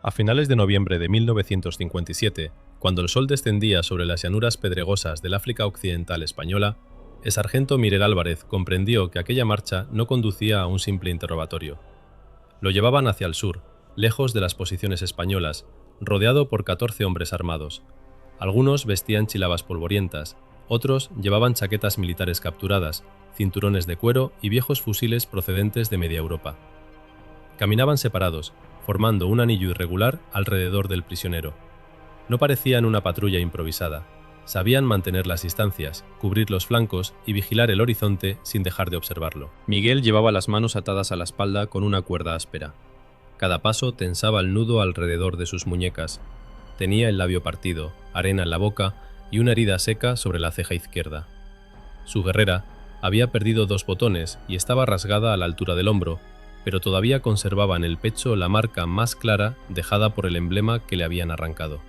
A finales de noviembre de 1957, cuando el sol descendía sobre las llanuras pedregosas del África Occidental española, el sargento Miguel Álvarez comprendió que aquella marcha no conducía a un simple interrogatorio. Lo llevaban hacia el sur, lejos de las posiciones españolas, rodeado por 14 hombres armados. Algunos vestían chilabas polvorientas, otros llevaban chaquetas militares capturadas, cinturones de cuero y viejos fusiles procedentes de media Europa. Caminaban separados, formando un anillo irregular alrededor del prisionero. No parecían una patrulla improvisada. Sabían mantener las distancias, cubrir los flancos y vigilar el horizonte sin dejar de observarlo. Miguel llevaba las manos atadas a la espalda con una cuerda áspera. Cada paso tensaba el nudo alrededor de sus muñecas. Tenía el labio partido, arena en la boca y una herida seca sobre la ceja izquierda. Su guerrera había perdido 2 botones y estaba rasgada a la altura del hombro, pero todavía conservaba en el pecho la marca más clara dejada por el emblema que le habían arrancado.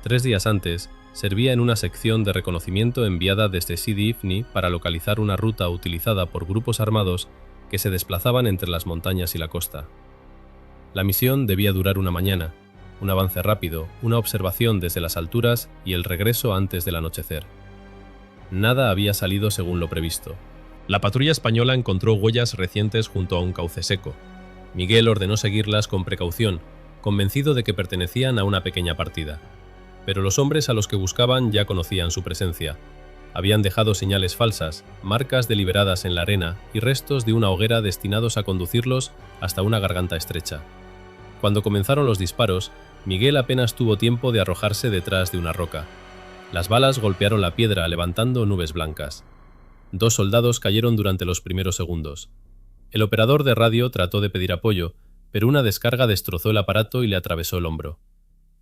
3 días antes, servía en una sección de reconocimiento enviada desde Sidi Ifni para localizar una ruta utilizada por grupos armados que se desplazaban entre las montañas y la costa. La misión debía durar una mañana, un avance rápido, una observación desde las alturas y el regreso antes del anochecer. Nada había salido según lo previsto. La patrulla española encontró huellas recientes junto a un cauce seco. Miguel ordenó seguirlas con precaución, convencido de que pertenecían a una pequeña partida. Pero los hombres a los que buscaban ya conocían su presencia. Habían dejado señales falsas, marcas deliberadas en la arena y restos de una hoguera destinados a conducirlos hasta una garganta estrecha. Cuando comenzaron los disparos, Miguel apenas tuvo tiempo de arrojarse detrás de una roca. Las balas golpearon la piedra levantando nubes blancas. 2 soldados cayeron durante los primeros segundos. El operador de radio trató de pedir apoyo, pero una descarga destrozó el aparato y le atravesó el hombro.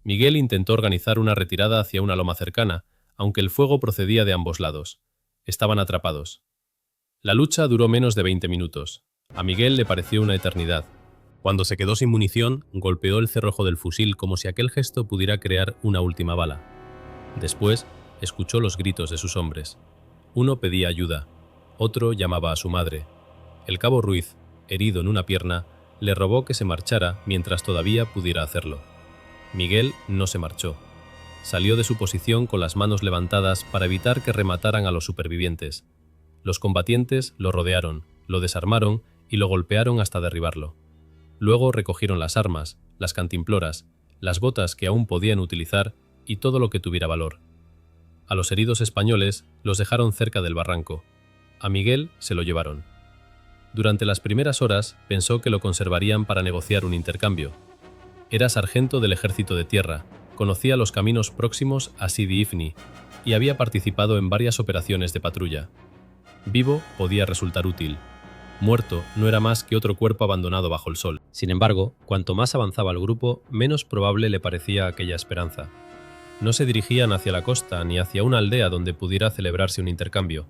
Miguel intentó organizar una retirada hacia una loma cercana, aunque el fuego procedía de ambos lados. Estaban atrapados. La lucha duró menos de 20 minutos. A Miguel le pareció una eternidad. Cuando se quedó sin munición, golpeó el cerrojo del fusil como si aquel gesto pudiera crear una última bala. Después, escuchó los gritos de sus hombres. Uno pedía ayuda, otro llamaba a su madre. El cabo Ruiz, herido en una pierna, le rogó que se marchara mientras todavía pudiera hacerlo. Miguel no se marchó. Salió de su posición con las manos levantadas para evitar que remataran a los supervivientes. Los combatientes lo rodearon, lo desarmaron y lo golpearon hasta derribarlo. Luego recogieron las armas, las cantimploras, las botas que aún podían utilizar y todo lo que tuviera valor. A los heridos españoles los dejaron cerca del barranco. A Miguel se lo llevaron. Durante las primeras horas pensó que lo conservarían para negociar un intercambio. Era sargento del ejército de tierra, conocía los caminos próximos a Sidi Ifni y había participado en varias operaciones de patrulla. Vivo podía resultar útil. Muerto no era más que otro cuerpo abandonado bajo el sol. Sin embargo, cuanto más avanzaba el grupo, menos probable le parecía aquella esperanza. No se dirigían hacia la costa ni hacia una aldea donde pudiera celebrarse un intercambio.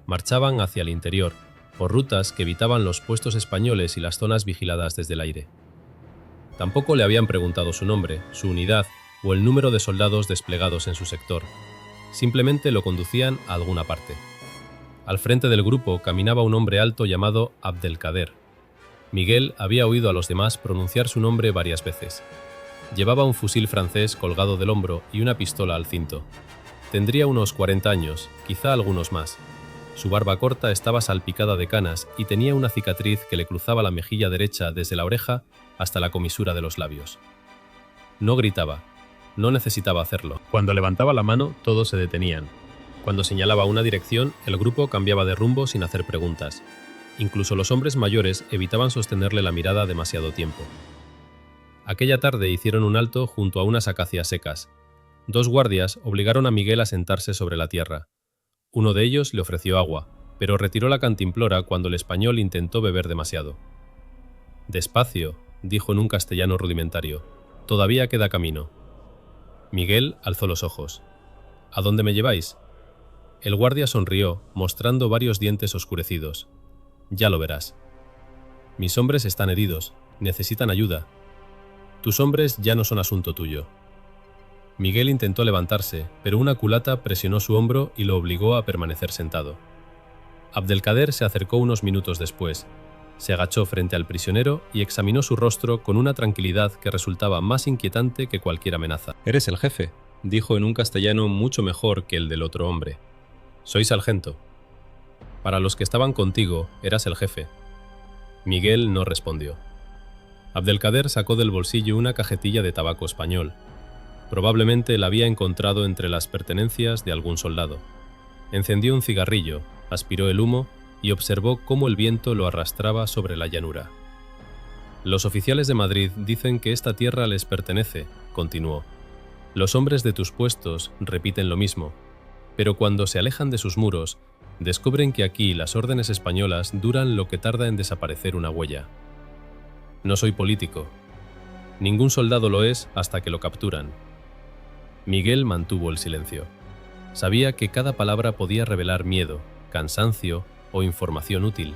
Marchaban hacia el interior, por rutas que evitaban los puestos españoles y las zonas vigiladas desde el aire. Tampoco le habían preguntado su nombre, su unidad o el número de soldados desplegados en su sector. Simplemente lo conducían a alguna parte. Al frente del grupo caminaba un hombre alto llamado Abdelkader. Miguel había oído a los demás pronunciar su nombre varias veces. Llevaba un fusil francés colgado del hombro y una pistola al cinto. Tendría unos 40 años, quizá algunos más. Su barba corta estaba salpicada de canas y tenía una cicatriz que le cruzaba la mejilla derecha desde la oreja hasta la comisura de los labios. No gritaba, no necesitaba hacerlo. Cuando levantaba la mano, todos se detenían. Cuando señalaba una dirección, el grupo cambiaba de rumbo sin hacer preguntas. Incluso los hombres mayores evitaban sostenerle la mirada demasiado tiempo. Aquella tarde hicieron un alto junto a unas acacias secas. 2 guardias obligaron a Miguel a sentarse sobre la tierra. Uno de ellos le ofreció agua, pero retiró la cantimplora cuando el español intentó beber demasiado. «Despacio», dijo en un castellano rudimentario. «Todavía queda camino». Miguel alzó los ojos. «¿A dónde me lleváis?» El guardia sonrió, mostrando varios dientes oscurecidos. «Ya lo verás». «Mis hombres están heridos. Necesitan ayuda». «Tus hombres ya no son asunto tuyo». Miguel intentó levantarse, pero una culata presionó su hombro y lo obligó a permanecer sentado. Abdelkader se acercó unos minutos después. Se agachó frente al prisionero y examinó su rostro con una tranquilidad que resultaba más inquietante que cualquier amenaza. «Eres el jefe», dijo en un castellano mucho mejor que el del otro hombre. «Soy sargento. Para los que estaban contigo, eras el jefe». Miguel no respondió. Abdelkader sacó del bolsillo una cajetilla de tabaco español. Probablemente la había encontrado entre las pertenencias de algún soldado. Encendió un cigarrillo, aspiró el humo y observó cómo el viento lo arrastraba sobre la llanura. «Los oficiales de Madrid dicen que esta tierra les pertenece», continuó. «Los hombres de tus puestos repiten lo mismo, pero cuando se alejan de sus muros, descubren que aquí las órdenes españolas duran lo que tarda en desaparecer una huella. No soy político. Ningún soldado lo es hasta que lo capturan». Miguel mantuvo el silencio. Sabía que cada palabra podía revelar miedo, cansancio o información útil.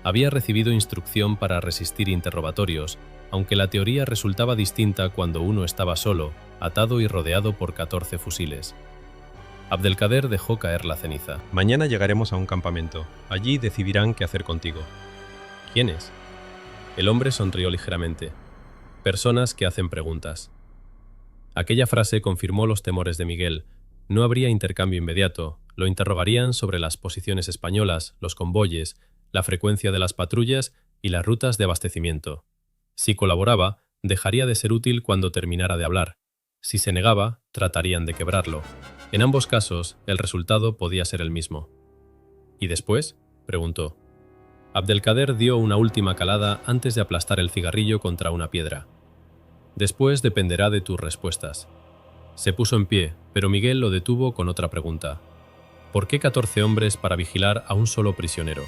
Había recibido instrucción para resistir interrogatorios, aunque la teoría resultaba distinta cuando uno estaba solo, atado y rodeado por 14 fusiles. Abdelkader dejó caer la ceniza. «Mañana llegaremos a un campamento. Allí decidirán qué hacer contigo». «¿Quiénes?». El hombre sonrió ligeramente. «Personas que hacen preguntas». Aquella frase confirmó los temores de Miguel. No habría intercambio inmediato. Lo interrogarían sobre las posiciones españolas, los convoyes, la frecuencia de las patrullas y las rutas de abastecimiento. Si colaboraba, dejaría de ser útil cuando terminara de hablar. Si se negaba, tratarían de quebrarlo. En ambos casos, el resultado podía ser el mismo. «¿Y después?», preguntó. Abdelkader dio una última calada antes de aplastar el cigarrillo contra una piedra. «Después dependerá de tus respuestas». Se puso en pie, pero Miguel lo detuvo con otra pregunta. «¿Por qué 14 hombres para vigilar a un solo prisionero?».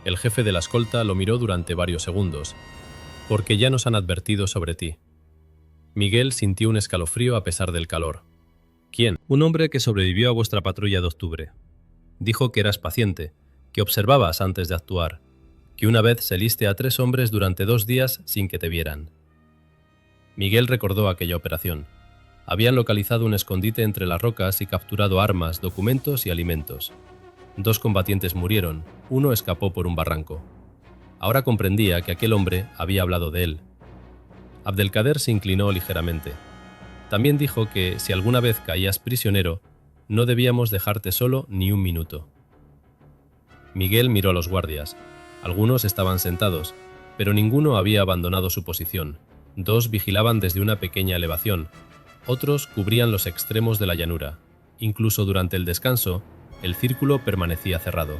El jefe de la escolta lo miró durante varios segundos. «Porque ya nos han advertido sobre ti». Miguel sintió un escalofrío a pesar del calor. «¿Quién?». «Un hombre que sobrevivió a vuestra patrulla de octubre. Dijo que eras paciente, que observabas antes de actuar, que una vez seliste a 3 hombres durante 2 días sin que te vieran». Miguel recordó aquella operación. Habían localizado un escondite entre las rocas y capturado armas, documentos y alimentos. 2 combatientes murieron, uno escapó por un barranco. Ahora comprendía que aquel hombre había hablado de él. Abdelkader se inclinó ligeramente. También dijo que, si alguna vez caías prisionero, no debíamos dejarte solo ni un minuto. Miguel miró a los guardias. Algunos estaban sentados, pero ninguno había abandonado su posición. 2 vigilaban desde una pequeña elevación. Otros cubrían los extremos de la llanura. Incluso durante el descanso, el círculo permanecía cerrado.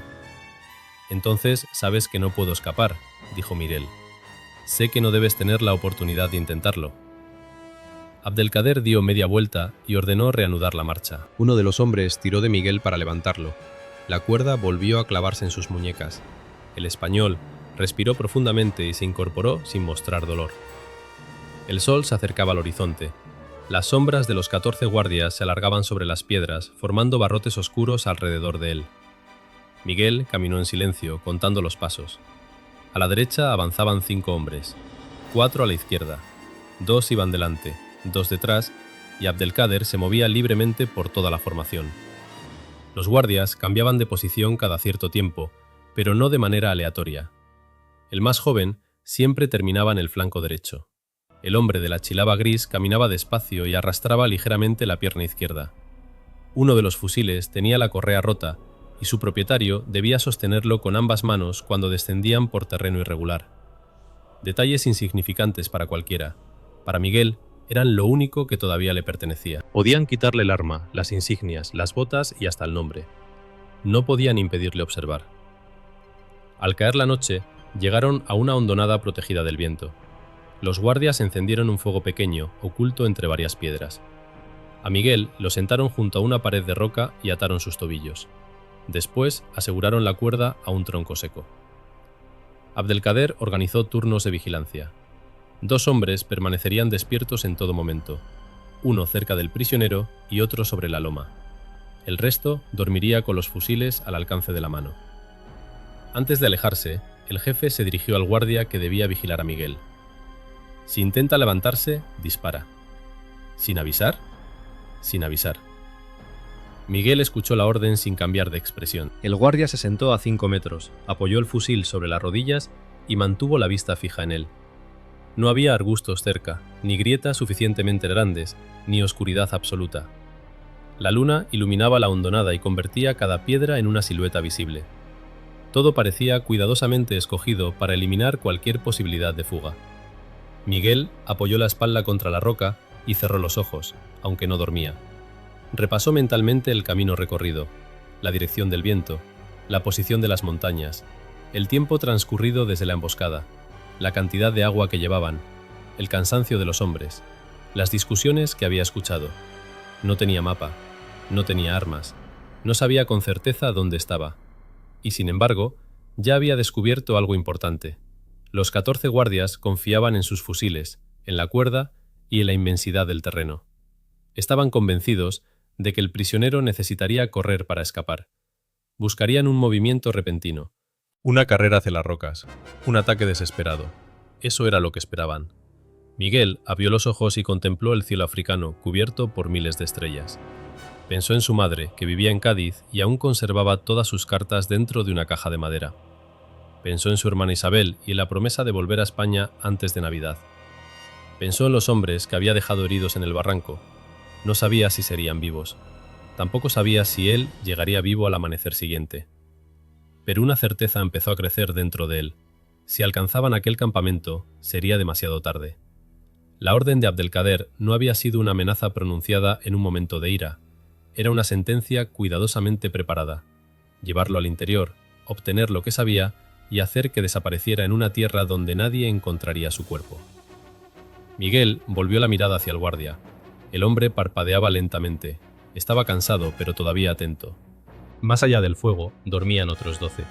«Entonces sabes que no puedo escapar», dijo Miguel. «Sé que no debes tener la oportunidad de intentarlo». Abdelkader dio media vuelta y ordenó reanudar la marcha. Uno de los hombres tiró de Miguel para levantarlo. La cuerda volvió a clavarse en sus muñecas. El español respiró profundamente y se incorporó sin mostrar dolor. El sol se acercaba al horizonte. Las sombras de los 14 guardias se alargaban sobre las piedras, formando barrotes oscuros alrededor de él. Miguel caminó en silencio, contando los pasos. A la derecha avanzaban 5 hombres, 4 a la izquierda, 2 iban delante, 2 detrás, y Abdelkader se movía libremente por toda la formación. Los guardias cambiaban de posición cada cierto tiempo, pero no de manera aleatoria. El más joven siempre terminaba en el flanco derecho. El hombre de la chilaba gris caminaba despacio y arrastraba ligeramente la pierna izquierda. Uno de los fusiles tenía la correa rota y su propietario debía sostenerlo con ambas manos cuando descendían por terreno irregular. Detalles insignificantes para cualquiera. Para Miguel, eran lo único que todavía le pertenecía. Podían quitarle el arma, las insignias, las botas y hasta el nombre. No podían impedirle observar. Al caer la noche, llegaron a una hondonada protegida del viento. Los guardias encendieron un fuego pequeño, oculto entre varias piedras. A Miguel lo sentaron junto a una pared de roca y ataron sus tobillos. Después aseguraron la cuerda a un tronco seco. Abdelkader organizó turnos de vigilancia. 2 hombres permanecerían despiertos en todo momento, uno cerca del prisionero y otro sobre la loma. El resto dormiría con los fusiles al alcance de la mano. Antes de alejarse, el jefe se dirigió al guardia que debía vigilar a Miguel. Si intenta levantarse, dispara. ¿Sin avisar? Sin avisar. Miguel escuchó la orden sin cambiar de expresión. El guardia se sentó a 5 metros, apoyó el fusil sobre las rodillas y mantuvo la vista fija en él. No había arbustos cerca, ni grietas suficientemente grandes, ni oscuridad absoluta. La luna iluminaba la hondonada y convertía cada piedra en una silueta visible. Todo parecía cuidadosamente escogido para eliminar cualquier posibilidad de fuga. Miguel apoyó la espalda contra la roca y cerró los ojos, aunque no dormía. Repasó mentalmente el camino recorrido, la dirección del viento, la posición de las montañas, el tiempo transcurrido desde la emboscada, la cantidad de agua que llevaban, el cansancio de los hombres, las discusiones que había escuchado. No tenía mapa, no tenía armas, no sabía con certeza dónde estaba. Y sin embargo, ya había descubierto algo importante. Los 14 guardias confiaban en sus fusiles, en la cuerda y en la inmensidad del terreno. Estaban convencidos de que el prisionero necesitaría correr para escapar. Buscarían un movimiento repentino, una carrera hacia las rocas, un ataque desesperado. Eso era lo que esperaban. Miguel abrió los ojos y contempló el cielo africano cubierto por miles de estrellas. Pensó en su madre, que vivía en Cádiz y aún conservaba todas sus cartas dentro de una caja de madera. Pensó en su hermana Isabel y en la promesa de volver a España antes de Navidad. Pensó en los hombres que había dejado heridos en el barranco. No sabía si serían vivos. Tampoco sabía si él llegaría vivo al amanecer siguiente. Pero una certeza empezó a crecer dentro de él. Si alcanzaban aquel campamento, sería demasiado tarde. La orden de Abdelkader no había sido una amenaza pronunciada en un momento de ira. Era una sentencia cuidadosamente preparada. Llevarlo al interior, obtener lo que sabía y hacer que desapareciera en una tierra donde nadie encontraría su cuerpo. Miguel volvió la mirada hacia el guardia. El hombre parpadeaba lentamente. Estaba cansado, pero todavía atento. Más allá del fuego, dormían otros 12.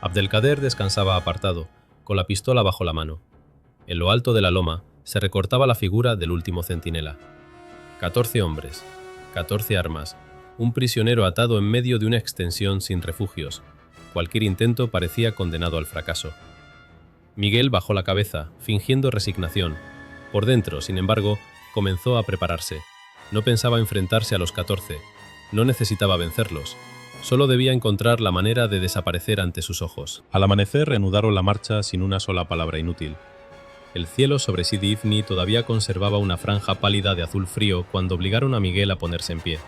Abdelkader descansaba apartado, con la pistola bajo la mano. En lo alto de la loma se recortaba la figura del último centinela. 14 hombres, 14 armas, un prisionero atado en medio de una extensión sin refugios. Cualquier intento parecía condenado al fracaso. Miguel bajó la cabeza, fingiendo resignación. Por dentro, sin embargo, comenzó a prepararse. No pensaba enfrentarse a los 14. No necesitaba vencerlos. Solo debía encontrar la manera de desaparecer ante sus ojos. Al amanecer reanudaron la marcha sin una sola palabra inútil. El cielo sobre Sidi Ifni todavía conservaba una franja pálida de azul frío cuando obligaron a Miguel a ponerse en pie.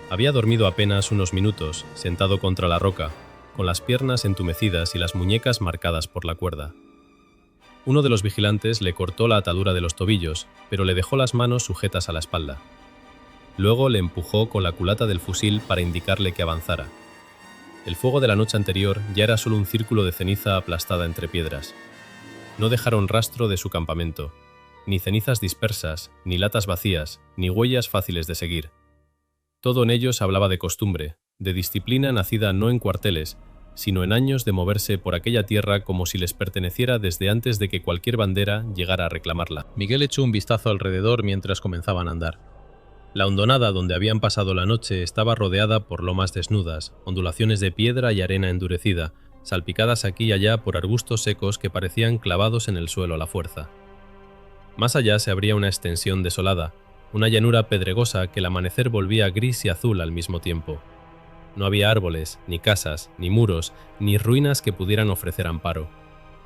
Había dormido apenas unos minutos, sentado contra la roca, con las piernas entumecidas y las muñecas marcadas por la cuerda. Uno de los vigilantes le cortó la atadura de los tobillos, pero le dejó las manos sujetas a la espalda. Luego le empujó con la culata del fusil para indicarle que avanzara. El fuego de la noche anterior ya era solo un círculo de ceniza aplastada entre piedras. No dejaron rastro de su campamento, ni cenizas dispersas, ni latas vacías, ni huellas fáciles de seguir. Todo en ellos hablaba de costumbre, de disciplina nacida no en cuarteles, sino en años de moverse por aquella tierra como si les perteneciera desde antes de que cualquier bandera llegara a reclamarla. Miguel echó un vistazo alrededor mientras comenzaban a andar. La hondonada donde habían pasado la noche estaba rodeada por lomas desnudas, ondulaciones de piedra y arena endurecida, salpicadas aquí y allá por arbustos secos que parecían clavados en el suelo a la fuerza. Más allá se abría una extensión desolada, una llanura pedregosa que el amanecer volvía gris y azul al mismo tiempo. No había árboles, ni casas, ni muros, ni ruinas que pudieran ofrecer amparo.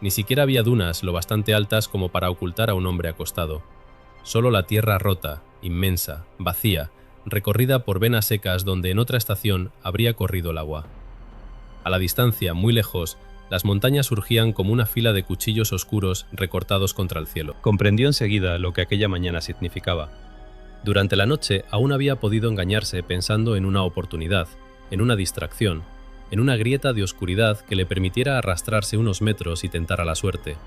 Ni siquiera había dunas lo bastante altas como para ocultar a un hombre acostado. Solo la tierra rota, inmensa, vacía, recorrida por venas secas donde en otra estación habría corrido el agua. A la distancia, muy lejos, las montañas surgían como una fila de cuchillos oscuros recortados contra el cielo. Comprendió enseguida lo que aquella mañana significaba. Durante la noche aún había podido engañarse pensando en una oportunidad, en una distracción, en una grieta de oscuridad que le permitiera arrastrarse unos metros y tentar a la suerte.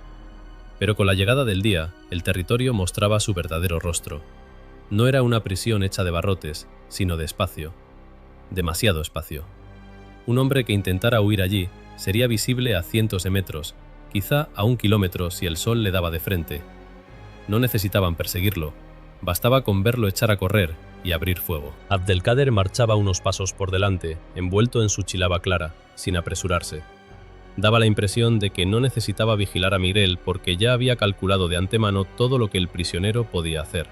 Pero con la llegada del día, el territorio mostraba su verdadero rostro. No era una prisión hecha de barrotes, sino de espacio. Demasiado espacio. Un hombre que intentara huir allí sería visible a cientos de metros, quizá a 1 kilómetro si el sol le daba de frente. No necesitaban perseguirlo, bastaba con verlo echar a correr y abrir fuego. Abdelkader marchaba unos pasos por delante, envuelto en su chilaba clara, sin apresurarse. Daba la impresión de que no necesitaba vigilar a Miguel porque ya había calculado de antemano todo lo que el prisionero podía hacer.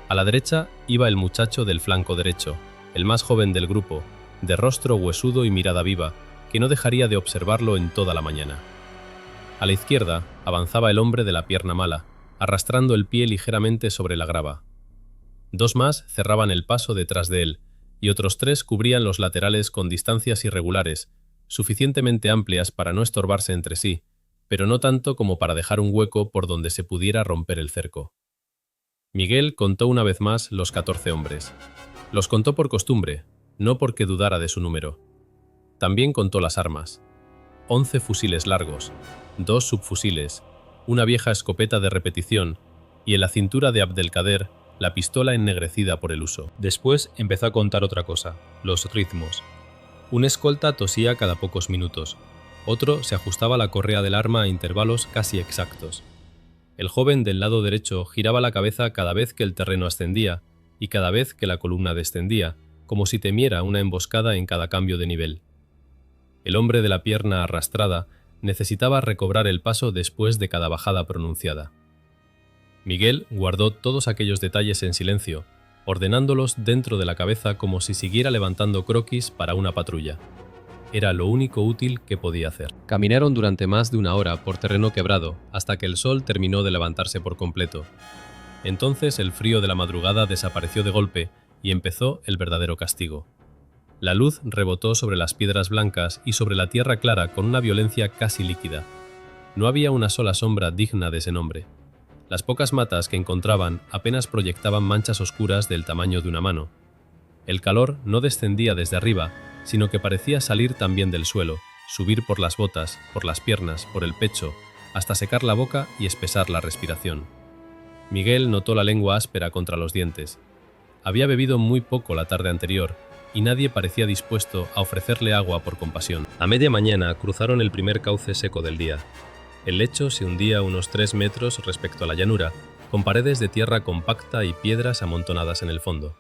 A la derecha iba el muchacho del flanco derecho, el más joven del grupo, de rostro huesudo y mirada viva, que no dejaría de observarlo en toda la mañana. A la izquierda avanzaba el hombre de la pierna mala, arrastrando el pie ligeramente sobre la grava. Dos más cerraban el paso detrás de él, y otros tres cubrían los laterales con distancias irregulares, suficientemente amplias para no estorbarse entre sí, pero no tanto como para dejar un hueco por donde se pudiera romper el cerco. Miguel contó una vez más los 14 hombres. Los contó por costumbre, no porque dudara de su número. También contó las armas. 11 fusiles largos, 2 subfusiles, una vieja escopeta de repetición y en la cintura de Abdelkader la pistola ennegrecida por el uso. Después empezó a contar otra cosa, los ritmos. Un escolta tosía cada pocos minutos, otro se ajustaba la correa del arma a intervalos casi exactos. El joven del lado derecho giraba la cabeza cada vez que el terreno ascendía y cada vez que la columna descendía, como si temiera una emboscada en cada cambio de nivel. El hombre de la pierna arrastrada necesitaba recobrar el paso después de cada bajada pronunciada. Miguel guardó todos aquellos detalles en silencio, ordenándolos dentro de la cabeza como si siguiera levantando croquis para una patrulla. Era lo único útil que podía hacer. Caminaron durante más de una hora por terreno quebrado, hasta que el sol terminó de levantarse por completo. Entonces el frío de la madrugada desapareció de golpe y empezó el verdadero castigo. La luz rebotó sobre las piedras blancas y sobre la tierra clara con una violencia casi líquida. No había una sola sombra digna de ese nombre. Las pocas matas que encontraban apenas proyectaban manchas oscuras del tamaño de una mano. El calor no descendía desde arriba, sino que parecía salir también del suelo, subir por las botas, por las piernas, por el pecho, hasta secar la boca y espesar la respiración. Miguel notó la lengua áspera contra los dientes. Había bebido muy poco la tarde anterior, y nadie parecía dispuesto a ofrecerle agua por compasión. A media mañana cruzaron el primer cauce seco del día. El lecho se hundía unos 3 metros respecto a la llanura, con paredes de tierra compacta y piedras amontonadas en el fondo.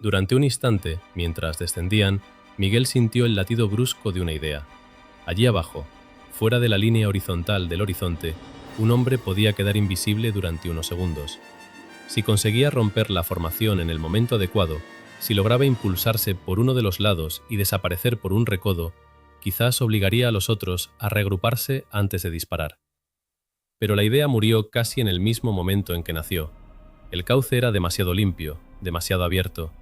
Durante un instante, mientras descendían, Miguel sintió el latido brusco de una idea. Allí abajo, fuera de la línea horizontal del horizonte, un hombre podía quedar invisible durante unos segundos. Si conseguía romper la formación en el momento adecuado, si lograba impulsarse por uno de los lados y desaparecer por un recodo, quizás obligaría a los otros a reagruparse antes de disparar. Pero la idea murió casi en el mismo momento en que nació. El cauce era demasiado limpio, demasiado abierto.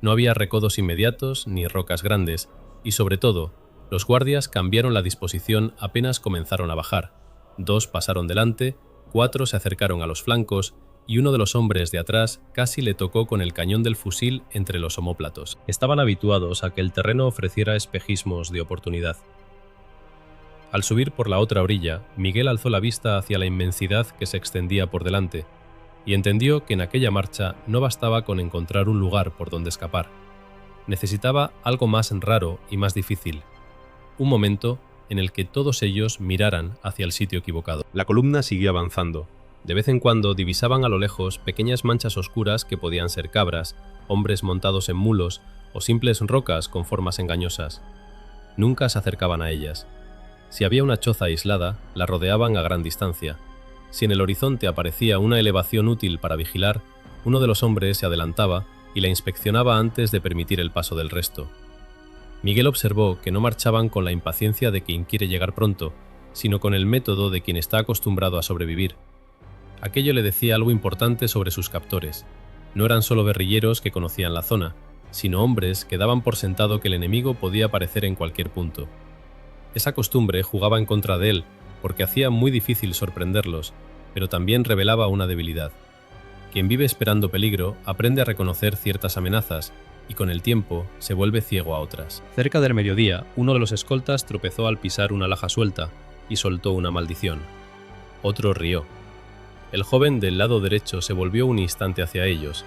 No había recodos inmediatos ni rocas grandes, y sobre todo, los guardias cambiaron la disposición apenas comenzaron a bajar. 2 pasaron delante, 4 se acercaron a los flancos, y uno de los hombres de atrás casi le tocó con el cañón del fusil entre los omóplatos. Estaban habituados a que el terreno ofreciera espejismos de oportunidad. Al subir por la otra orilla, Miguel alzó la vista hacia la inmensidad que se extendía por delante, y entendió que en aquella marcha no bastaba con encontrar un lugar por donde escapar. Necesitaba algo más raro y más difícil. Un momento en el que todos ellos miraran hacia el sitio equivocado. La columna siguió avanzando. De vez en cuando divisaban a lo lejos pequeñas manchas oscuras que podían ser cabras, hombres montados en mulos o simples rocas con formas engañosas. Nunca se acercaban a ellas. Si había una choza aislada, la rodeaban a gran distancia. Si en el horizonte aparecía una elevación útil para vigilar, uno de los hombres se adelantaba y la inspeccionaba antes de permitir el paso del resto. Miguel observó que no marchaban con la impaciencia de quien quiere llegar pronto, sino con el método de quien está acostumbrado a sobrevivir. Aquello le decía algo importante sobre sus captores. No eran solo guerrilleros que conocían la zona, sino hombres que daban por sentado que el enemigo podía aparecer en cualquier punto. Esa costumbre jugaba en contra de él, porque hacía muy difícil sorprenderlos, pero también revelaba una debilidad. Quien vive esperando peligro aprende a reconocer ciertas amenazas, y con el tiempo se vuelve ciego a otras. Cerca del mediodía, uno de los escoltas tropezó al pisar una laja suelta, y soltó una maldición. Otro rió. El joven del lado derecho se volvió un instante hacia ellos.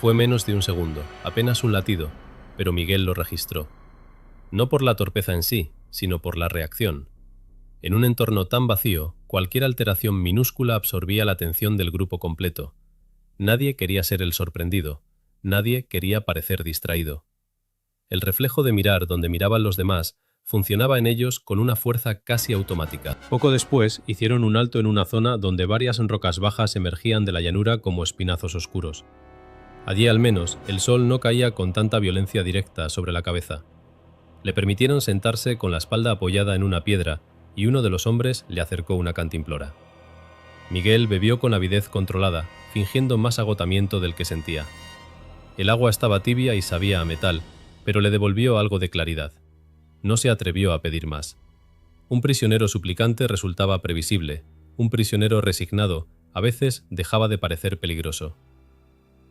Fue menos de un segundo, apenas un latido, pero Miguel lo registró. No por la torpeza en sí, sino por la reacción. En un entorno tan vacío, cualquier alteración minúscula absorbía la atención del grupo completo. Nadie quería ser el sorprendido, nadie quería parecer distraído. El reflejo de mirar donde miraban los demás funcionaba en ellos con una fuerza casi automática. Poco después hicieron un alto en una zona donde varias rocas bajas emergían de la llanura como espinazos oscuros. Allí al menos el sol no caía con tanta violencia directa sobre la cabeza. Le permitieron sentarse con la espalda apoyada en una piedra y uno de los hombres le acercó una cantimplora. Miguel bebió con avidez controlada, fingiendo más agotamiento del que sentía. El agua estaba tibia y sabía a metal, pero le devolvió algo de claridad. No se atrevió a pedir más. Un prisionero suplicante resultaba previsible, un prisionero resignado a veces dejaba de parecer peligroso.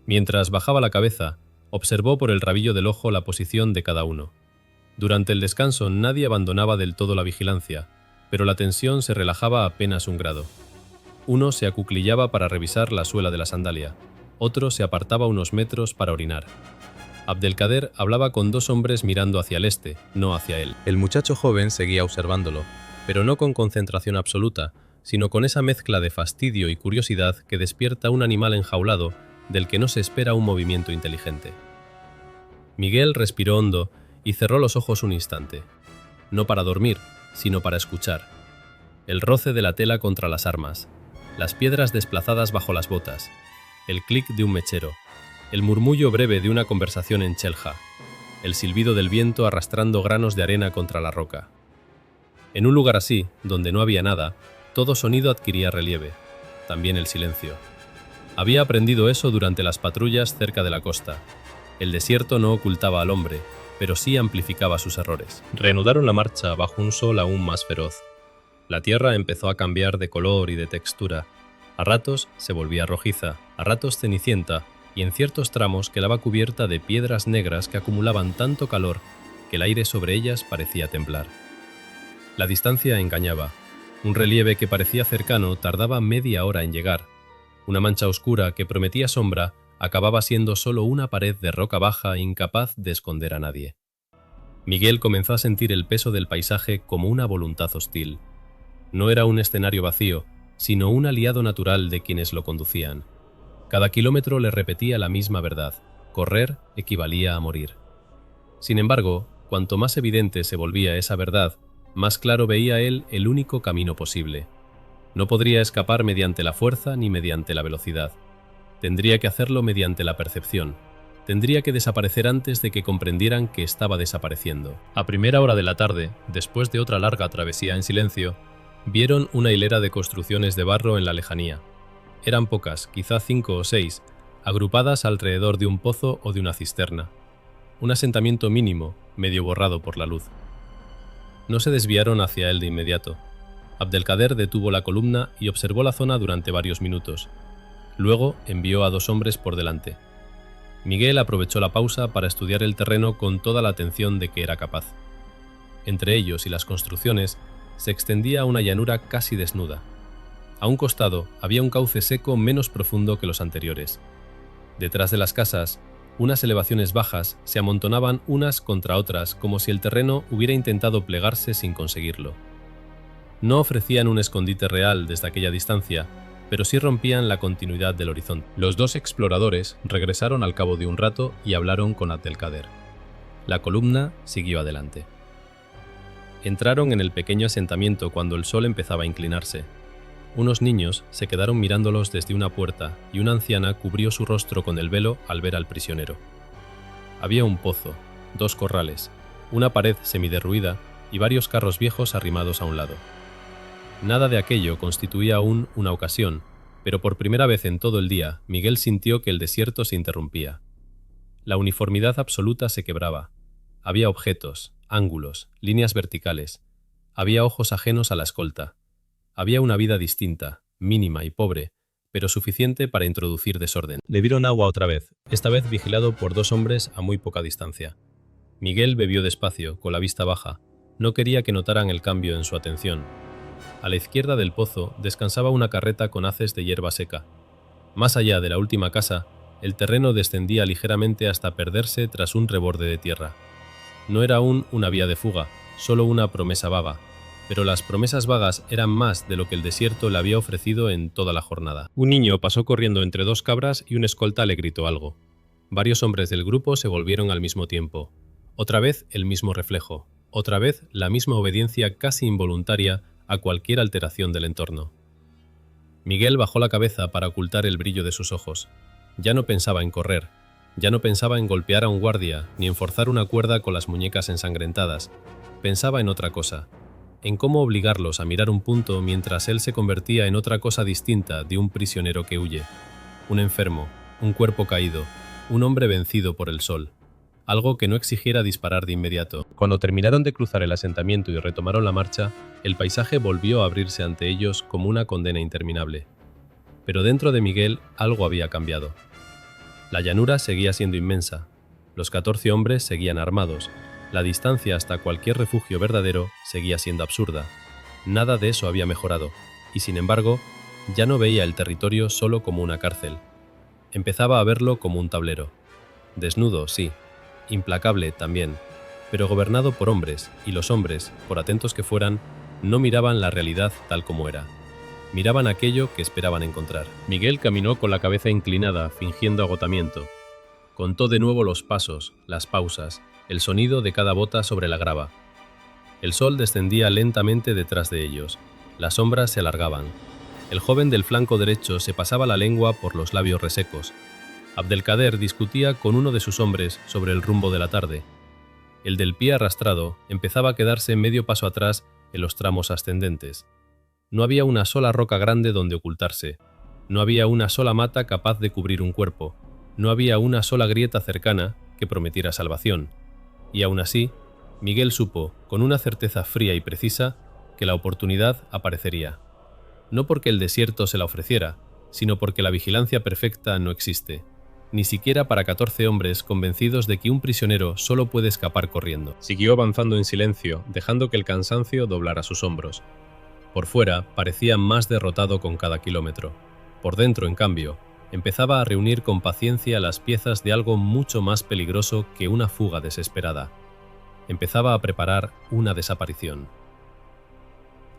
Mientras bajaba la cabeza, observó por el rabillo del ojo la posición de cada uno. Durante el descanso nadie abandonaba del todo la vigilancia, pero la tensión se relajaba apenas un grado. Uno se acuclillaba para revisar la suela de la sandalia, otro se apartaba unos metros para orinar. Abdelkader hablaba con dos hombres mirando hacia el este, no hacia él. El muchacho joven seguía observándolo, pero no con concentración absoluta, sino con esa mezcla de fastidio y curiosidad que despierta un animal enjaulado del que no se espera un movimiento inteligente. Miguel respiró hondo y cerró los ojos un instante, no para dormir, sino para escuchar. El roce de la tela contra las armas, las piedras desplazadas bajo las botas, el clic de un mechero, el murmullo breve de una conversación en chelja, el silbido del viento arrastrando granos de arena contra la roca. En un lugar así, donde no había nada, todo sonido adquiría relieve, también el silencio. Había aprendido eso durante las patrullas cerca de la costa. El desierto no ocultaba al hombre, pero sí amplificaba sus errores. Reanudaron la marcha bajo un sol aún más feroz. La tierra empezó a cambiar de color y de textura. A ratos se volvía rojiza, a ratos cenicienta, y en ciertos tramos quedaba cubierta de piedras negras que acumulaban tanto calor que el aire sobre ellas parecía temblar. La distancia engañaba. Un relieve que parecía cercano tardaba media hora en llegar. Una mancha oscura que prometía sombra acababa siendo solo una pared de roca baja incapaz de esconder a nadie. Miguel comenzó a sentir el peso del paisaje como una voluntad hostil. No era un escenario vacío, sino un aliado natural de quienes lo conducían. Cada kilómetro le repetía la misma verdad: correr equivalía a morir. Sin embargo, cuanto más evidente se volvía esa verdad, más claro veía él el único camino posible. No podría escapar mediante la fuerza ni mediante la velocidad. Tendría que hacerlo mediante la percepción. Tendría que desaparecer antes de que comprendieran que estaba desapareciendo. A primera hora de la tarde, después de otra larga travesía en silencio, vieron una hilera de construcciones de barro en la lejanía. Eran pocas, quizá 5 o 6, agrupadas alrededor de un pozo o de una cisterna. Un asentamiento mínimo, medio borrado por la luz. No se desviaron hacia él de inmediato. Abdelkader detuvo la columna y observó la zona durante varios minutos. Luego envió a 2 hombres por delante. Miguel aprovechó la pausa para estudiar el terreno con toda la atención de que era capaz. Entre ellos y las construcciones se extendía una llanura casi desnuda. A un costado había un cauce seco menos profundo que los anteriores. Detrás de las casas, unas elevaciones bajas se amontonaban unas contra otras como si el terreno hubiera intentado plegarse sin conseguirlo. No ofrecían un escondite real desde aquella distancia, pero sí rompían la continuidad del horizonte. Los 2 exploradores regresaron al cabo de un rato y hablaron con Abdelkader. La columna siguió adelante. Entraron en el pequeño asentamiento cuando el sol empezaba a inclinarse. Unos niños se quedaron mirándolos desde una puerta y una anciana cubrió su rostro con el velo al ver al prisionero. Había un pozo, 2 corrales, una pared semiderruida y varios carros viejos arrimados a un lado. Nada de aquello constituía aún una ocasión, pero por primera vez en todo el día Miguel sintió que el desierto se interrumpía. La uniformidad absoluta se quebraba. Había objetos, ángulos, líneas verticales. Había ojos ajenos a la escolta. Había una vida distinta, mínima y pobre, pero suficiente para introducir desorden. Le dieron agua otra vez, esta vez vigilado por 2 hombres a muy poca distancia. Miguel bebió despacio, con la vista baja. No quería que notaran el cambio en su atención. A la izquierda del pozo descansaba una carreta con haces de hierba seca. Más allá de la última casa, el terreno descendía ligeramente hasta perderse tras un reborde de tierra. No era aún una vía de fuga, solo una promesa vaga, pero las promesas vagas eran más de lo que el desierto le había ofrecido en toda la jornada. Un niño pasó corriendo entre 2 cabras y un escolta le gritó algo. Varios hombres del grupo se volvieron al mismo tiempo. Otra vez el mismo reflejo, otra vez la misma obediencia casi involuntaria a cualquier alteración del entorno. Miguel bajó la cabeza para ocultar el brillo de sus ojos. Ya no pensaba en correr, Ya no pensaba en golpear a un guardia ni en forzar una cuerda con las muñecas ensangrentadas. Pensaba en otra cosa, en cómo obligarlos a mirar un punto mientras él se convertía en otra cosa distinta de un prisionero que huye. Un enfermo, un cuerpo caído, un hombre vencido por el sol. Algo que no exigiera disparar de inmediato. Cuando terminaron de cruzar el asentamiento y retomaron la marcha, el paisaje volvió a abrirse ante ellos como una condena interminable. Pero dentro de Miguel algo había cambiado. La llanura seguía siendo inmensa. Los 14 hombres seguían armados. La distancia hasta cualquier refugio verdadero seguía siendo absurda. Nada de eso había mejorado, y sin embargo, ya no veía el territorio solo como una cárcel. Empezaba a verlo como un tablero. Desnudo, sí. Implacable también, pero gobernado por hombres, y los hombres, por atentos que fueran, no miraban la realidad tal como era. Miraban aquello que esperaban encontrar. Miguel caminó con la cabeza inclinada, fingiendo agotamiento. Contó de nuevo los pasos, las pausas, el sonido de cada bota sobre la grava. El sol descendía lentamente detrás de ellos. Las sombras se alargaban. El joven del flanco derecho se pasaba la lengua por los labios resecos. Abdelkader discutía con uno de sus hombres sobre el rumbo de la tarde. El del pie arrastrado empezaba a quedarse medio paso atrás en los tramos ascendentes. No había una sola roca grande donde ocultarse. No había una sola mata capaz de cubrir un cuerpo. No había una sola grieta cercana que prometiera salvación. Y aún así, Miguel supo, con una certeza fría y precisa, que la oportunidad aparecería. No porque el desierto se la ofreciera, sino porque la vigilancia perfecta no existe. Ni siquiera para 14 hombres convencidos de que un prisionero solo puede escapar corriendo. Siguió avanzando en silencio, dejando que el cansancio doblara sus hombros. Por fuera, parecía más derrotado con cada kilómetro. Por dentro, en cambio, empezaba a reunir con paciencia las piezas de algo mucho más peligroso que una fuga desesperada. Empezaba a preparar una desaparición.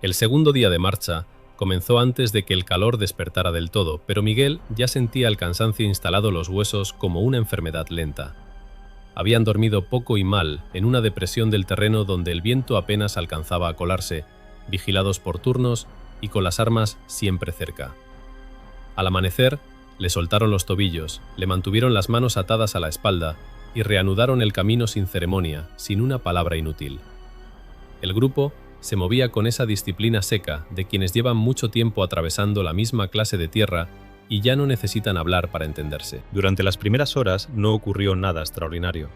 El segundo día de marcha comenzó antes de que el calor despertara del todo, pero Miguel ya sentía el cansancio instalado en los huesos como una enfermedad lenta. Habían dormido poco y mal en una depresión del terreno donde el viento apenas alcanzaba a colarse, vigilados por turnos y con las armas siempre cerca. Al amanecer, le soltaron los tobillos, le mantuvieron las manos atadas a la espalda y reanudaron el camino sin ceremonia, sin una palabra inútil. El grupo se movía con esa disciplina seca de quienes llevan mucho tiempo atravesando la misma clase de tierra y ya no necesitan hablar para entenderse. Durante las primeras horas no ocurrió nada extraordinario.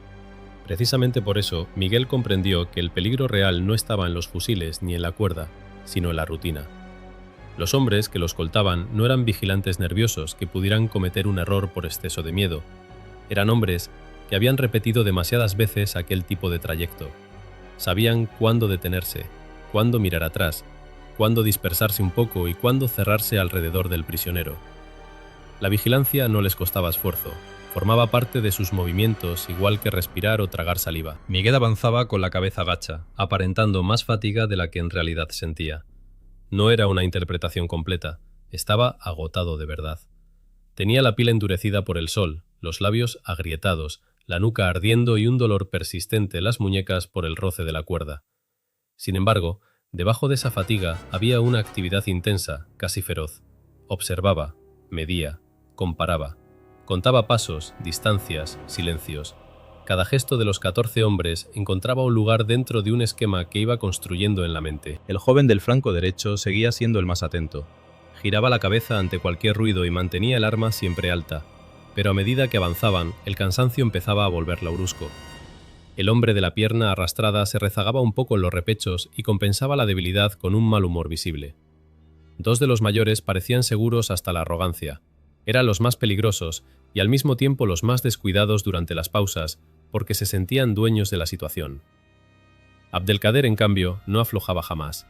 Precisamente por eso, Miguel comprendió que el peligro real no estaba en los fusiles ni en la cuerda, sino en la rutina. Los hombres que los escoltaban no eran vigilantes nerviosos que pudieran cometer un error por exceso de miedo. Eran hombres que habían repetido demasiadas veces aquel tipo de trayecto. Sabían cuándo detenerse, cuándo mirar atrás, cuándo dispersarse un poco y cuándo cerrarse alrededor del prisionero. La vigilancia no les costaba esfuerzo, formaba parte de sus movimientos igual que respirar o tragar saliva. Miguel avanzaba con la cabeza gacha, aparentando más fatiga de la que en realidad sentía. No era una interpretación completa, estaba agotado de verdad. Tenía la piel endurecida por el sol, los labios agrietados, la nuca ardiendo y un dolor persistente en las muñecas por el roce de la cuerda. Sin embargo, debajo de esa fatiga había una actividad intensa, casi feroz. Observaba, medía, comparaba. Contaba pasos, distancias, silencios. Cada gesto de los 14 hombres encontraba un lugar dentro de un esquema que iba construyendo en la mente. El joven del flanco derecho seguía siendo el más atento. Giraba la cabeza ante cualquier ruido y mantenía el arma siempre alta. Pero a medida que avanzaban, el cansancio empezaba a volverlo brusco. El hombre de la pierna arrastrada se rezagaba un poco en los repechos y compensaba la debilidad con un mal humor visible. Dos de los mayores parecían seguros hasta la arrogancia. Eran los más peligrosos y al mismo tiempo los más descuidados durante las pausas, porque se sentían dueños de la situación. Abdelkader, en cambio, no aflojaba jamás.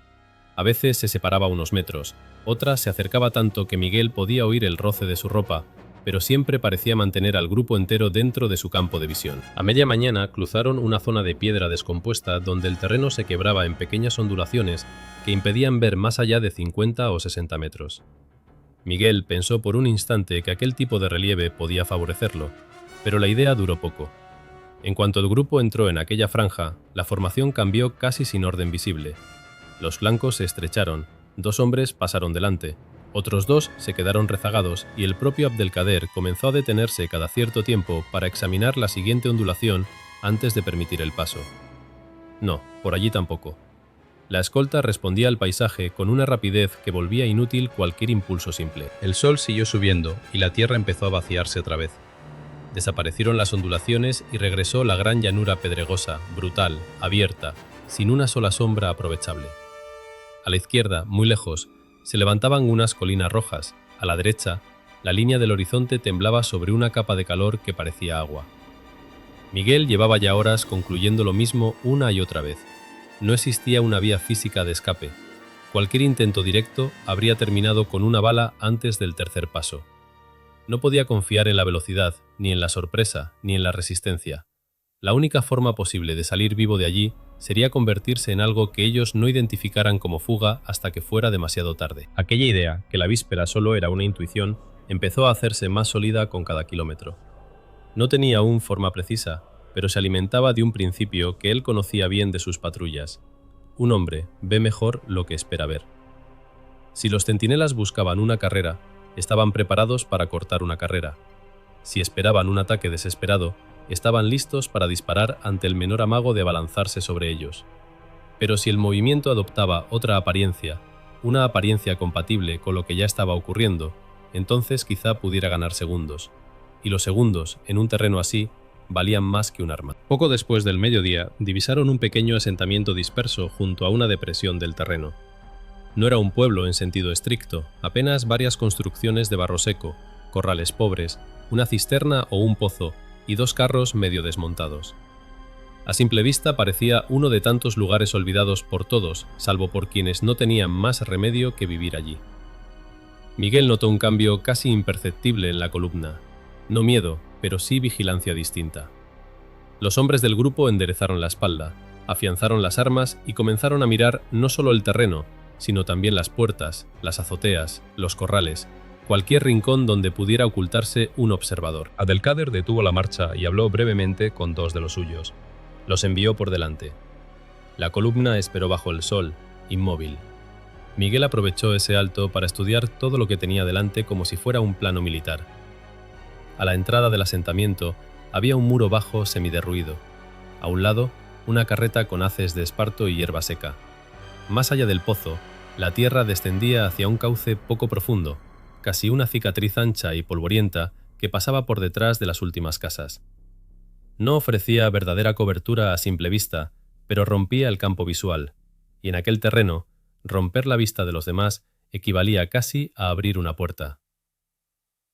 A veces se separaba unos metros, otras se acercaba tanto que Miguel podía oír el roce de su ropa, pero siempre parecía mantener al grupo entero dentro de su campo de visión. A media mañana cruzaron una zona de piedra descompuesta donde el terreno se quebraba en pequeñas ondulaciones que impedían ver más allá de 50 o 60 metros. Miguel pensó por un instante que aquel tipo de relieve podía favorecerlo, pero la idea duró poco. En cuanto el grupo entró en aquella franja, la formación cambió casi sin orden visible. Los flancos se estrecharon, dos hombres pasaron delante, Otros 2 se quedaron rezagados y el propio Abdelkader comenzó a detenerse cada cierto tiempo para examinar la siguiente ondulación antes de permitir el paso. No, por allí tampoco. La escolta respondía al paisaje con una rapidez que volvía inútil cualquier impulso simple. El sol siguió subiendo y la tierra empezó a vaciarse otra vez. Desaparecieron las ondulaciones y regresó la gran llanura pedregosa, brutal, abierta, sin una sola sombra aprovechable. A la izquierda, muy lejos, se levantaban unas colinas rojas. A la derecha, la línea del horizonte temblaba sobre una capa de calor que parecía agua. Miguel llevaba ya horas concluyendo lo mismo una y otra vez. No existía una vía física de escape. Cualquier intento directo habría terminado con una bala antes del tercer paso. No podía confiar en la velocidad, ni en la sorpresa, ni en la resistencia. La única forma posible de salir vivo de allí sería convertirse en algo que ellos no identificaran como fuga hasta que fuera demasiado tarde. Aquella idea, que la víspera solo era una intuición, empezó a hacerse más sólida con cada kilómetro. No tenía aún forma precisa, pero se alimentaba de un principio que él conocía bien de sus patrullas. Un hombre ve mejor lo que espera ver. Si los centinelas buscaban una carrera, estaban preparados para cortar una carrera. Si esperaban un ataque desesperado, estaban listos para disparar ante el menor amago de abalanzarse sobre ellos. Pero si el movimiento adoptaba otra apariencia, una apariencia compatible con lo que ya estaba ocurriendo, entonces quizá pudiera ganar segundos. Y los segundos, en un terreno así, valían más que un arma. Poco después del mediodía, divisaron un pequeño asentamiento disperso junto a una depresión del terreno. No era un pueblo en sentido estricto, apenas varias construcciones de barro seco, corrales pobres, una cisterna o un pozo, y 2 carros medio desmontados. A simple vista parecía uno de tantos lugares olvidados por todos, salvo por quienes no tenían más remedio que vivir allí. Miguel notó un cambio casi imperceptible en la columna. No miedo, pero sí vigilancia distinta. Los hombres del grupo enderezaron la espalda, afianzaron las armas y comenzaron a mirar no solo el terreno, sino también las puertas, las azoteas, los corrales, cualquier rincón donde pudiera ocultarse un observador. Abdelkader detuvo la marcha y habló brevemente con 2 de los suyos. Los envió por delante. La columna esperó bajo el sol, inmóvil. Miguel aprovechó ese alto para estudiar todo lo que tenía delante como si fuera un plano militar. A la entrada del asentamiento había un muro bajo semiderruido. A un lado, una carreta con haces de esparto y hierba seca. Más allá del pozo, la tierra descendía hacia un cauce poco profundo, casi una cicatriz ancha y polvorienta que pasaba por detrás de las últimas casas. No ofrecía verdadera cobertura a simple vista, pero rompía el campo visual, y en aquel terreno, romper la vista de los demás equivalía casi a abrir una puerta.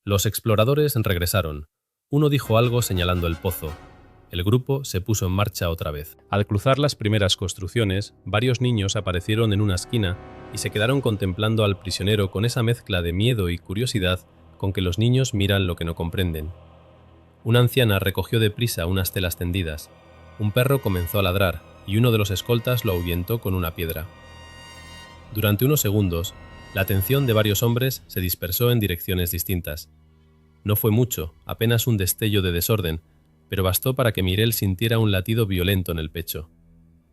Los exploradores regresaron. Uno dijo algo señalando el pozo. El grupo se puso en marcha otra vez. Al cruzar las primeras construcciones, varios niños aparecieron en una esquina y se quedaron contemplando al prisionero con esa mezcla de miedo y curiosidad con que los niños miran lo que no comprenden. Una anciana recogió deprisa unas telas tendidas. Un perro comenzó a ladrar y uno de los escoltas lo ahuyentó con una piedra. Durante unos segundos, la atención de varios hombres se dispersó en direcciones distintas. No fue mucho, apenas un destello de desorden, pero bastó para que Miguel sintiera un latido violento en el pecho.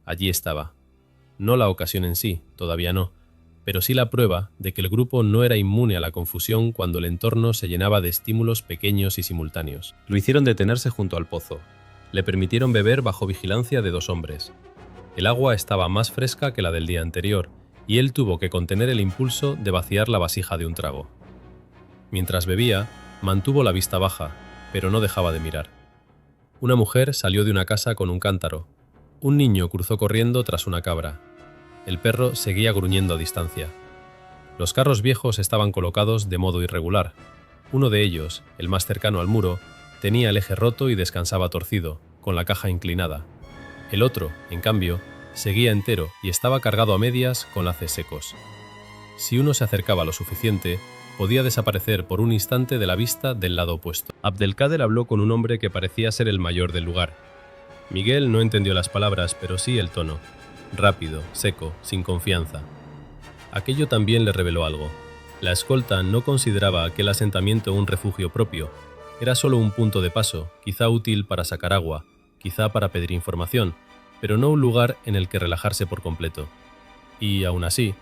Allí estaba. No la ocasión en sí, todavía no, pero sí la prueba de que el grupo no era inmune a la confusión cuando el entorno se llenaba de estímulos pequeños y simultáneos. Lo hicieron detenerse junto al pozo. Le permitieron beber bajo vigilancia de 2 hombres. El agua estaba más fresca que la del día anterior, y él tuvo que contener el impulso de vaciar la vasija de un trago. Mientras bebía, mantuvo la vista baja, pero no dejaba de mirar. Una mujer salió de una casa con un cántaro. Un niño cruzó corriendo tras una cabra. El perro seguía gruñendo a distancia. Los carros viejos estaban colocados de modo irregular. Uno de ellos, el más cercano al muro, tenía el eje roto y descansaba torcido, con la caja inclinada. El otro, en cambio, seguía entero y estaba cargado a medias con haces secos. Si uno se acercaba lo suficiente, podía desaparecer por un instante de la vista del lado opuesto. Abdelkader habló con un hombre que parecía ser el mayor del lugar. Miguel no entendió las palabras, pero sí el tono. Rápido, seco, sin confianza. Aquello también le reveló algo. La escolta no consideraba aquel asentamiento un refugio propio. Era solo un punto de paso, quizá útil para sacar agua, quizá para pedir información, pero no un lugar en el que relajarse por completo. Y, aún así,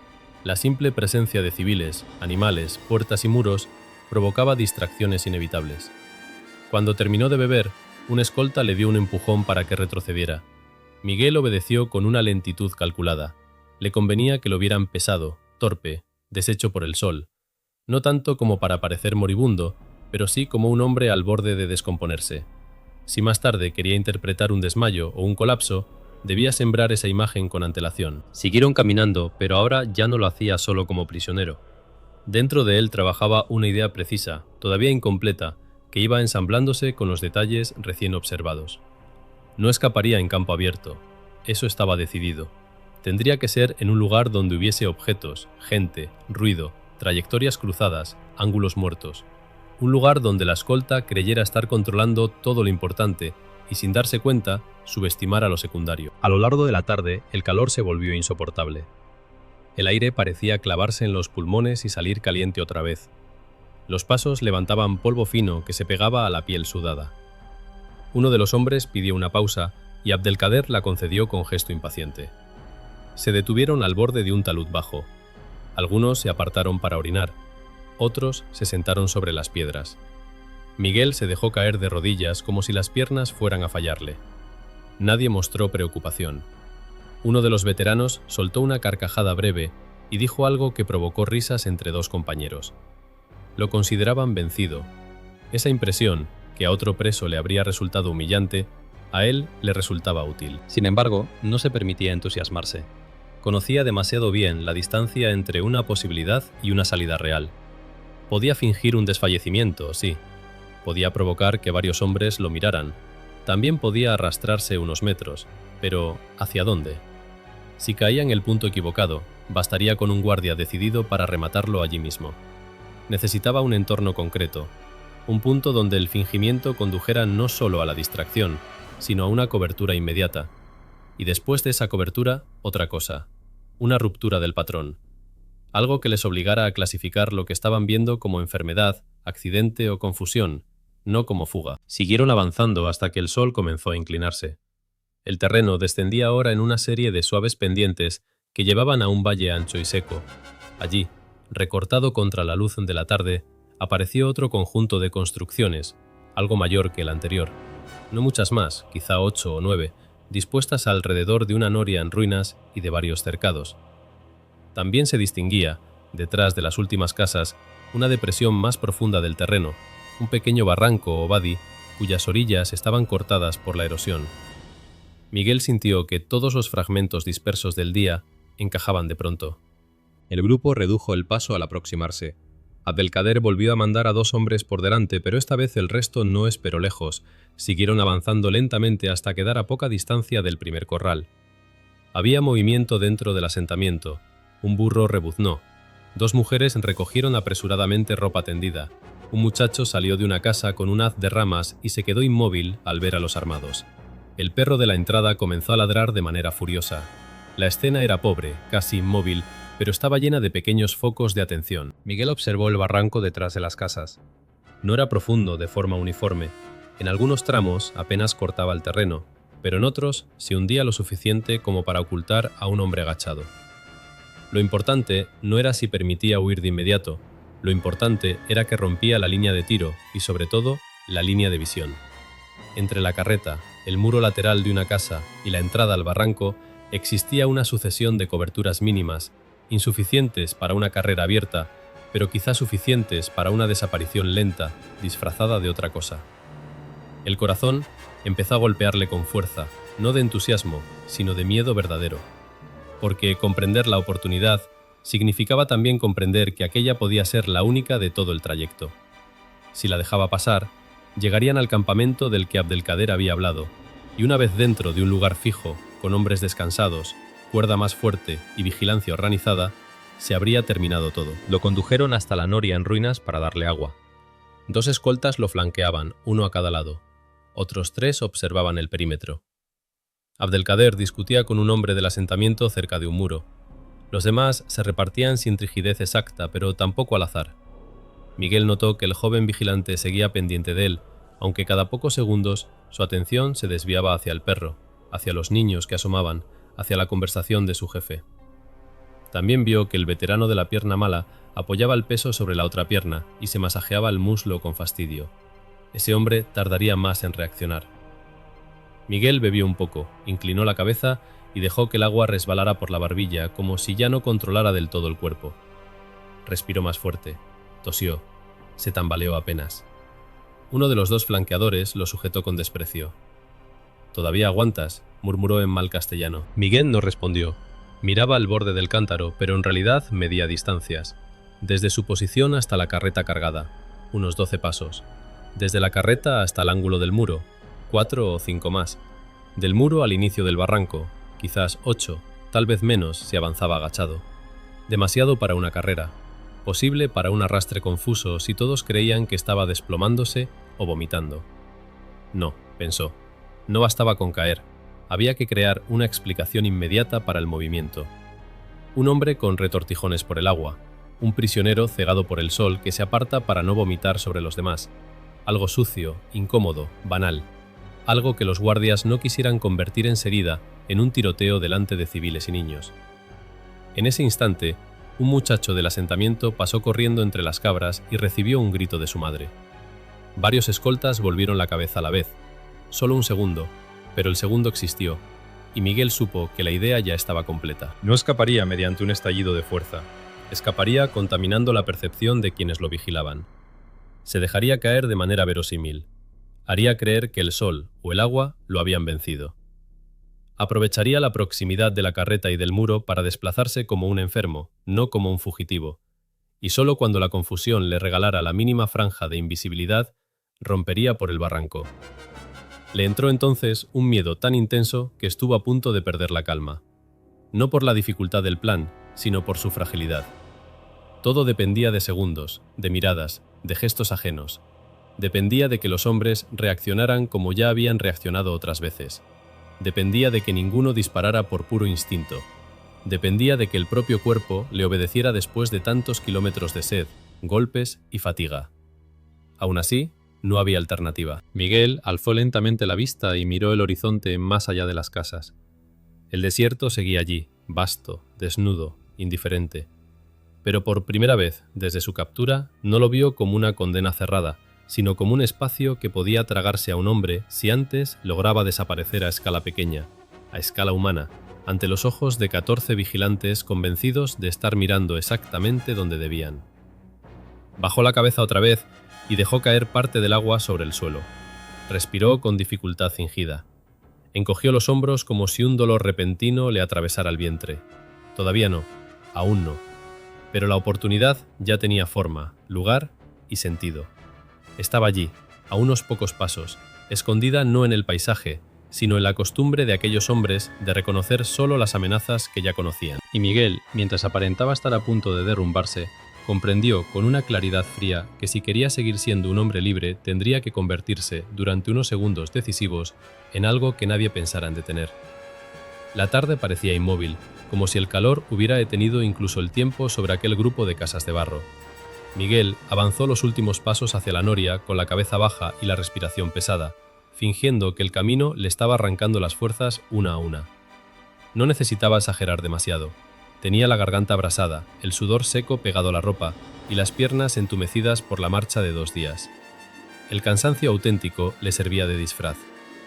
La simple presencia de civiles, animales, puertas y muros provocaba distracciones inevitables. Cuando terminó de beber, un escolta le dio un empujón para que retrocediera. Miguel obedeció con una lentitud calculada. Le convenía que lo vieran pesado, torpe, deshecho por el sol. No tanto como para parecer moribundo, pero sí como un hombre al borde de descomponerse. Si más tarde quería interpretar un desmayo o un colapso, debía sembrar esa imagen con antelación. Siguieron caminando, pero ahora ya no lo hacía solo como prisionero. Dentro de él trabajaba una idea precisa, todavía incompleta, que iba ensamblándose con los detalles recién observados. No escaparía en campo abierto. Eso estaba decidido. Tendría que ser en un lugar donde hubiese objetos, gente, ruido, trayectorias cruzadas, ángulos muertos. Un lugar donde la escolta creyera estar controlando todo lo importante y, sin darse cuenta, subestimara lo secundario. A lo largo de la tarde, el calor se volvió insoportable. El aire parecía clavarse en los pulmones y salir caliente otra vez. Los pasos levantaban polvo fino que se pegaba a la piel sudada. Uno de los hombres pidió una pausa y Abdelkader la concedió con gesto impaciente. Se detuvieron al borde de un talud bajo. Algunos se apartaron para orinar. Otros se sentaron sobre las piedras. Miguel se dejó caer de rodillas como si las piernas fueran a fallarle. Nadie mostró preocupación. Uno de los veteranos soltó una carcajada breve y dijo algo que provocó risas entre dos compañeros. Lo consideraban vencido. Esa impresión, que a otro preso le habría resultado humillante, a él le resultaba útil. Sin embargo, no se permitía entusiasmarse. Conocía demasiado bien la distancia entre una posibilidad y una salida real. Podía fingir un desfallecimiento, sí. Podía provocar que varios hombres lo miraran. También podía arrastrarse unos metros. Pero, ¿hacia dónde? Si caía en el punto equivocado, bastaría con un guardia decidido para rematarlo allí mismo. Necesitaba un entorno concreto, un punto donde el fingimiento condujera no solo a la distracción, sino a una cobertura inmediata. Y después de esa cobertura, otra cosa, una ruptura del patrón. Algo que les obligara a clasificar lo que estaban viendo como enfermedad, accidente o confusión, no como fuga. Siguieron avanzando hasta que el sol comenzó a inclinarse. El terreno descendía ahora en una serie de suaves pendientes que llevaban a un valle ancho y seco. Allí, recortado contra la luz de la tarde, apareció otro conjunto de construcciones, algo mayor que el anterior. No muchas más, quizá 8 o 9, dispuestas alrededor de una noria en ruinas y de varios cercados. También se distinguía, detrás de las últimas casas, una depresión más profunda del terreno, un pequeño barranco o vadi, cuyas orillas estaban cortadas por la erosión. Miguel sintió que todos los fragmentos dispersos del día encajaban de pronto. El grupo redujo el paso al aproximarse. Abdelkader volvió a mandar a 2 hombres por delante, pero esta vez el resto no esperó lejos. Siguieron avanzando lentamente hasta quedar a poca distancia del primer corral. Había movimiento dentro del asentamiento. Un burro rebuznó. 2 mujeres recogieron apresuradamente ropa tendida. Un muchacho salió de una casa con un haz de ramas y se quedó inmóvil al ver a los armados. El perro de la entrada comenzó a ladrar de manera furiosa. La escena era pobre, casi inmóvil, pero estaba llena de pequeños focos de atención. Miguel observó el barranco detrás de las casas. No era profundo de forma uniforme. En algunos tramos apenas cortaba el terreno, pero en otros se hundía lo suficiente como para ocultar a un hombre agachado. Lo importante no era si permitía huir de inmediato, lo importante era que rompía la línea de tiro y, sobre todo, la línea de visión. Entre la carreta, el muro lateral de una casa y la entrada al barranco existía una sucesión de coberturas mínimas, insuficientes para una carrera abierta, pero quizá suficientes para una desaparición lenta, disfrazada de otra cosa. El corazón empezó a golpearle con fuerza, no de entusiasmo, sino de miedo verdadero. Porque comprender la oportunidad significaba también comprender que aquella podía ser la única de todo el trayecto. Si la dejaba pasar, llegarían al campamento del que Abdelkader había hablado, y una vez dentro de un lugar fijo, con hombres descansados, cuerda más fuerte y vigilancia organizada, se habría terminado todo. Lo condujeron hasta la noria en ruinas para darle agua. 2 escoltas lo flanqueaban, uno a cada lado. Otros 3 observaban el perímetro. Abdelkader discutía con un hombre del asentamiento cerca de un muro. Los demás se repartían sin rigidez exacta, pero tampoco al azar. Miguel notó que el joven vigilante seguía pendiente de él, aunque cada pocos segundos su atención se desviaba hacia el perro, hacia los niños que asomaban, hacia la conversación de su jefe. También vio que el veterano de la pierna mala apoyaba el peso sobre la otra pierna y se masajeaba el muslo con fastidio. Ese hombre tardaría más en reaccionar. Miguel bebió un poco, inclinó la cabeza y dejó que el agua resbalara por la barbilla como si ya no controlara del todo el cuerpo. Respiró más fuerte, tosió, se tambaleó apenas. Uno de los dos flanqueadores lo sujetó con desprecio. «¿Todavía aguantas?», murmuró en mal castellano. Miguel no respondió. Miraba al borde del cántaro, pero en realidad medía distancias. Desde su posición hasta la carreta cargada, unos 12 pasos. Desde la carreta hasta el ángulo del muro, 4 o 5 más. Del muro al inicio del barranco, quizás 8, tal vez menos si avanzaba agachado. Demasiado para una carrera. Posible para un arrastre confuso si todos creían que estaba desplomándose o vomitando. No, pensó. No bastaba con caer. Había que crear una explicación inmediata para el movimiento. Un hombre con retortijones por el agua. Un prisionero cegado por el sol que se aparta para no vomitar sobre los demás. Algo sucio, incómodo, banal. Algo que los guardias no quisieran convertir enseguida en un tiroteo delante de civiles y niños. En ese instante, un muchacho del asentamiento pasó corriendo entre las cabras y recibió un grito de su madre. Varios escoltas volvieron la cabeza a la vez. Solo un segundo, pero el segundo existió, y Miguel supo que la idea ya estaba completa. No escaparía mediante un estallido de fuerza. Escaparía contaminando la percepción de quienes lo vigilaban. Se dejaría caer de manera verosímil. Haría creer que el sol o el agua lo habían vencido. Aprovecharía la proximidad de la carreta y del muro para desplazarse como un enfermo, no como un fugitivo. Y solo cuando la confusión le regalara la mínima franja de invisibilidad, rompería por el barranco. Le entró entonces un miedo tan intenso que estuvo a punto de perder la calma. No por la dificultad del plan, sino por su fragilidad. Todo dependía de segundos, de miradas, de gestos ajenos. Dependía de que los hombres reaccionaran como ya habían reaccionado otras veces. Dependía de que ninguno disparara por puro instinto. Dependía de que el propio cuerpo le obedeciera después de tantos kilómetros de sed, golpes y fatiga. Aún así, no había alternativa. Miguel alzó lentamente la vista y miró el horizonte más allá de las casas. El desierto seguía allí, vasto, desnudo, indiferente. Pero por primera vez, desde su captura, no lo vio como una condena cerrada, sino como un espacio que podía tragarse a un hombre si antes lograba desaparecer a escala pequeña, a escala humana, ante los ojos de 14 vigilantes convencidos de estar mirando exactamente donde debían. Bajó la cabeza otra vez y dejó caer parte del agua sobre el suelo. Respiró con dificultad fingida. Encogió los hombros como si un dolor repentino le atravesara el vientre. Todavía no, aún no. Pero la oportunidad ya tenía forma, lugar y sentido. Estaba allí, a unos pocos pasos, escondida no en el paisaje, sino en la costumbre de aquellos hombres de reconocer solo las amenazas que ya conocían. Y Miguel, mientras aparentaba estar a punto de derrumbarse, comprendió con una claridad fría que si quería seguir siendo un hombre libre tendría que convertirse, durante unos segundos decisivos, en algo que nadie pensara en detener. La tarde parecía inmóvil, como si el calor hubiera detenido incluso el tiempo sobre aquel grupo de casas de barro. Miguel avanzó los últimos pasos hacia la noria con la cabeza baja y la respiración pesada, fingiendo que el camino le estaba arrancando las fuerzas una a una. No necesitaba exagerar demasiado. Tenía la garganta abrasada, el sudor seco pegado a la ropa y las piernas entumecidas por la marcha de 2 días. El cansancio auténtico le servía de disfraz.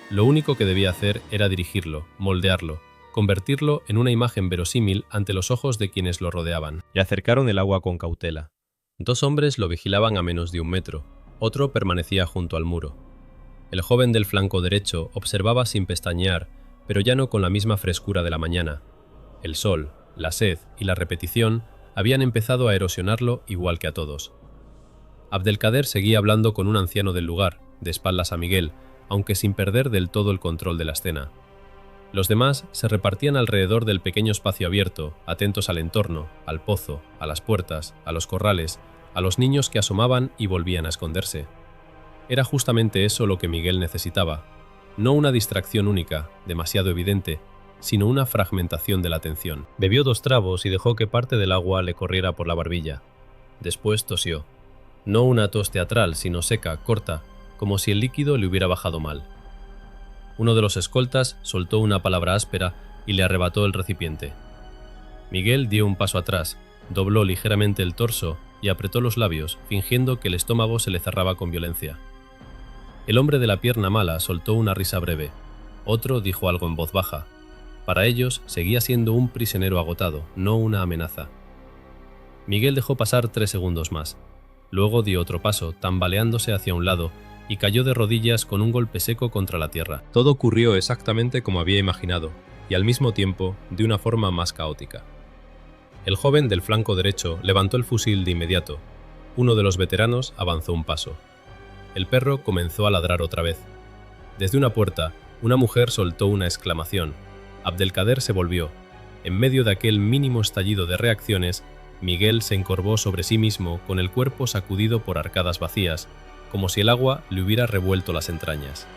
Lo único que debía hacer era dirigirlo, moldearlo, convertirlo en una imagen verosímil ante los ojos de quienes lo rodeaban. Le acercaron el agua con cautela. 2 hombres lo vigilaban a menos de 1 metro, otro permanecía junto al muro. El joven del flanco derecho observaba sin pestañear, pero ya no con la misma frescura de la mañana. El sol, la sed y la repetición habían empezado a erosionarlo igual que a todos. Abdelkader seguía hablando con un anciano del lugar, de espaldas a Miguel, aunque sin perder del todo el control de la escena. Los demás se repartían alrededor del pequeño espacio abierto, atentos al entorno, al pozo, a las puertas, a los corrales, a los niños que asomaban y volvían a esconderse. Era justamente eso lo que Miguel necesitaba, no una distracción única, demasiado evidente, sino una fragmentación de la atención. Bebió 2 tragos y dejó que parte del agua le corriera por la barbilla. Después tosió. No una tos teatral, sino seca, corta, como si el líquido le hubiera bajado mal. Uno de los escoltas soltó una palabra áspera y le arrebató el recipiente. Miguel dio un paso atrás, dobló ligeramente el torso y apretó los labios, fingiendo que el estómago se le cerraba con violencia. El hombre de la pierna mala soltó una risa breve. Otro dijo algo en voz baja. Para ellos seguía siendo un prisionero agotado, no una amenaza. Miguel dejó pasar 3 segundos más. Luego dio otro paso, tambaleándose hacia un lado, y cayó de rodillas con un golpe seco contra la tierra. Todo ocurrió exactamente como había imaginado, y al mismo tiempo de una forma más caótica. El joven del flanco derecho levantó el fusil de inmediato. Uno de los veteranos avanzó un paso. El perro comenzó a ladrar otra vez. Desde una puerta, una mujer soltó una exclamación. Abdelkader se volvió. En medio de aquel mínimo estallido de reacciones, Miguel se encorvó sobre sí mismo con el cuerpo sacudido por arcadas vacías, como si el agua le hubiera revuelto las entrañas.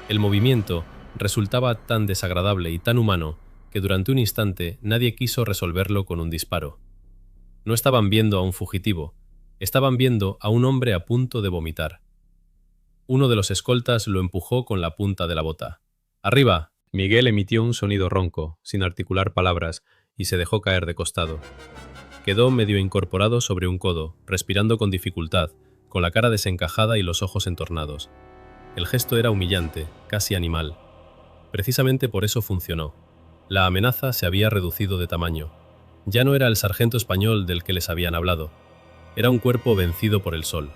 El movimiento resultaba tan desagradable y tan humano que durante un instante nadie quiso resolverlo con un disparo. No estaban viendo a un fugitivo, estaban viendo a un hombre a punto de vomitar. Uno de los escoltas lo empujó con la punta de la bota. ¡Arriba! Miguel emitió un sonido ronco, sin articular palabras, y se dejó caer de costado. Quedó medio incorporado sobre un codo, respirando con dificultad, con la cara desencajada y los ojos entornados. El gesto era humillante, casi animal. Precisamente por eso funcionó. La amenaza se había reducido de tamaño. Ya no era el sargento español del que les habían hablado. Era un cuerpo vencido por el sol.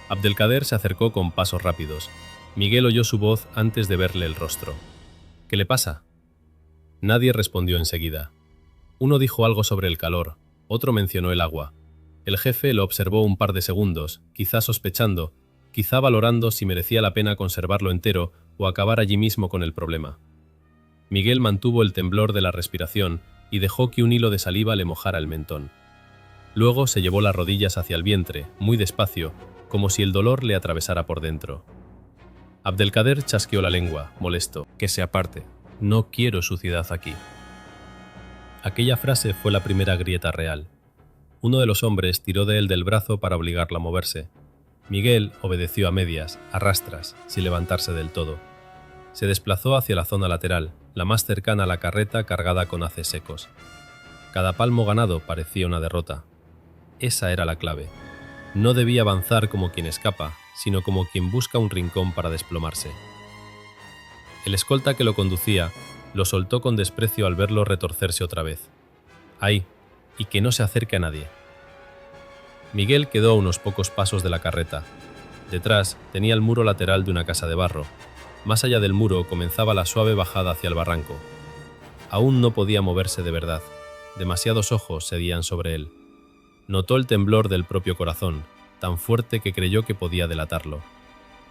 Abdelkader se acercó con pasos rápidos. Miguel oyó su voz antes de verle el rostro. ¿Qué le pasa? Nadie respondió enseguida. Uno dijo algo sobre el calor, otro mencionó el agua. El jefe lo observó un par de segundos, quizá sospechando, quizá valorando si merecía la pena conservarlo entero o acabar allí mismo con el problema. Miguel mantuvo el temblor de la respiración y dejó que un hilo de saliva le mojara el mentón. Luego se llevó las rodillas hacia el vientre, muy despacio, como si el dolor le atravesara por dentro. Abdelkader chasqueó la lengua, molesto. Que se aparte. No quiero suciedad aquí. Aquella frase fue la primera grieta real. Uno de los hombres tiró de él del brazo para obligarlo a moverse. Miguel obedeció a medias, a rastras, sin levantarse del todo. Se desplazó hacia la zona lateral, la más cercana a la carreta cargada con haces secos. Cada palmo ganado parecía una derrota. Esa era la clave. No debía avanzar como quien escapa, sino como quien busca un rincón para desplomarse. El escolta que lo conducía lo soltó con desprecio al verlo retorcerse otra vez. Ahí, y que no se acerque a nadie. Miguel quedó a unos pocos pasos de la carreta. Detrás tenía el muro lateral de una casa de barro. Más allá del muro comenzaba la suave bajada hacia el barranco. Aún no podía moverse de verdad. Demasiados ojos seguían sobre él. Notó el temblor del propio corazón, tan fuerte que creyó que podía delatarlo.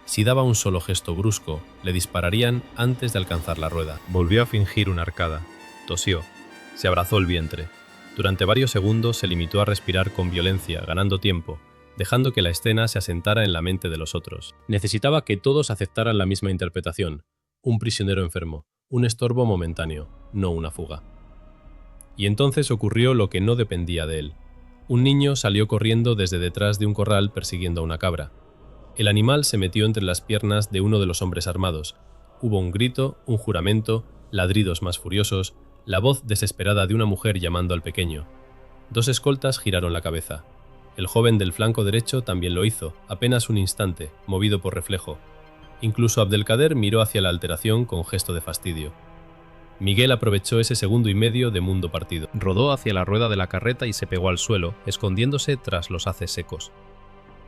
Si daba un solo gesto brusco, le dispararían antes de alcanzar la rueda. Volvió a fingir una arcada. Tosió. Se abrazó el vientre. Durante varios segundos se limitó a respirar con violencia, ganando tiempo, dejando que la escena se asentara en la mente de los otros. Necesitaba que todos aceptaran la misma interpretación. Un prisionero enfermo, un estorbo momentáneo, no una fuga. Y entonces ocurrió lo que no dependía de él. Un niño salió corriendo desde detrás de un corral persiguiendo a una cabra. El animal se metió entre las piernas de uno de los hombres armados. Hubo un grito, un juramento, ladridos más furiosos, la voz desesperada de una mujer llamando al pequeño. 2 escoltas giraron la cabeza. El joven del flanco derecho también lo hizo, apenas un instante, movido por reflejo. Incluso Abdelkader miró hacia la alteración con gesto de fastidio. Miguel aprovechó ese segundo y medio de mundo partido. Rodó hacia la rueda de la carreta y se pegó al suelo, escondiéndose tras los haces secos.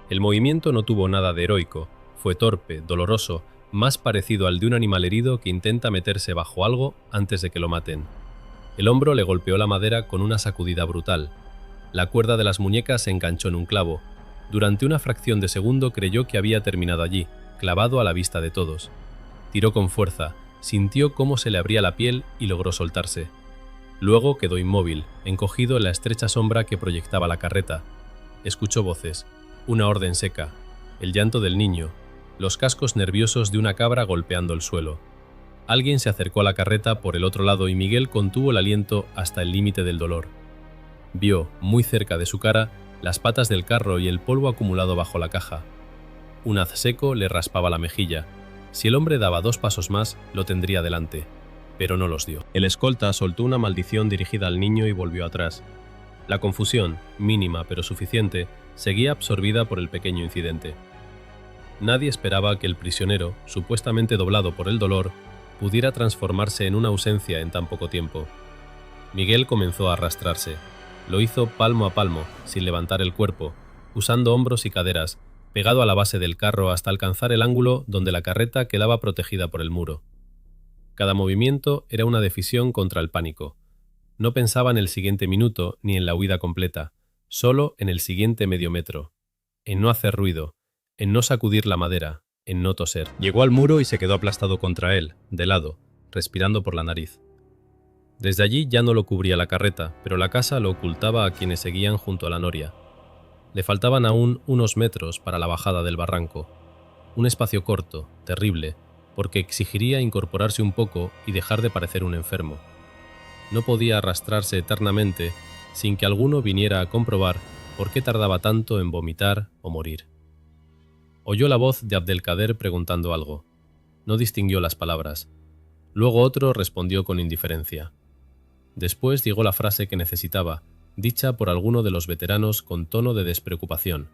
El movimiento no tuvo nada de heroico, fue torpe, doloroso, más parecido al de un animal herido que intenta meterse bajo algo antes de que lo maten. El hombro le golpeó la madera con una sacudida brutal. La cuerda de las muñecas se enganchó en un clavo. Durante una fracción de segundo creyó que había terminado allí, clavado a la vista de todos. Tiró con fuerza, sintió cómo se le abría la piel y logró soltarse. Luego quedó inmóvil, encogido en la estrecha sombra que proyectaba la carreta. Escuchó voces, una orden seca, el llanto del niño, los cascos nerviosos de una cabra golpeando el suelo. Alguien se acercó a la carreta por el otro lado y Miguel contuvo el aliento hasta el límite del dolor. Vio, muy cerca de su cara, las patas del carro y el polvo acumulado bajo la caja. Un haz seco le raspaba la mejilla. Si el hombre daba 2 pasos más, lo tendría delante. pero no los dio. El escolta soltó una maldición dirigida al niño y volvió atrás. La confusión, mínima pero suficiente, seguía absorbida por el pequeño incidente. Nadie esperaba que el prisionero, supuestamente doblado por el dolor, pudiera transformarse en una ausencia en tan poco tiempo. Miguel comenzó a arrastrarse. Lo hizo palmo a palmo, sin levantar el cuerpo, usando hombros y caderas, pegado a la base del carro hasta alcanzar el ángulo donde la carreta quedaba protegida por el muro. Cada movimiento era una decisión contra el pánico. No pensaba en el siguiente minuto ni en la huida completa, solo en el siguiente medio metro, en no hacer ruido, en no sacudir la madera, en no toser. Llegó al muro y se quedó aplastado contra él, de lado, respirando por la nariz. Desde allí ya no lo cubría la carreta, pero la casa lo ocultaba a quienes seguían junto a la noria. Le faltaban aún unos metros para la bajada del barranco. Un espacio corto, terrible, porque exigiría incorporarse un poco y dejar de parecer un enfermo. No podía arrastrarse eternamente sin que alguno viniera a comprobar por qué tardaba tanto en vomitar o morir. Oyó la voz de Abdelkader preguntando algo. No distinguió las palabras. Luego otro respondió con indiferencia. Después llegó la frase que necesitaba, dicha por alguno de los veteranos con tono de despreocupación.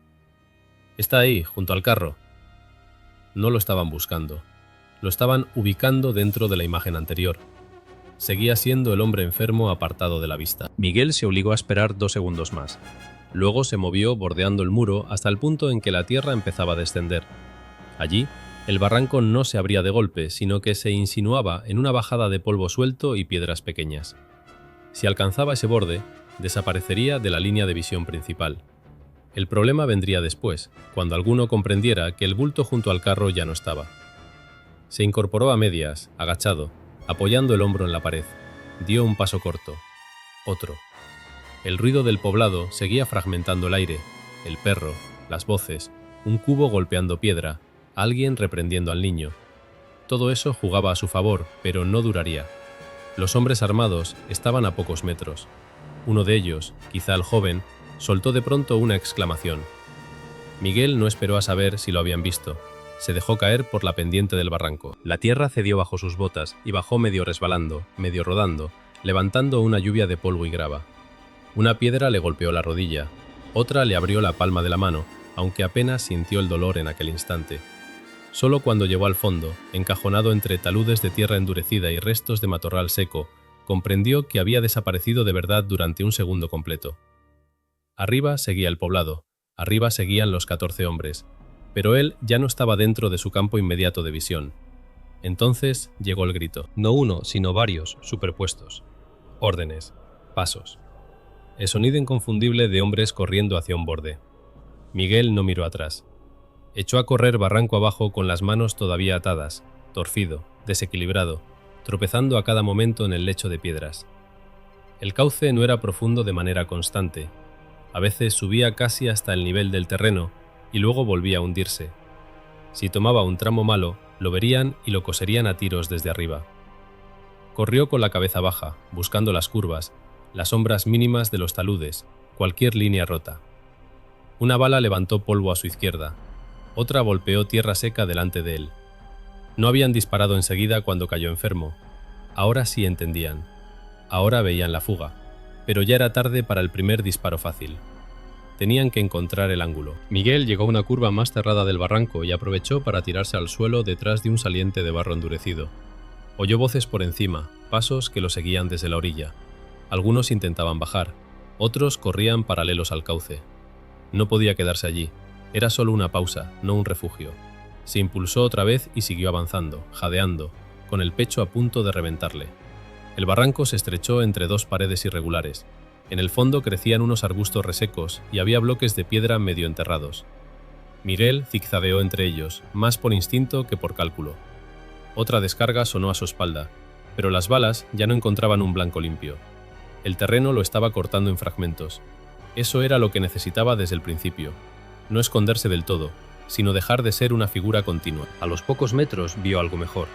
«Está ahí, junto al carro». No lo estaban buscando. Lo estaban ubicando dentro de la imagen anterior. Seguía siendo el hombre enfermo apartado de la vista. Miguel se obligó a esperar 2 segundos más. Luego se movió bordeando el muro hasta el punto en que la tierra empezaba a descender. Allí, el barranco no se abría de golpe, sino que se insinuaba en una bajada de polvo suelto y piedras pequeñas. Si alcanzaba ese borde, desaparecería de la línea de visión principal. El problema vendría después, cuando alguno comprendiera que el bulto junto al carro ya no estaba. Se incorporó a medias, agachado, apoyando el hombro en la pared. Dio un paso corto. Otro. El ruido del poblado seguía fragmentando el aire. El perro, las voces, un cubo golpeando piedra, alguien reprendiendo al niño. Todo eso jugaba a su favor, pero no duraría. Los hombres armados estaban a pocos metros. Uno de ellos, quizá el joven, soltó de pronto una exclamación. Miguel no esperó a saber si lo habían visto. Se dejó caer por la pendiente del barranco. La tierra cedió bajo sus botas y bajó medio resbalando, medio rodando, levantando una lluvia de polvo y grava. Una piedra le golpeó la rodilla, otra le abrió la palma de la mano, aunque apenas sintió el dolor en aquel instante. Solo cuando llegó al fondo, encajonado entre taludes de tierra endurecida y restos de matorral seco, comprendió que había desaparecido de verdad durante un segundo completo. Arriba seguía el poblado, arriba seguían los 14 hombres, pero él ya no estaba dentro de su campo inmediato de visión. Entonces llegó el grito. No uno, sino varios, superpuestos. Órdenes, pasos. El sonido inconfundible de hombres corriendo hacia un borde. Miguel no miró atrás. Echó a correr barranco abajo con las manos todavía atadas, torcido, desequilibrado, tropezando a cada momento en el lecho de piedras. El cauce no era profundo de manera constante. A veces subía casi hasta el nivel del terreno y luego volvía a hundirse. Si tomaba un tramo malo, lo verían y lo coserían a tiros desde arriba. Corrió con la cabeza baja, buscando las curvas, las sombras mínimas de los taludes, cualquier línea rota. Una bala levantó polvo a su izquierda. Otra golpeó tierra seca delante de él. No habían disparado enseguida cuando cayó enfermo. Ahora sí entendían. Ahora veían la fuga. Pero ya era tarde para el primer disparo fácil. Tenían que encontrar el ángulo. Miguel llegó a una curva más cerrada del barranco y aprovechó para tirarse al suelo detrás de un saliente de barro endurecido. Oyó voces por encima, pasos que lo seguían desde la orilla. Algunos intentaban bajar, otros corrían paralelos al cauce. No podía quedarse allí. Era solo una pausa, no un refugio. Se impulsó otra vez y siguió avanzando, jadeando, con el pecho a punto de reventarle. El barranco se estrechó entre 2 paredes irregulares. En el fondo crecían unos arbustos resecos y había bloques de piedra medio enterrados. Miguel zigzagueó entre ellos, más por instinto que por cálculo. Otra descarga sonó a su espalda, pero las balas ya no encontraban un blanco limpio. El terreno lo estaba cortando en fragmentos. Eso era lo que necesitaba desde el principio. No esconderse del todo, sino dejar de ser una figura continua. A los pocos metros vio algo mejor.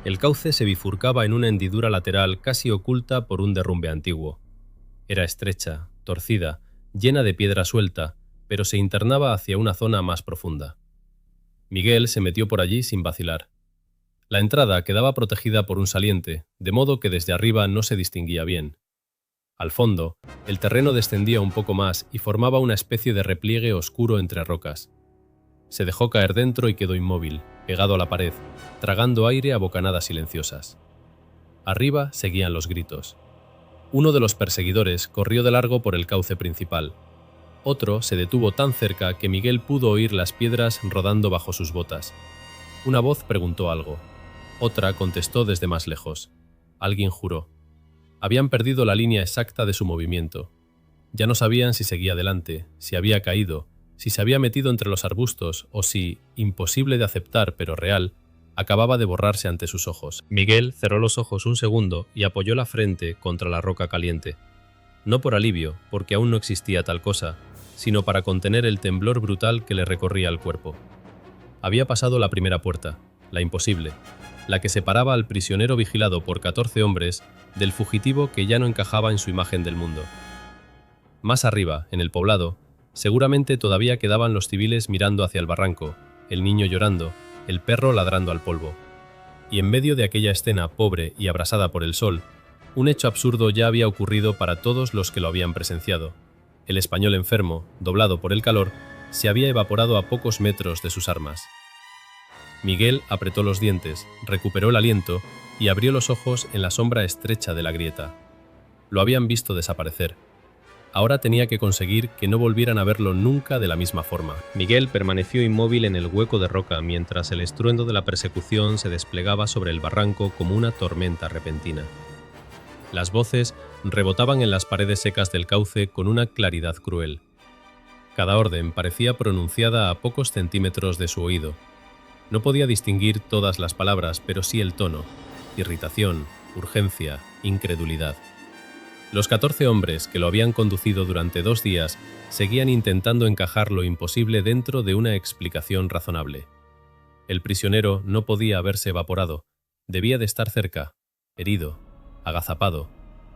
El cauce se bifurcaba en una hendidura lateral casi oculta por un derrumbe antiguo. Era estrecha, torcida, llena de piedra suelta, pero se internaba hacia una zona más profunda. Miguel se metió por allí sin vacilar. La entrada quedaba protegida por un saliente, de modo que desde arriba no se distinguía bien. Al fondo, el terreno descendía un poco más y formaba una especie de repliegue oscuro entre rocas. Se dejó caer dentro y quedó inmóvil, pegado a la pared, tragando aire a bocanadas silenciosas. Arriba seguían los gritos. Uno de los perseguidores corrió de largo por el cauce principal. Otro se detuvo tan cerca que Miguel pudo oír las piedras rodando bajo sus botas. Una voz preguntó algo. Otra contestó desde más lejos. Alguien juró. Habían perdido la línea exacta de su movimiento. Ya no sabían si seguía adelante, si había caído, si se había metido entre los arbustos o si, imposible de aceptar pero real, acababa de borrarse ante sus ojos. Miguel cerró los ojos un segundo y apoyó la frente contra la roca caliente. No por alivio, porque aún no existía tal cosa, sino para contener el temblor brutal que le recorría el cuerpo. Había pasado la primera puerta, la imposible, la que separaba al prisionero vigilado por 14 hombres del fugitivo que ya no encajaba en su imagen del mundo. Más arriba, en el poblado, seguramente todavía quedaban los civiles mirando hacia el barranco, el niño llorando, el perro ladrando al polvo. Y en medio de aquella escena pobre y abrasada por el sol, un hecho absurdo ya había ocurrido para todos los que lo habían presenciado. El español enfermo, doblado por el calor, se había evaporado a pocos metros de sus armas. Miguel apretó los dientes, recuperó el aliento y abrió los ojos en la sombra estrecha de la grieta. Lo habían visto desaparecer. Ahora tenía que conseguir que no volvieran a verlo nunca de la misma forma. Miguel permaneció inmóvil en el hueco de roca mientras el estruendo de la persecución se desplegaba sobre el barranco como una tormenta repentina. Las voces rebotaban en las paredes secas del cauce con una claridad cruel. Cada orden parecía pronunciada a pocos centímetros de su oído. No podía distinguir todas las palabras, pero sí el tono: irritación, urgencia, incredulidad. Los 14 hombres que lo habían conducido durante 2 días seguían intentando encajar lo imposible dentro de una explicación razonable. El prisionero no podía haberse evaporado, debía de estar cerca, herido, agazapado,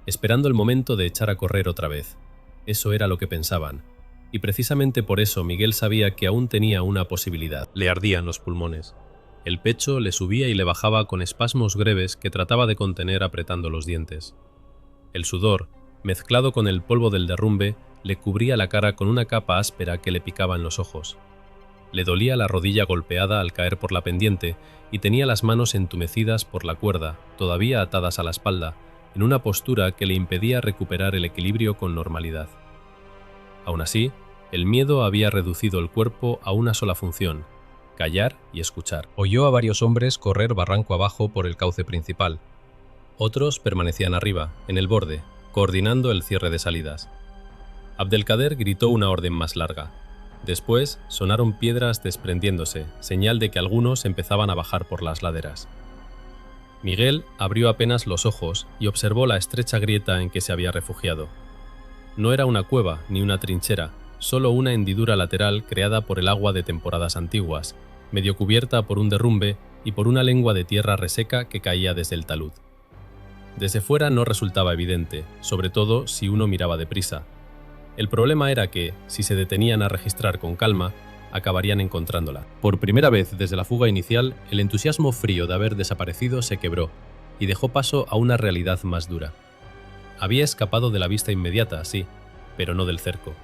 esperando el momento de echar a correr otra vez. Eso era lo que pensaban, y precisamente por eso Miguel sabía que aún tenía una posibilidad. Le ardían los pulmones. El pecho le subía y le bajaba con espasmos breves que trataba de contener apretando los dientes. El sudor, mezclado con el polvo del derrumbe, le cubría la cara con una capa áspera que le picaba en los ojos. Le dolía la rodilla golpeada al caer por la pendiente y tenía las manos entumecidas por la cuerda, todavía atadas a la espalda, en una postura que le impedía recuperar el equilibrio con normalidad. Aún así, el miedo había reducido el cuerpo a una sola función: callar y escuchar. Oyó a varios hombres correr barranco abajo por el cauce principal. Otros permanecían arriba, en el borde, coordinando el cierre de salidas. Abdelkader gritó una orden más larga. Después sonaron piedras desprendiéndose, señal de que algunos empezaban a bajar por las laderas. Miguel abrió apenas los ojos y observó la estrecha grieta en que se había refugiado. No era una cueva ni una trinchera, solo una hendidura lateral creada por el agua de temporadas antiguas, medio cubierta por un derrumbe y por una lengua de tierra reseca que caía desde el talud. Desde fuera no resultaba evidente, sobre todo si uno miraba deprisa. El problema era que, si se detenían a registrar con calma, acabarían encontrándola. Por primera vez desde la fuga inicial, el entusiasmo frío de haber desaparecido se quebró y dejó paso a una realidad más dura. Había escapado de la vista inmediata, sí, pero no del cerco.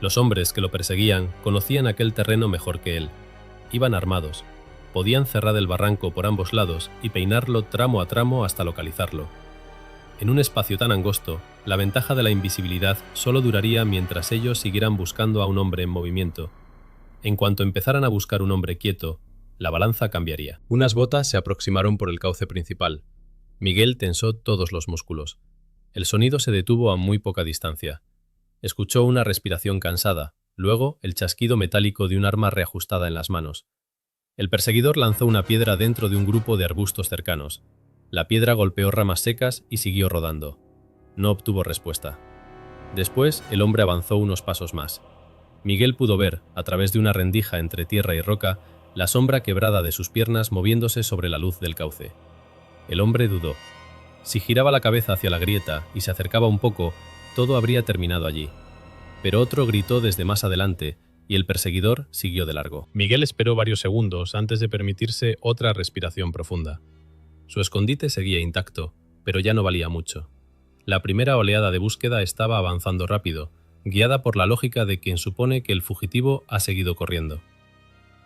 Los hombres que lo perseguían conocían aquel terreno mejor que él. Iban armados. Podían cerrar el barranco por ambos lados y peinarlo tramo a tramo hasta localizarlo. En un espacio tan angosto, la ventaja de la invisibilidad solo duraría mientras ellos siguieran buscando a un hombre en movimiento. En cuanto empezaran a buscar un hombre quieto, la balanza cambiaría. Unas botas se aproximaron por el cauce principal. Miguel tensó todos los músculos. El sonido se detuvo a muy poca distancia. Escuchó una respiración cansada, luego el chasquido metálico de un arma reajustada en las manos. El perseguidor lanzó una piedra dentro de un grupo de arbustos cercanos. La piedra golpeó ramas secas y siguió rodando. No obtuvo respuesta. Después, el hombre avanzó unos pasos más. Miguel pudo ver, a través de una rendija entre tierra y roca, la sombra quebrada de sus piernas moviéndose sobre la luz del cauce. El hombre dudó. Si giraba la cabeza hacia la grieta y se acercaba un poco, todo habría terminado allí. Pero otro gritó desde más adelante, y el perseguidor siguió de largo. Miguel esperó varios segundos antes de permitirse otra respiración profunda. Su escondite seguía intacto, pero ya no valía mucho. La primera oleada de búsqueda estaba avanzando rápido, guiada por la lógica de quien supone que el fugitivo ha seguido corriendo.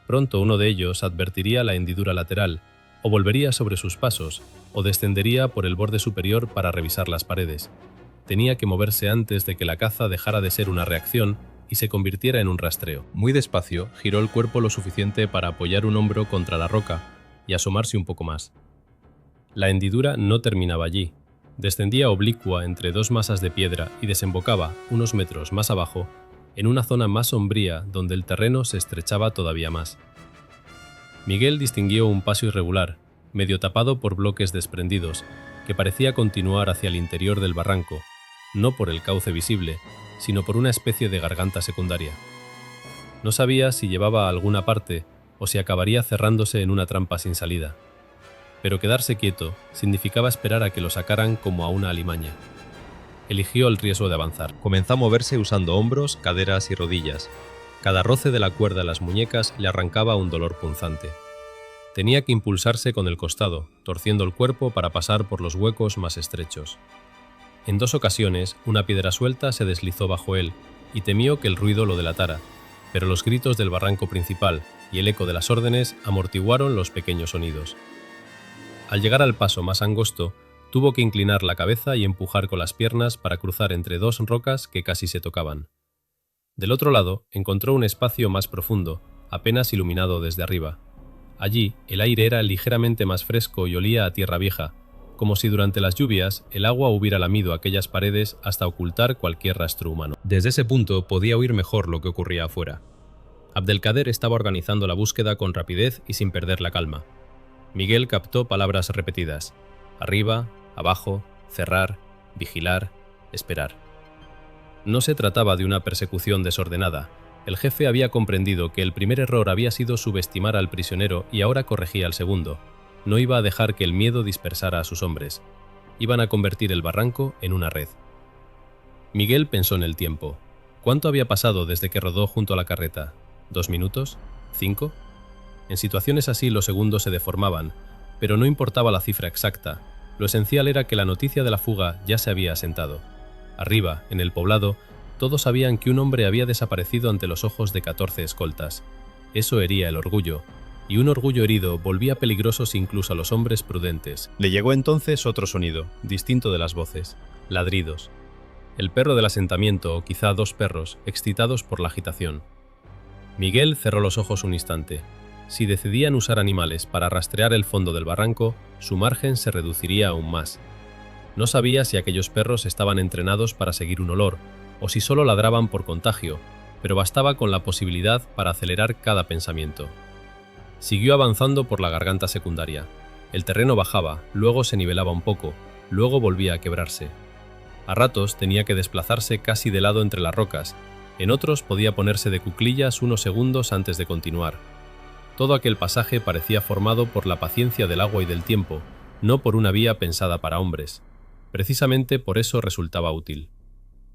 Pronto uno de ellos advertiría la hendidura lateral, o volvería sobre sus pasos, o descendería por el borde superior para revisar las paredes. Tenía que moverse antes de que la caza dejara de ser una reacción y se convirtiera en un rastreo. Muy despacio, giró el cuerpo lo suficiente para apoyar un hombro contra la roca y asomarse un poco más. La hendidura no terminaba allí. Descendía oblicua entre dos masas de piedra y desembocaba, unos metros más abajo, en una zona más sombría donde el terreno se estrechaba todavía más. Miguel distinguió un paso irregular, medio tapado por bloques desprendidos, que parecía continuar hacia el interior del barranco, no por el cauce visible, sino por una especie de garganta secundaria. No sabía si llevaba a alguna parte o si acabaría cerrándose en una trampa sin salida. Pero quedarse quieto significaba esperar a que lo sacaran como a una alimaña. Eligió el riesgo de avanzar. Comenzó a moverse usando hombros, caderas y rodillas. Cada roce de la cuerda en las muñecas le arrancaba un dolor punzante. Tenía que impulsarse con el costado, torciendo el cuerpo para pasar por los huecos más estrechos. En 2 ocasiones, una piedra suelta se deslizó bajo él y temió que el ruido lo delatara, pero los gritos del barranco principal y el eco de las órdenes amortiguaron los pequeños sonidos. Al llegar al paso más angosto, tuvo que inclinar la cabeza y empujar con las piernas para cruzar entre 2 rocas que casi se tocaban. Del otro lado, encontró un espacio más profundo, apenas iluminado desde arriba. Allí, el aire era ligeramente más fresco y olía a tierra vieja, como si durante las lluvias el agua hubiera lamido aquellas paredes hasta ocultar cualquier rastro humano. Desde ese punto podía oír mejor lo que ocurría afuera. Abdelkader estaba organizando la búsqueda con rapidez y sin perder la calma. Miguel captó palabras repetidas: arriba, abajo, cerrar, vigilar, esperar. No se trataba de una persecución desordenada. El jefe había comprendido que el primer error había sido subestimar al prisionero y ahora corregía el segundo. No iba a dejar que el miedo dispersara a sus hombres. Iban a convertir el barranco en una red. Miguel pensó en el tiempo. ¿Cuánto había pasado desde que rodó junto a la carreta? ¿2 minutos? ¿5? En situaciones así los segundos se deformaban, pero no importaba la cifra exacta. Lo esencial era que la noticia de la fuga ya se había asentado. Arriba, en el poblado, todos sabían que un hombre había desaparecido ante los ojos de 14 escoltas. Eso hería el orgullo, y un orgullo herido volvía peligrosos incluso a los hombres prudentes. Le llegó entonces otro sonido, distinto de las voces: ladridos. El perro del asentamiento, o quizá 2 perros, excitados por la agitación. Miguel cerró los ojos un instante. Si decidían usar animales para rastrear el fondo del barranco, su margen se reduciría aún más. No sabía si aquellos perros estaban entrenados para seguir un olor, o si solo ladraban por contagio, pero bastaba con la posibilidad para acelerar cada pensamiento. Siguió avanzando por la garganta secundaria. El terreno bajaba, luego se nivelaba un poco, luego volvía a quebrarse. A ratos tenía que desplazarse casi de lado entre las rocas, en otros podía ponerse de cuclillas unos segundos antes de continuar. Todo aquel pasaje parecía formado por la paciencia del agua y del tiempo, no por una vía pensada para hombres. Precisamente por eso resultaba útil.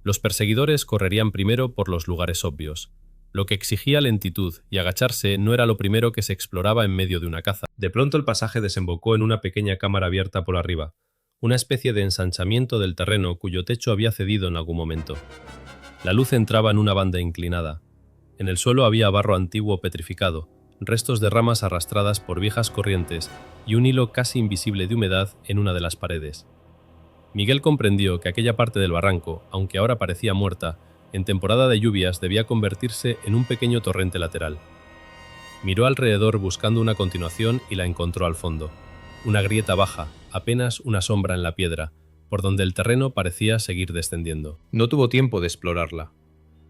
Los perseguidores correrían primero por los lugares obvios. Lo que exigía lentitud y agacharse no era lo primero que se exploraba en medio de una caza. De pronto el pasaje desembocó en una pequeña cámara abierta por arriba, una especie de ensanchamiento del terreno cuyo techo había cedido en algún momento. La luz entraba en una banda inclinada. En el suelo había barro antiguo petrificado, restos de ramas arrastradas por viejas corrientes y un hilo casi invisible de humedad en una de las paredes. Miguel comprendió que aquella parte del barranco, aunque ahora parecía muerta, en temporada de lluvias debía convertirse en un pequeño torrente lateral. Miró alrededor buscando una continuación y la encontró al fondo. Una grieta baja, apenas una sombra en la piedra, por donde el terreno parecía seguir descendiendo. No tuvo tiempo de explorarla.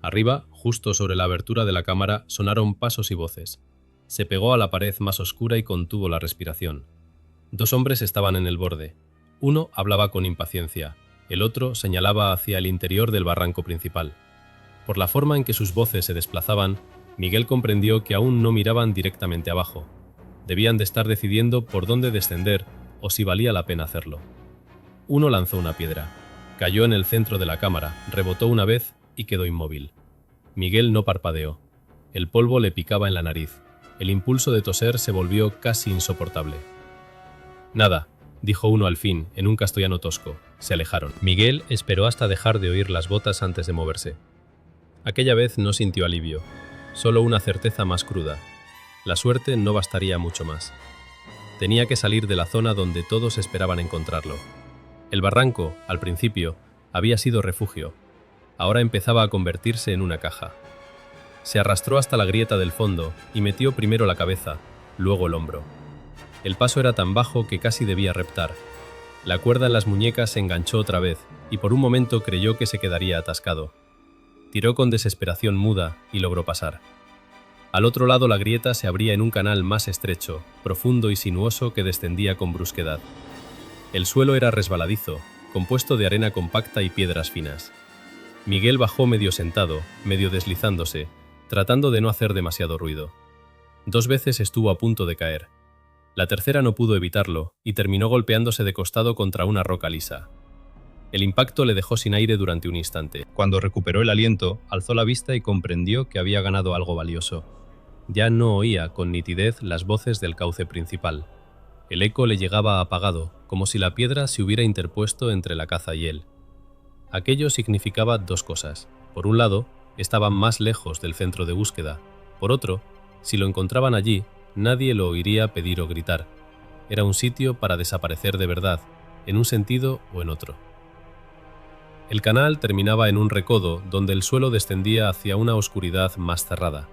Arriba, justo sobre la abertura de la cámara, sonaron pasos y voces. Se pegó a la pared más oscura y contuvo la respiración. 2 hombres estaban en el borde. Uno hablaba con impaciencia, el otro señalaba hacia el interior del barranco principal. Por la forma en que sus voces se desplazaban, Miguel comprendió que aún no miraban directamente abajo. Debían de estar decidiendo por dónde descender o si valía la pena hacerlo. Uno lanzó una piedra. Cayó en el centro de la cámara, rebotó una vez y quedó inmóvil. Miguel no parpadeó. El polvo le picaba en la nariz. El impulso de toser se volvió casi insoportable. «Nada», dijo uno al fin, en un castellano tosco. Se alejaron. Miguel esperó hasta dejar de oír las botas antes de moverse. Aquella vez no sintió alivio, solo una certeza más cruda. La suerte no bastaría mucho más. Tenía que salir de la zona donde todos esperaban encontrarlo. El barranco, al principio, había sido refugio. Ahora empezaba a convertirse en una caja. Se arrastró hasta la grieta del fondo y metió primero la cabeza, luego el hombro. El paso era tan bajo que casi debía reptar. La cuerda en las muñecas se enganchó otra vez y por un momento creyó que se quedaría atascado. Tiró con desesperación muda y logró pasar. Al otro lado la grieta se abría en un canal más estrecho, profundo y sinuoso que descendía con brusquedad. El suelo era resbaladizo, compuesto de arena compacta y piedras finas. Miguel bajó medio sentado, medio deslizándose, tratando de no hacer demasiado ruido. 2 veces estuvo a punto de caer. La tercera no pudo evitarlo y terminó golpeándose de costado contra una roca lisa. El impacto le dejó sin aire durante un instante. Cuando recuperó el aliento, alzó la vista y comprendió que había ganado algo valioso. Ya no oía con nitidez las voces del cauce principal. El eco le llegaba apagado, como si la piedra se hubiera interpuesto entre la caza y él. Aquello significaba 2 cosas. Por un lado, estaban más lejos del centro de búsqueda. Por otro, si lo encontraban allí, nadie lo oiría pedir o gritar. Era un sitio para desaparecer de verdad, en un sentido o en otro. El canal terminaba en un recodo donde el suelo descendía hacia una oscuridad más cerrada.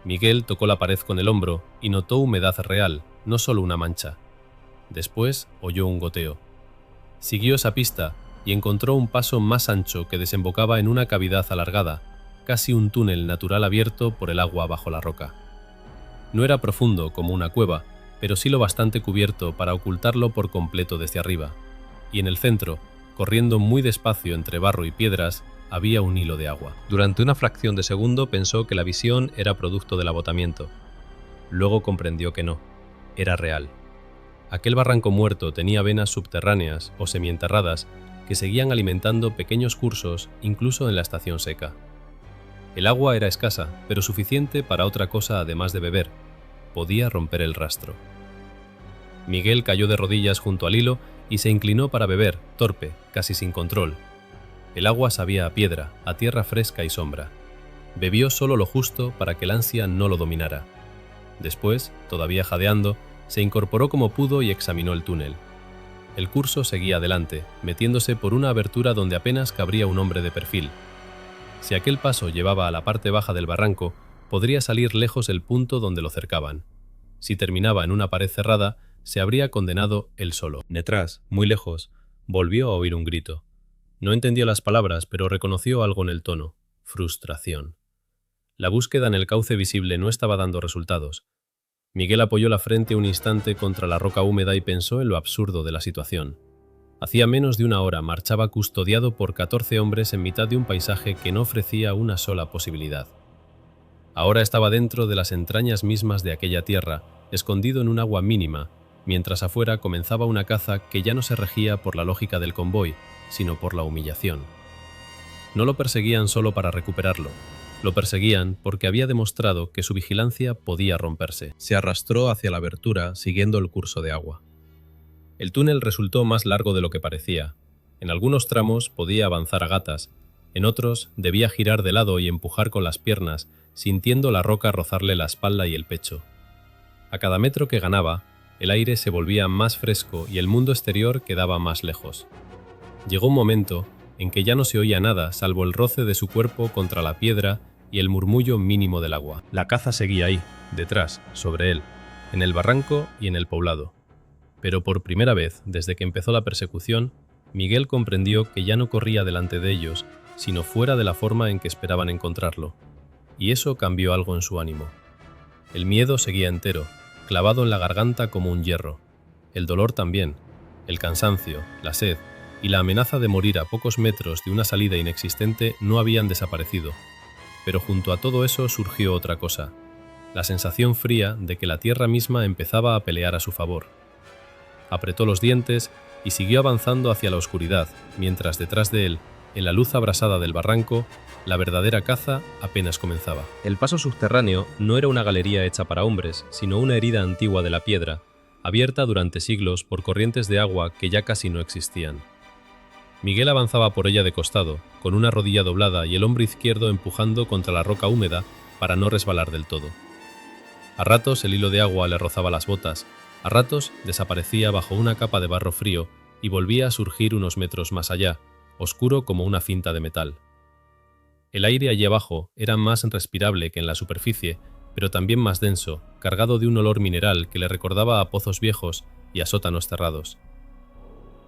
Miguel tocó la pared con el hombro y notó humedad real, no solo una mancha. Después oyó un goteo. Siguió esa pista y encontró un paso más ancho que desembocaba en una cavidad alargada, casi un túnel natural abierto por el agua bajo la roca. No era profundo como una cueva, pero sí lo bastante cubierto para ocultarlo por completo desde arriba. Y en el centro, corriendo muy despacio entre barro y piedras, había un hilo de agua. Durante una fracción de segundo pensó que la visión era producto del agotamiento. Luego comprendió que no, era real. Aquel barranco muerto tenía venas subterráneas o semienterradas que seguían alimentando pequeños cursos incluso en la estación seca. El agua era escasa, pero suficiente para otra cosa además de beber. Podía romper el rastro. Miguel cayó de rodillas junto al hilo y se inclinó para beber, torpe, casi sin control. El agua sabía a piedra, a tierra fresca y sombra. Bebió solo lo justo para que el ansia no lo dominara. Después, todavía jadeando, se incorporó como pudo y examinó el túnel. El curso seguía adelante, metiéndose por una abertura donde apenas cabría un hombre de perfil. Si aquel paso llevaba a la parte baja del barranco, podría salir lejos el punto donde lo cercaban. Si terminaba en una pared cerrada, se habría condenado él solo. Detrás, muy lejos, volvió a oír un grito. No entendió las palabras, pero reconoció algo en el tono: frustración. La búsqueda en el cauce visible no estaba dando resultados. Miguel apoyó la frente un instante contra la roca húmeda y pensó en lo absurdo de la situación. Hacía menos de 1 hora marchaba custodiado por 14 hombres en mitad de un paisaje que no ofrecía una sola posibilidad. Ahora estaba dentro de las entrañas mismas de aquella tierra, escondido en un agua mínima, mientras afuera comenzaba una caza que ya no se regía por la lógica del convoy, sino por la humillación. No lo perseguían solo para recuperarlo, lo perseguían porque había demostrado que su vigilancia podía romperse. Se arrastró hacia la abertura siguiendo el curso de agua. El túnel resultó más largo de lo que parecía. En algunos tramos podía avanzar a gatas, en otros debía girar de lado y empujar con las piernas, sintiendo la roca rozarle la espalda y el pecho. A cada metro que ganaba, el aire se volvía más fresco y el mundo exterior quedaba más lejos. Llegó un momento en que ya no se oía nada salvo el roce de su cuerpo contra la piedra y el murmullo mínimo del agua. La caza seguía ahí, detrás, sobre él, en el barranco y en el poblado. Pero por primera vez, desde que empezó la persecución, Miguel comprendió que ya no corría delante de ellos, sino fuera de la forma en que esperaban encontrarlo. Y eso cambió algo en su ánimo. El miedo seguía entero, clavado en la garganta como un hierro. El dolor también, el cansancio, la sed y la amenaza de morir a pocos metros de una salida inexistente no habían desaparecido. Pero junto a todo eso surgió otra cosa, la sensación fría de que la tierra misma empezaba a pelear a su favor. Apretó los dientes y siguió avanzando hacia la oscuridad, mientras detrás de él, En la luz abrasada del barranco, la verdadera caza apenas comenzaba. El paso subterráneo no era una galería hecha para hombres, sino una herida antigua de la piedra, abierta durante siglos por corrientes de agua que ya casi no existían. Miguel avanzaba por ella de costado, con una rodilla doblada y el hombro izquierdo empujando contra la roca húmeda para no resbalar del todo. A ratos el hilo de agua le rozaba las botas, a ratos desaparecía bajo una capa de barro frío y volvía a surgir unos metros más allá, oscuro como una cinta de metal. El aire allí abajo era más respirable que en la superficie, pero también más denso, cargado de un olor mineral que le recordaba a pozos viejos y a sótanos cerrados.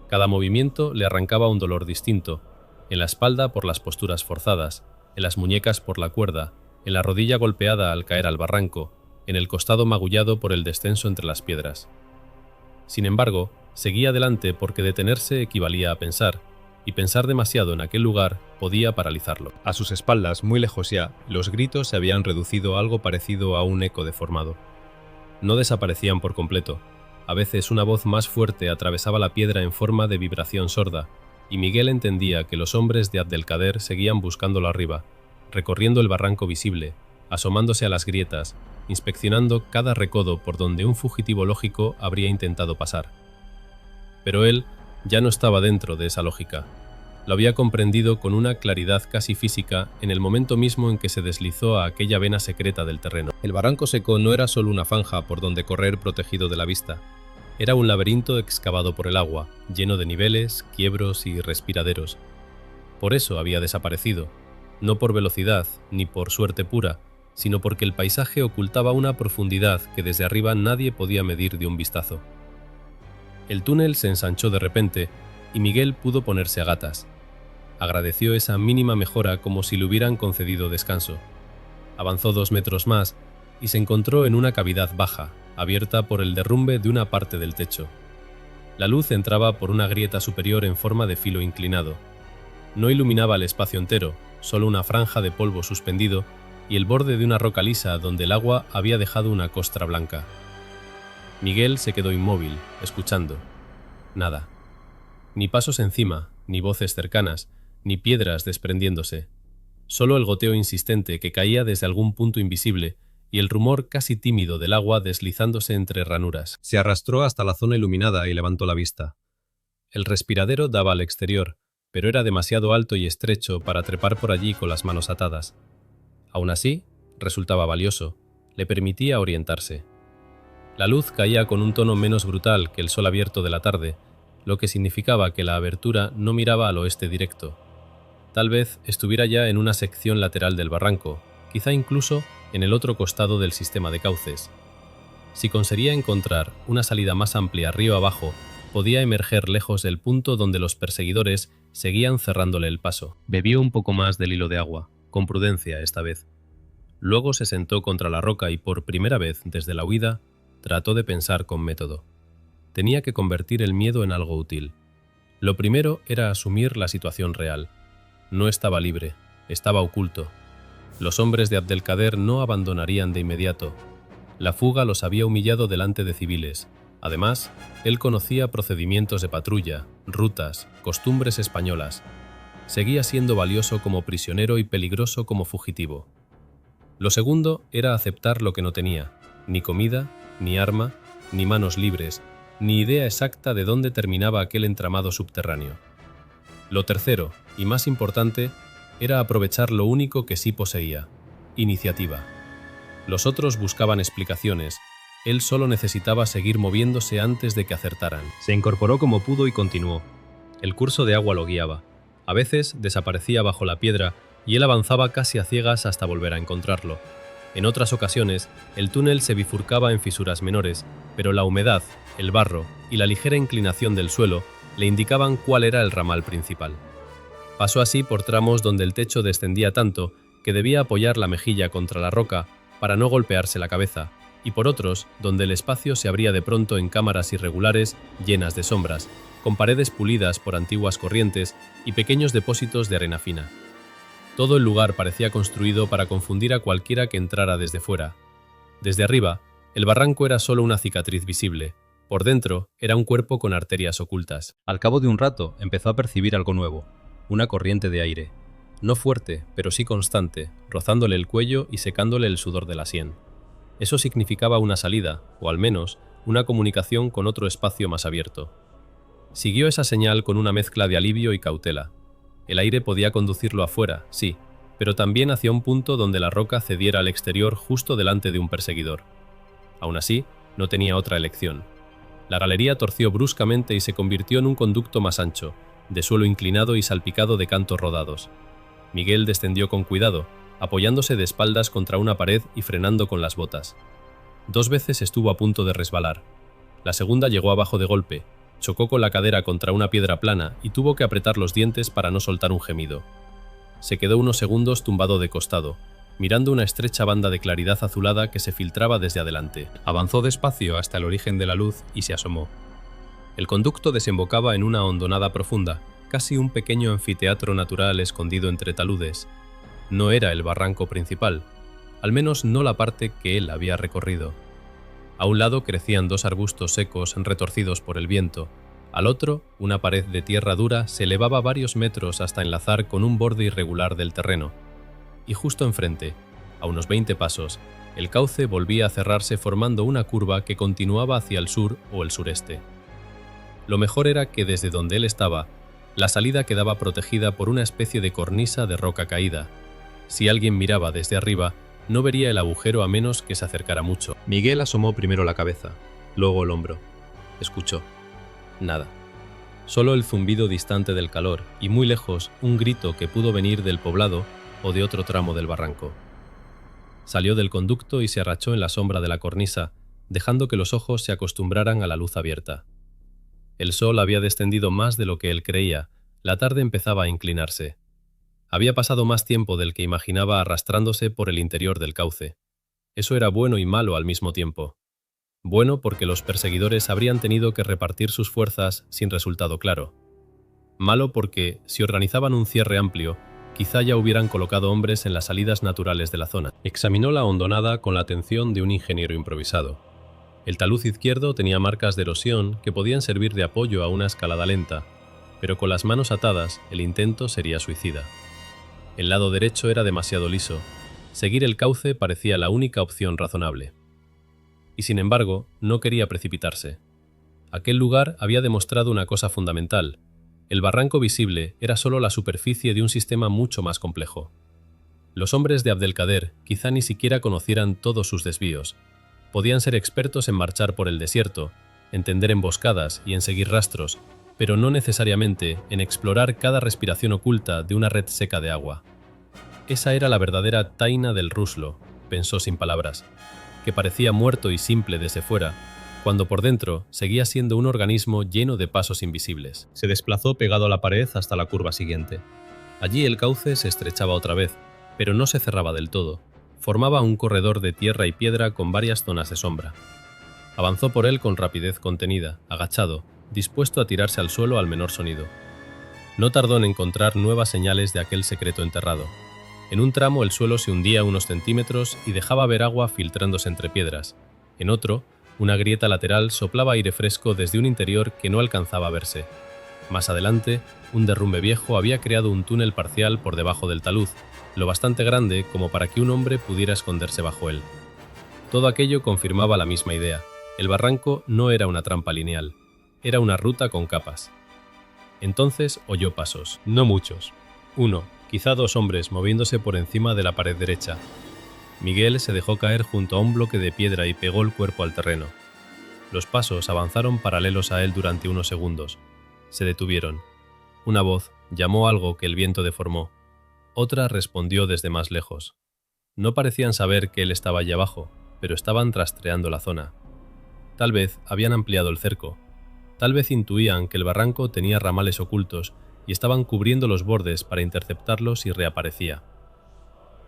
Cada movimiento le arrancaba un dolor distinto, en la espalda por las posturas forzadas, en las muñecas por la cuerda, en la rodilla golpeada al caer al barranco, en el costado magullado por el descenso entre las piedras. Sin embargo, seguía adelante porque detenerse equivalía a pensar, y pensar demasiado en aquel lugar podía paralizarlo. A sus espaldas, muy lejos ya, los gritos se habían reducido a algo parecido a un eco deformado. No desaparecían por completo. A veces una voz más fuerte atravesaba la piedra en forma de vibración sorda, y Miguel entendía que los hombres de Abdelkader seguían buscándolo arriba, recorriendo el barranco visible, asomándose a las grietas, inspeccionando cada recodo por donde un fugitivo lógico habría intentado pasar. Pero él ya no estaba dentro de esa lógica. Lo había comprendido con una claridad casi física en el momento mismo en que se deslizó a aquella vena secreta del terreno. El barranco seco no era solo una zanja por donde correr protegido de la vista. Era un laberinto excavado por el agua, lleno de niveles, quiebros y respiraderos. Por eso había desaparecido, no por velocidad ni por suerte pura, sino porque el paisaje ocultaba una profundidad que desde arriba nadie podía medir de un vistazo. El túnel se ensanchó de repente y Miguel pudo ponerse a gatas. Agradeció esa mínima mejora como si le hubieran concedido descanso. Avanzó 2 metros más y se encontró en una cavidad baja, abierta por el derrumbe de una parte del techo. La luz entraba por una grieta superior en forma de filo inclinado. No iluminaba el espacio entero, solo una franja de polvo suspendido y el borde de una roca lisa donde el agua había dejado una costra blanca. Miguel se quedó inmóvil, escuchando. Nada. Ni pasos encima, ni voces cercanas, ni piedras desprendiéndose. Solo el goteo insistente que caía desde algún punto invisible y el rumor casi tímido del agua deslizándose entre ranuras. Se arrastró hasta la zona iluminada y levantó la vista. El respiradero daba al exterior, pero era demasiado alto y estrecho para trepar por allí con las manos atadas. Aún así, resultaba valioso, le permitía orientarse. La luz caía con un tono menos brutal que el sol abierto de la tarde, lo que significaba que la abertura no miraba al oeste directo. Tal vez estuviera ya en una sección lateral del barranco, quizá incluso en el otro costado del sistema de cauces. Si conseguía encontrar una salida más amplia río abajo, podía emerger lejos del punto donde los perseguidores seguían cerrándole el paso. Bebió un poco más del hilo de agua, con prudencia esta vez. Luego se sentó contra la roca y por primera vez desde la huida, trató de pensar con método. Tenía que convertir el miedo en algo útil. Lo primero era asumir la situación real. No estaba libre, estaba oculto. Los hombres de Abdelkader no abandonarían de inmediato. La fuga los había humillado delante de civiles. Además, él conocía procedimientos de patrulla, rutas, costumbres españolas. Seguía siendo valioso como prisionero y peligroso como fugitivo. Lo segundo era aceptar lo que no tenía, ni comida, ni arma, ni manos libres, ni idea exacta de dónde terminaba aquel entramado subterráneo. Lo tercero, y más importante, era aprovechar lo único que sí poseía: iniciativa. Los otros buscaban explicaciones, él solo necesitaba seguir moviéndose antes de que acertaran. Se incorporó como pudo y continuó. El curso de agua lo guiaba. A veces desaparecía bajo la piedra y él avanzaba casi a ciegas hasta volver a encontrarlo. En otras ocasiones, el túnel se bifurcaba en fisuras menores, pero la humedad, el barro y la ligera inclinación del suelo le indicaban cuál era el ramal principal. Pasó así por tramos donde el techo descendía tanto que debía apoyar la mejilla contra la roca para no golpearse la cabeza, y por otros donde el espacio se abría de pronto en cámaras irregulares llenas de sombras, con paredes pulidas por antiguas corrientes y pequeños depósitos de arena fina. Todo el lugar parecía construido para confundir a cualquiera que entrara desde fuera. Desde arriba, el barranco era solo una cicatriz visible. Por dentro, era un cuerpo con arterias ocultas. Al cabo de un rato, empezó a percibir algo nuevo. una corriente de aire. No fuerte, pero sí constante, rozándole el cuello y secándole el sudor de la sien. Eso significaba una salida, o al menos, una comunicación con otro espacio más abierto. Siguió esa señal con una mezcla de alivio y cautela. El aire podía conducirlo afuera, sí, pero también hacia un punto donde la roca cediera al exterior justo delante de un perseguidor. Aún así, no tenía otra elección. La galería torció bruscamente y se convirtió en un conducto más ancho, de suelo inclinado y salpicado de cantos rodados. Miguel descendió con cuidado, apoyándose de espaldas contra una pared y frenando con las botas. 2 veces estuvo a punto de resbalar. La segunda llegó abajo de golpe, chocó con la cadera contra una piedra plana y tuvo que apretar los dientes para no soltar un gemido. Se quedó unos segundos tumbado de costado, mirando una estrecha banda de claridad azulada que se filtraba desde adelante. Avanzó despacio hasta el origen de la luz y se asomó. El conducto desembocaba en una hondonada profunda, casi un pequeño anfiteatro natural escondido entre taludes. No era el barranco principal, al menos no la parte que él había recorrido. A un lado crecían 2 arbustos secos retorcidos por el viento. Al otro, una pared de tierra dura se elevaba varios metros hasta enlazar con un borde irregular del terreno. Y justo enfrente, a unos 20 pasos, el cauce volvía a cerrarse formando una curva que continuaba hacia el sur o el sureste. Lo mejor era que desde donde él estaba, la salida quedaba protegida por una especie de cornisa de roca caída. Si alguien miraba desde arriba, no vería el agujero a menos que se acercara mucho. Miguel asomó primero la cabeza, luego el hombro. Escuchó. Nada. Solo el zumbido distante del calor y muy lejos un grito que pudo venir del poblado o de otro tramo del barranco. Salió del conducto y se arrachó en la sombra de la cornisa, dejando que los ojos se acostumbraran a la luz abierta. El sol había descendido más de lo que él creía, la tarde empezaba a inclinarse. Había pasado más tiempo del que imaginaba arrastrándose por el interior del cauce. Eso era bueno y malo al mismo tiempo. Bueno porque los perseguidores habrían tenido que repartir sus fuerzas sin resultado claro. Malo porque, si organizaban un cierre amplio, quizá ya hubieran colocado hombres en las salidas naturales de la zona. Examinó la hondonada con la atención de un ingeniero improvisado. El talud izquierdo tenía marcas de erosión que podían servir de apoyo a una escalada lenta, pero con las manos atadas el intento sería suicida. El lado derecho era demasiado liso. Seguir el cauce parecía la única opción razonable. Y sin embargo, no quería precipitarse. Aquel lugar había demostrado una cosa fundamental. El barranco visible era solo la superficie de un sistema mucho más complejo. Los hombres de Abdelkader quizá ni siquiera conocieran todos sus desvíos. Podían ser expertos en marchar por el desierto, en tender emboscadas y en seguir rastros, pero no necesariamente en explorar cada respiración oculta de una red seca de agua. Esa era la verdadera taina del Ruslo, pensó sin palabras, que parecía muerto y simple desde fuera, cuando por dentro seguía siendo un organismo lleno de pasos invisibles. Se desplazó pegado a la pared hasta la curva siguiente. Allí el cauce se estrechaba otra vez, pero no se cerraba del todo. Formaba un corredor de tierra y piedra con varias zonas de sombra. Avanzó por él con rapidez contenida, agachado, dispuesto a tirarse al suelo al menor sonido. No tardó en encontrar nuevas señales de aquel secreto enterrado. En un tramo el suelo se hundía unos centímetros y dejaba ver agua filtrándose entre piedras. En otro, una grieta lateral soplaba aire fresco desde un interior que no alcanzaba a verse. Más adelante, un derrumbe viejo había creado un túnel parcial por debajo del talud, lo bastante grande como para que un hombre pudiera esconderse bajo él. Todo aquello confirmaba la misma idea. El barranco no era una trampa lineal, era una ruta con capas. Entonces oyó pasos, no muchos. 1, quizá 2 hombres moviéndose por encima de la pared derecha. Miguel se dejó caer junto a un bloque de piedra y pegó el cuerpo al terreno. Los pasos avanzaron paralelos a él durante unos segundos. Se detuvieron. Una voz llamó algo que el viento deformó. Otra respondió desde más lejos. No parecían saber que él estaba allí abajo, pero estaban rastreando la zona. Tal vez habían ampliado el cerco. Tal vez intuían que el barranco tenía ramales ocultos y estaban cubriendo los bordes para interceptarlos si reaparecía.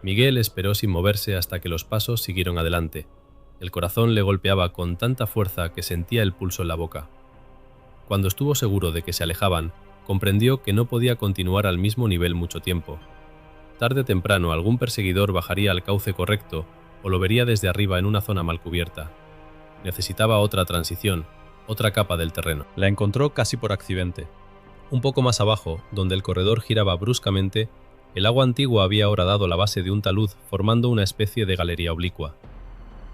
Miguel esperó sin moverse hasta que los pasos siguieron adelante. El corazón le golpeaba con tanta fuerza que sentía el pulso en la boca. Cuando estuvo seguro de que se alejaban, comprendió que no podía continuar al mismo nivel mucho tiempo. Tarde o temprano algún perseguidor bajaría al cauce correcto o lo vería desde arriba en una zona mal cubierta. Necesitaba otra transición, otra capa del terreno. La encontró casi por accidente. Un poco más abajo, donde el corredor giraba bruscamente, el agua antigua había horadado la base de un talud formando una especie de galería oblicua.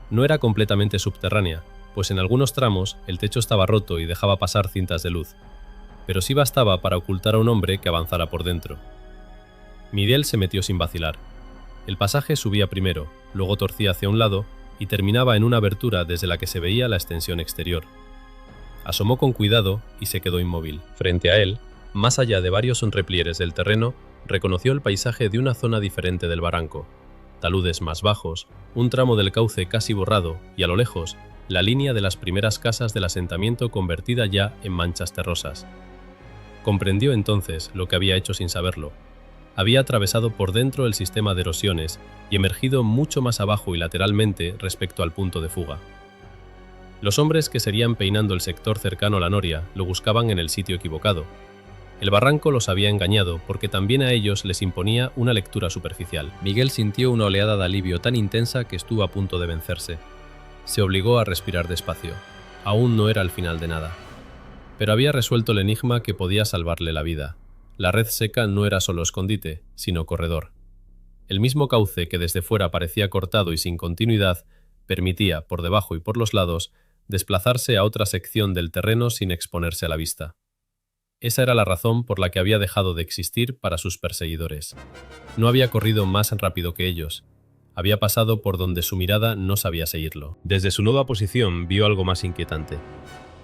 No era completamente subterránea, pues en algunos tramos el techo estaba roto y dejaba pasar cintas de luz, pero sí bastaba para ocultar a un hombre que avanzara por dentro. Miguel se metió sin vacilar. El pasaje subía primero, luego torcía hacia un lado y terminaba en una abertura desde la que se veía la extensión exterior. Asomó con cuidado y se quedó inmóvil. Frente a él, más allá de varios repliegues del terreno, reconoció el paisaje de una zona diferente del barranco. Taludes más bajos, un tramo del cauce casi borrado y a lo lejos, la línea de las primeras casas del asentamiento convertida ya en manchas terrosas. Comprendió entonces lo que había hecho sin saberlo. Había atravesado por dentro el sistema de erosiones y emergido mucho más abajo y lateralmente respecto al punto de fuga. Los hombres que seguían peinando el sector cercano a la noria lo buscaban en el sitio equivocado. El barranco los había engañado porque también a ellos les imponía una lectura superficial. Miguel sintió una oleada de alivio tan intensa que estuvo a punto de vencerse. Se obligó a respirar despacio. Aún no era el final de nada. Pero había resuelto el enigma que podía salvarle la vida. La red seca no era solo escondite, sino corredor. El mismo cauce que desde fuera parecía cortado y sin continuidad, permitía, por debajo y por los lados, desplazarse a otra sección del terreno sin exponerse a la vista. Esa era la razón por la que había dejado de existir para sus perseguidores. No había corrido más rápido que ellos. Había pasado por donde su mirada no sabía seguirlo. Desde su nueva posición vio algo más inquietante.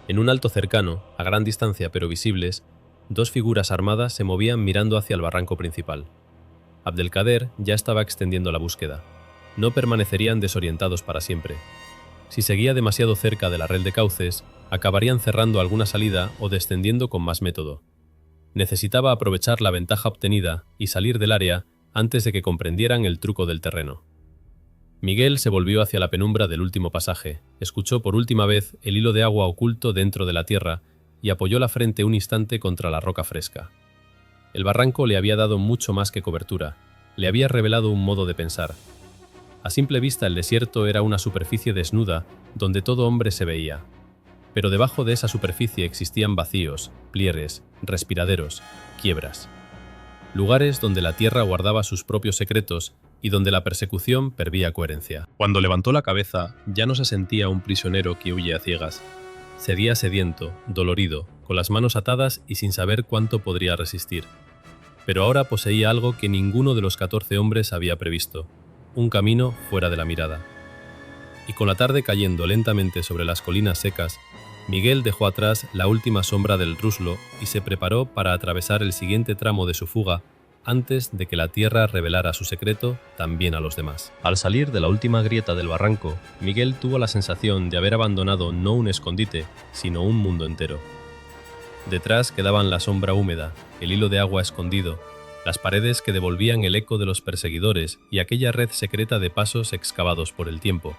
En un alto cercano, a gran distancia pero visibles, dos figuras armadas se movían mirando hacia el barranco principal. Abdelkader ya estaba extendiendo la búsqueda. No permanecerían desorientados para siempre. Si seguía demasiado cerca de la red de cauces, acabarían cerrando alguna salida o descendiendo con más método. Necesitaba aprovechar la ventaja obtenida y salir del área antes de que comprendieran el truco del terreno. Miguel se volvió hacia la penumbra del último pasaje, escuchó por última vez el hilo de agua oculto dentro de la tierra y apoyó la frente un instante contra la roca fresca. El barranco le había dado mucho más que cobertura, le había revelado un modo de pensar. A simple vista el desierto era una superficie desnuda donde todo hombre se veía. Pero debajo de esa superficie existían vacíos, pliegues, respiraderos, quiebras. Lugares donde la tierra guardaba sus propios secretos y donde la persecución perdía coherencia. Cuando levantó la cabeza, ya no se sentía un prisionero que huye a ciegas. Seguía sediento, dolorido, con las manos atadas y sin saber cuánto podría resistir. Pero ahora poseía algo que ninguno de los 14 hombres había previsto: un camino fuera de la mirada. Y con la tarde cayendo lentamente sobre las colinas secas, Miguel dejó atrás la última sombra del Ruslo y se preparó para atravesar el siguiente tramo de su fuga antes de que la tierra revelara su secreto también a los demás. Al salir de la última grieta del barranco, Miguel tuvo la sensación de haber abandonado no un escondite, sino un mundo entero. Detrás quedaban la sombra húmeda, el hilo de agua escondido, las paredes que devolvían el eco de los perseguidores y aquella red secreta de pasos excavados por el tiempo.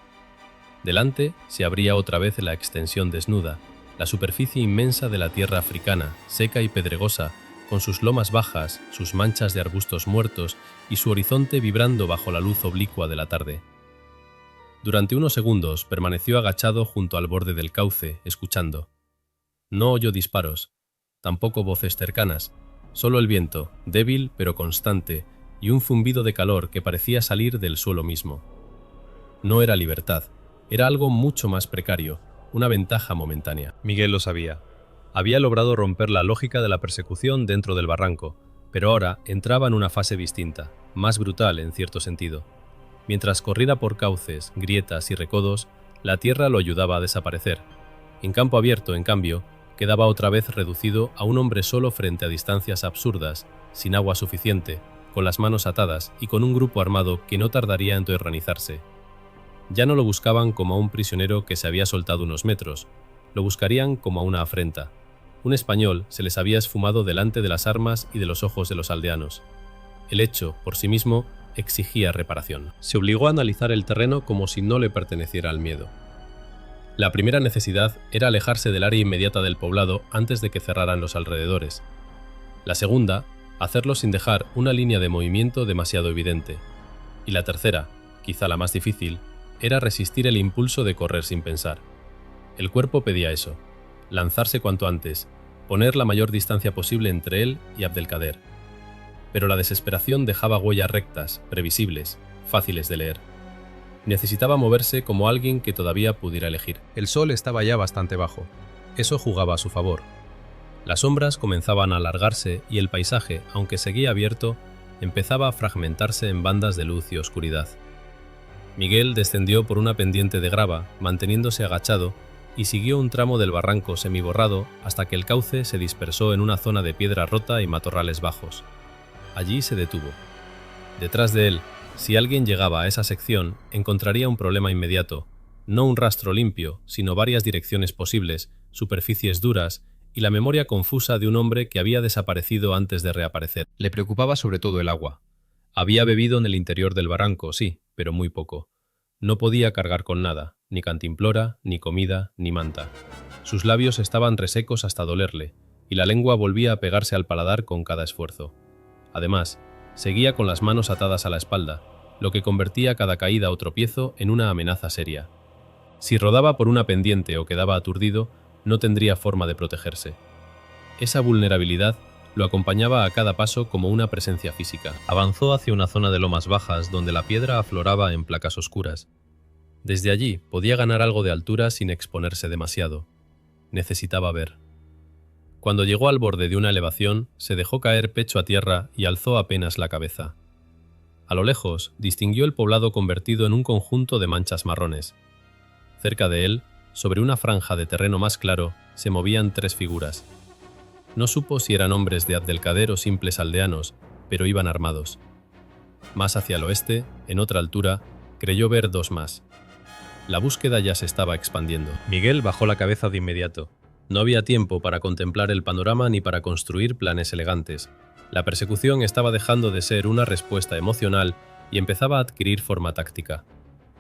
Delante se abría otra vez la extensión desnuda, la superficie inmensa de la tierra africana, seca y pedregosa, con sus lomas bajas, sus manchas de arbustos muertos y su horizonte vibrando bajo la luz oblicua de la tarde. Durante unos segundos permaneció agachado junto al borde del cauce, escuchando. No oyó disparos, tampoco voces cercanas, solo el viento, débil pero constante, y un zumbido de calor que parecía salir del suelo mismo. No era libertad, era algo mucho más precario, una ventaja momentánea. Miguel lo sabía. Había logrado romper la lógica de la persecución dentro del barranco, pero ahora entraba en una fase distinta, más brutal en cierto sentido. Mientras corriera por cauces, grietas y recodos, la tierra lo ayudaba a desaparecer. En campo abierto, en cambio, quedaba otra vez reducido a un hombre solo frente a distancias absurdas, sin agua suficiente, con las manos atadas y con un grupo armado que no tardaría en organizarse. Ya no lo buscaban como a un prisionero que se había soltado unos metros, lo buscarían como a una afrenta. Un español se les había esfumado delante de las armas y de los ojos de los aldeanos. El hecho, por sí mismo, exigía reparación. Se obligó a analizar el terreno como si no le perteneciera al miedo. La primera necesidad era alejarse del área inmediata del poblado antes de que cerraran los alrededores. La segunda, hacerlo sin dejar una línea de movimiento demasiado evidente. Y la tercera, quizá la más difícil, era resistir el impulso de correr sin pensar. El cuerpo pedía eso, lanzarse cuanto antes, poner la mayor distancia posible entre él y Abdelkader. Pero la desesperación dejaba huellas rectas, previsibles, fáciles de leer. Necesitaba moverse como alguien que todavía pudiera elegir. El sol estaba ya bastante bajo. Eso jugaba a su favor. Las sombras comenzaban a alargarse y el paisaje, aunque seguía abierto, empezaba a fragmentarse en bandas de luz y oscuridad. Miguel descendió por una pendiente de grava, manteniéndose agachado, y siguió un tramo del barranco semiborrado hasta que el cauce se dispersó en una zona de piedra rota y matorrales bajos. Allí se detuvo. Detrás de él, si alguien llegaba a esa sección, encontraría un problema inmediato, no un rastro limpio, sino varias direcciones posibles, superficies duras y la memoria confusa de un hombre que había desaparecido antes de reaparecer. Le preocupaba sobre todo el agua. Había bebido en el interior del barranco, sí, pero muy poco. No podía cargar con nada, ni cantimplora, ni comida, ni manta. Sus labios estaban resecos hasta dolerle, y la lengua volvía a pegarse al paladar con cada esfuerzo. Además, seguía con las manos atadas a la espalda, lo que convertía cada caída o tropiezo en una amenaza seria. Si rodaba por una pendiente o quedaba aturdido, no tendría forma de protegerse. Esa vulnerabilidad lo acompañaba a cada paso como una presencia física. Avanzó hacia una zona de lomas bajas donde la piedra afloraba en placas oscuras. Desde allí podía ganar algo de altura sin exponerse demasiado. Necesitaba ver. Cuando llegó al borde de una elevación, se dejó caer pecho a tierra y alzó apenas la cabeza. A lo lejos, distinguió el poblado convertido en un conjunto de manchas marrones. Cerca de él, sobre una franja de terreno más claro, se movían tres figuras. No supo si eran hombres de Abdelkader o simples aldeanos, pero iban armados. Más hacia el oeste, en otra altura, creyó ver dos más. La búsqueda ya se estaba expandiendo. Miguel bajó la cabeza de inmediato. No había tiempo para contemplar el panorama ni para construir planes elegantes. La persecución estaba dejando de ser una respuesta emocional y empezaba a adquirir forma táctica.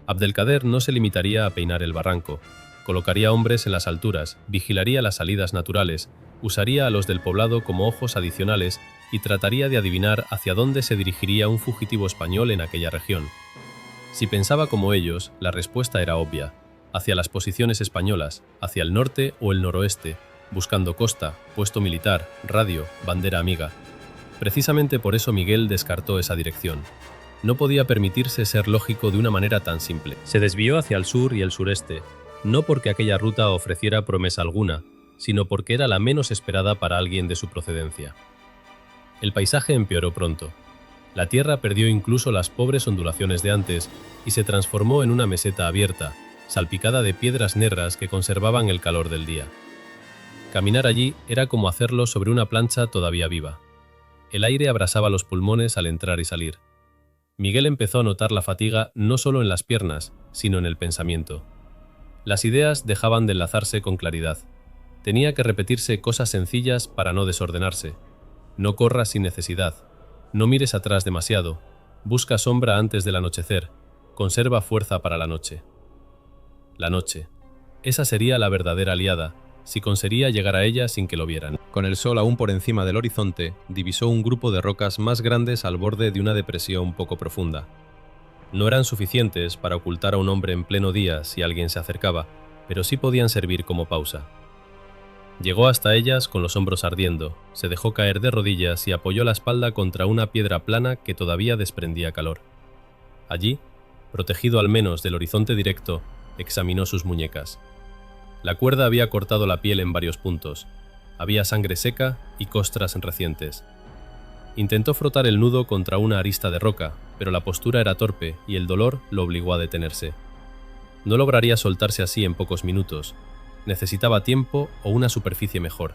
Abdelkader no se limitaría a peinar el barranco. Colocaría hombres en las alturas, vigilaría las salidas naturales, usaría a los del poblado como ojos adicionales y trataría de adivinar hacia dónde se dirigiría un fugitivo español en aquella región. Si pensaba como ellos, la respuesta era obvia: hacia las posiciones españolas, hacia el norte o el noroeste, buscando costa, puesto militar, radio, bandera amiga. Precisamente por eso Miguel descartó esa dirección. No podía permitirse ser lógico de una manera tan simple. Se desvió hacia el sur y el sureste, no porque aquella ruta ofreciera promesa alguna, sino porque era la menos esperada para alguien de su procedencia. El paisaje empeoró pronto. La tierra perdió incluso las pobres ondulaciones de antes y se transformó en una meseta abierta, salpicada de piedras negras que conservaban el calor del día. Caminar allí era como hacerlo sobre una plancha todavía viva. El aire abrasaba los pulmones al entrar y salir. Miguel empezó a notar la fatiga no solo en las piernas, sino en el pensamiento. Las ideas dejaban de enlazarse con claridad. Tenía que repetirse cosas sencillas para no desordenarse. No corras sin necesidad. No mires atrás demasiado. Busca sombra antes del anochecer. Conserva fuerza para la noche. La noche. Esa sería la verdadera aliada, si conseguía llegar a ella sin que lo vieran. Con el sol aún por encima del horizonte, divisó un grupo de rocas más grandes al borde de una depresión poco profunda. No eran suficientes para ocultar a un hombre en pleno día si alguien se acercaba, pero sí podían servir como pausa. Llegó hasta ellas con los hombros ardiendo, se dejó caer de rodillas y apoyó la espalda contra una piedra plana que todavía desprendía calor. Allí, protegido al menos del horizonte directo, examinó sus muñecas. La cuerda había cortado la piel en varios puntos. Había sangre seca y costras recientes. Intentó frotar el nudo contra una arista de roca, pero la postura era torpe y el dolor lo obligó a detenerse. No lograría soltarse así en pocos minutos. Necesitaba tiempo o una superficie mejor.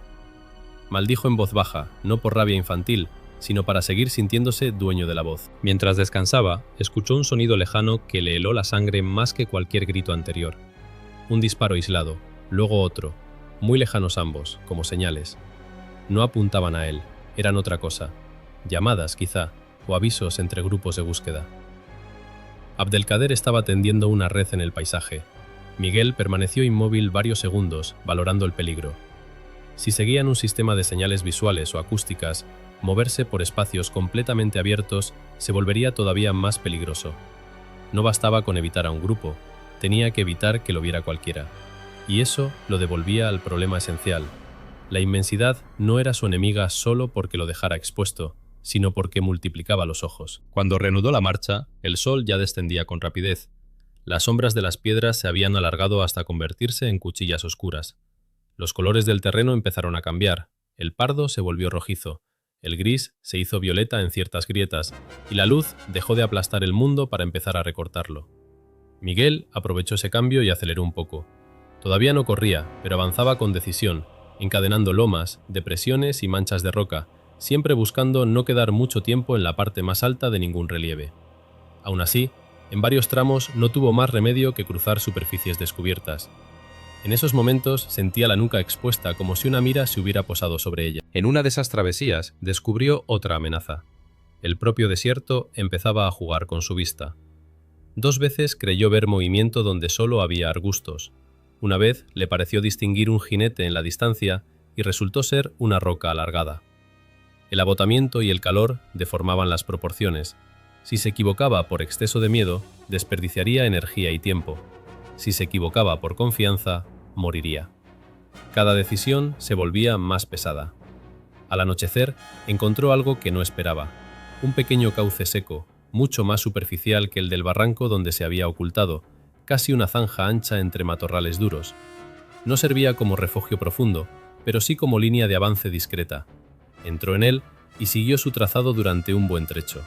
Maldijo en voz baja, no por rabia infantil, sino para seguir sintiéndose dueño de la voz. Mientras descansaba, escuchó un sonido lejano que le heló la sangre más que cualquier grito anterior. Un disparo aislado, luego otro, muy lejanos ambos, como señales. No apuntaban a él, eran otra cosa. Llamadas, quizá, o avisos entre grupos de búsqueda. Abdelkader estaba tendiendo una red en el paisaje. Miguel permaneció inmóvil varios segundos, valorando el peligro. Si seguían un sistema de señales visuales o acústicas, moverse por espacios completamente abiertos se volvería todavía más peligroso. No bastaba con evitar a un grupo, tenía que evitar que lo viera cualquiera. Y eso lo devolvía al problema esencial. La inmensidad no era su enemiga solo porque lo dejara expuesto, sino porque multiplicaba los ojos. Cuando reanudó la marcha, el sol ya descendía con rapidez. Las sombras de las piedras se habían alargado hasta convertirse en cuchillas oscuras. Los colores del terreno empezaron a cambiar. El pardo se volvió rojizo, el gris se hizo violeta en ciertas grietas, y la luz dejó de aplastar el mundo para empezar a recortarlo. Miguel aprovechó ese cambio y aceleró un poco. Todavía no corría, pero avanzaba con decisión, encadenando lomas, depresiones y manchas de roca, siempre buscando no quedar mucho tiempo en la parte más alta de ningún relieve. Aún así, en varios tramos no tuvo más remedio que cruzar superficies descubiertas. En esos momentos sentía la nuca expuesta como si una mira se hubiera posado sobre ella. En una de esas travesías descubrió otra amenaza. El propio desierto empezaba a jugar con su vista. 2 veces creyó ver movimiento donde solo había arbustos. Una vez le pareció distinguir un jinete en la distancia y resultó ser una roca alargada. El agotamiento y el calor deformaban las proporciones. Si se equivocaba por exceso de miedo, desperdiciaría energía y tiempo. Si se equivocaba por confianza, moriría. Cada decisión se volvía más pesada. Al anochecer, encontró algo que no esperaba. Un pequeño cauce seco, mucho más superficial que el del barranco donde se había ocultado, casi una zanja ancha entre matorrales duros. No servía como refugio profundo, pero sí como línea de avance discreta. Entró en él y siguió su trazado durante un buen trecho.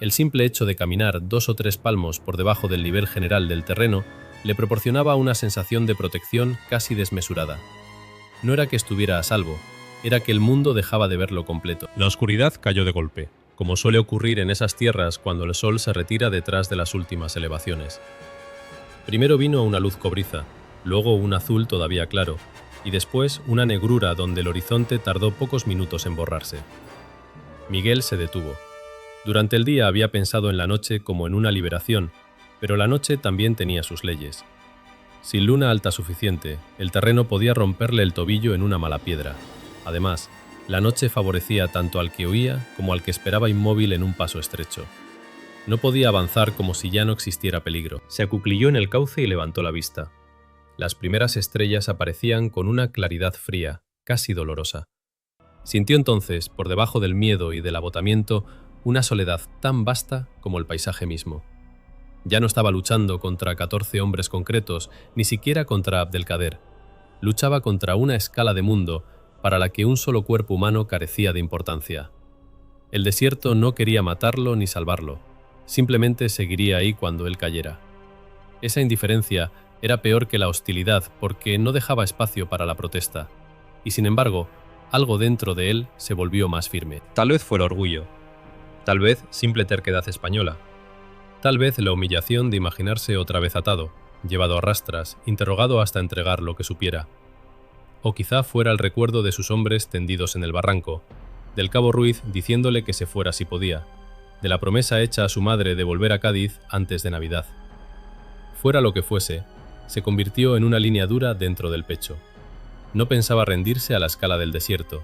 El simple hecho de caminar 2 o 3 palmos por debajo del nivel general del terreno le proporcionaba una sensación de protección casi desmesurada. No era que estuviera a salvo, era que el mundo dejaba de verlo completo. La oscuridad cayó de golpe, como suele ocurrir en esas tierras cuando el sol se retira detrás de las últimas elevaciones. Primero vino una luz cobriza, luego un azul todavía claro, y después una negrura donde el horizonte tardó pocos minutos en borrarse. Miguel se detuvo. Durante el día había pensado en la noche como en una liberación, pero la noche también tenía sus leyes. Sin luna alta suficiente, el terreno podía romperle el tobillo en una mala piedra. Además, la noche favorecía tanto al que huía como al que esperaba inmóvil en un paso estrecho. No podía avanzar como si ya no existiera peligro. Se acuclilló en el cauce y levantó la vista. Las primeras estrellas aparecían con una claridad fría, casi dolorosa. Sintió entonces, por debajo del miedo y del agotamiento, una soledad tan vasta como el paisaje mismo. Ya no estaba luchando contra 14 hombres concretos, ni siquiera contra Abdelkader. Luchaba contra una escala de mundo para la que un solo cuerpo humano carecía de importancia. El desierto no quería matarlo ni salvarlo, simplemente seguiría ahí cuando él cayera. Esa indiferencia era peor que la hostilidad porque no dejaba espacio para la protesta, y sin embargo, algo dentro de él se volvió más firme. Tal vez fue el orgullo, tal vez simple terquedad española, tal vez la humillación de imaginarse otra vez atado, llevado a rastras, interrogado hasta entregar lo que supiera. O quizá fuera el recuerdo de sus hombres tendidos en el barranco, del cabo Ruiz diciéndole que se fuera si podía, de la promesa hecha a su madre de volver a Cádiz antes de Navidad. Fuera lo que fuese, se convirtió en una línea dura dentro del pecho. No pensaba rendirse a la escala del desierto.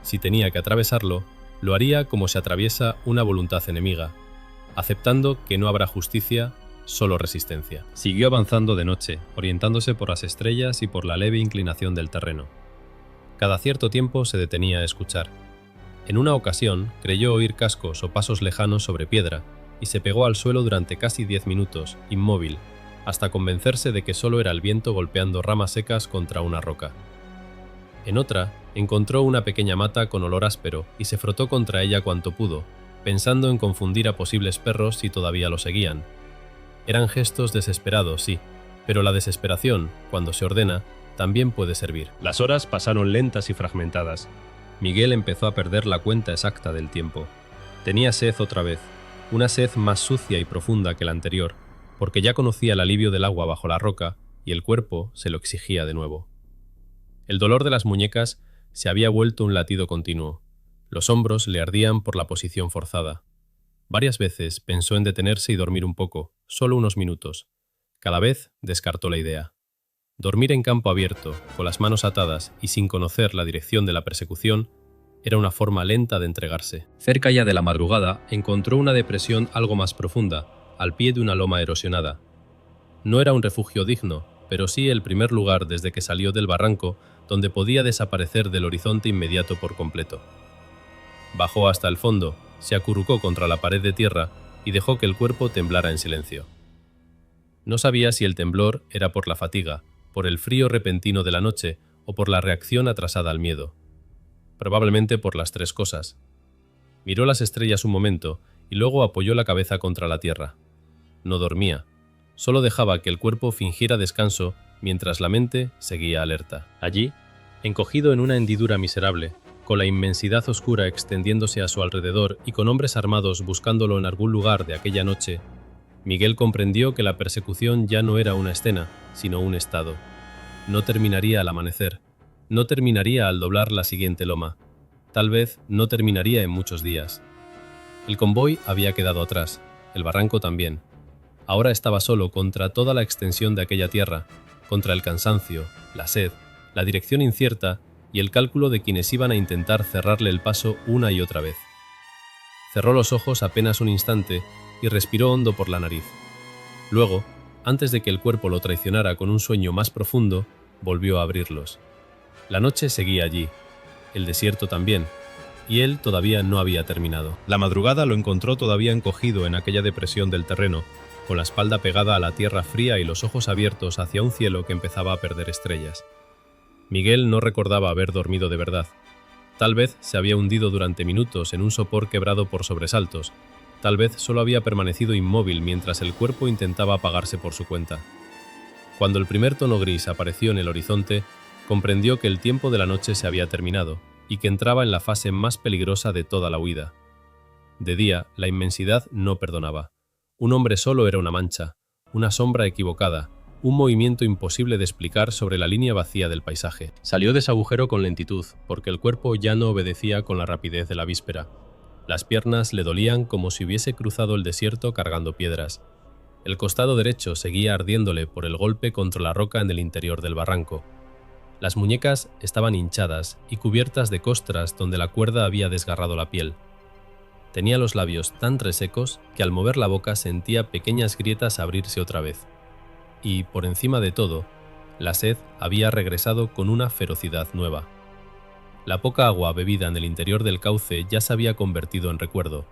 Si tenía que atravesarlo, lo haría como se atraviesa una voluntad enemiga, aceptando que no habrá justicia, solo resistencia. Siguió avanzando de noche, orientándose por las estrellas y por la leve inclinación del terreno. Cada cierto tiempo se detenía a escuchar. En una ocasión creyó oír cascos o pasos lejanos sobre piedra y se pegó al suelo durante casi 10 minutos, inmóvil, hasta convencerse de que solo era el viento golpeando ramas secas contra una roca. En otra, encontró una pequeña mata con olor áspero y se frotó contra ella cuanto pudo, pensando en confundir a posibles perros si todavía lo seguían. Eran gestos desesperados, sí, pero la desesperación, cuando se ordena, también puede servir. Las horas pasaron lentas y fragmentadas. Miguel empezó a perder la cuenta exacta del tiempo. Tenía sed otra vez, una sed más sucia y profunda que la anterior, porque ya conocía el alivio del agua bajo la roca y el cuerpo se lo exigía de nuevo. El dolor de las muñecas se había vuelto un latido continuo. Los hombros le ardían por la posición forzada. Varias veces pensó en detenerse y dormir un poco, solo unos minutos. Cada vez descartó la idea. Dormir en campo abierto, con las manos atadas y sin conocer la dirección de la persecución, era una forma lenta de entregarse. Cerca ya de la madrugada, encontró una depresión algo más profunda, al pie de una loma erosionada. No era un refugio digno, pero sí el primer lugar desde que salió del barranco donde podía desaparecer del horizonte inmediato por completo. Bajó hasta el fondo, se acurrucó contra la pared de tierra y dejó que el cuerpo temblara en silencio. No sabía si el temblor era por la fatiga, por el frío repentino de la noche o por la reacción atrasada al miedo. Probablemente por las tres cosas. Miró las estrellas un momento y luego apoyó la cabeza contra la tierra. No dormía, solo dejaba que el cuerpo fingiera descanso mientras la mente seguía alerta. Allí, encogido en una hendidura miserable, con la inmensidad oscura extendiéndose a su alrededor y con hombres armados buscándolo en algún lugar de aquella noche, Miguel comprendió que la persecución ya no era una escena, sino un estado. No terminaría al amanecer, no terminaría al doblar la siguiente loma, tal vez no terminaría en muchos días. El convoy había quedado atrás, el barranco también. Ahora estaba solo contra toda la extensión de aquella tierra, contra el cansancio, la sed, la dirección incierta y el cálculo de quienes iban a intentar cerrarle el paso una y otra vez. Cerró los ojos apenas un instante y respiró hondo por la nariz. Luego, antes de que el cuerpo lo traicionara con un sueño más profundo, volvió a abrirlos. La noche seguía allí, el desierto también, y él todavía no había terminado. La madrugada lo encontró todavía encogido en aquella depresión del terreno, con la espalda pegada a la tierra fría y los ojos abiertos hacia un cielo que empezaba a perder estrellas. Miguel no recordaba haber dormido de verdad. Tal vez se había hundido durante minutos en un sopor quebrado por sobresaltos. Tal vez solo había permanecido inmóvil mientras el cuerpo intentaba apagarse por su cuenta. Cuando el primer tono gris apareció en el horizonte, comprendió que el tiempo de la noche se había terminado y que entraba en la fase más peligrosa de toda la huida. De día, la inmensidad no perdonaba. Un hombre solo era una mancha, una sombra equivocada, un movimiento imposible de explicar sobre la línea vacía del paisaje. Salió de ese agujero con lentitud, porque el cuerpo ya no obedecía con la rapidez de la víspera. Las piernas le dolían como si hubiese cruzado el desierto cargando piedras. El costado derecho seguía ardiéndole por el golpe contra la roca en el interior del barranco. Las muñecas estaban hinchadas y cubiertas de costras donde la cuerda había desgarrado la piel. Tenía los labios tan resecos que al mover la boca sentía pequeñas grietas abrirse otra vez. Y, por encima de todo, la sed había regresado con una ferocidad nueva. La poca agua bebida en el interior del cauce ya se había convertido en recuerdo.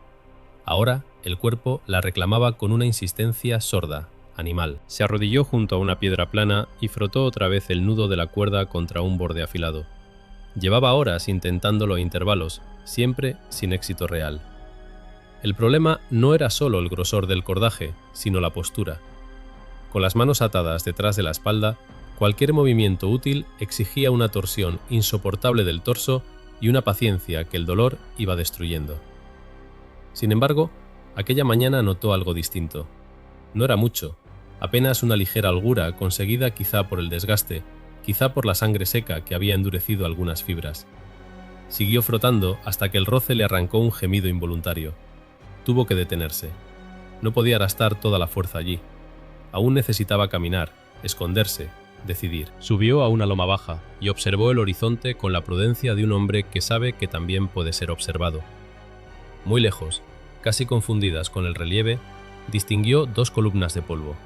Ahora, el cuerpo la reclamaba con una insistencia sorda, animal. Se arrodilló junto a una piedra plana y frotó otra vez el nudo de la cuerda contra un borde afilado. Llevaba horas intentándolo a intervalos, siempre sin éxito real. El problema no era solo el grosor del cordaje, sino la postura. Con las manos atadas detrás de la espalda, cualquier movimiento útil exigía una torsión insoportable del torso y una paciencia que el dolor iba destruyendo. Sin embargo, aquella mañana notó algo distinto. No era mucho, apenas una ligera holgura conseguida quizá por el desgaste, quizá por la sangre seca que había endurecido algunas fibras. Siguió frotando hasta que el roce le arrancó un gemido involuntario. Tuvo que detenerse. No podía gastar toda la fuerza allí. Aún necesitaba caminar, esconderse, decidir. Subió a una loma baja y observó el horizonte con la prudencia de un hombre que sabe que también puede ser observado. Muy lejos, casi confundidas con el relieve, distinguió dos columnas de polvo.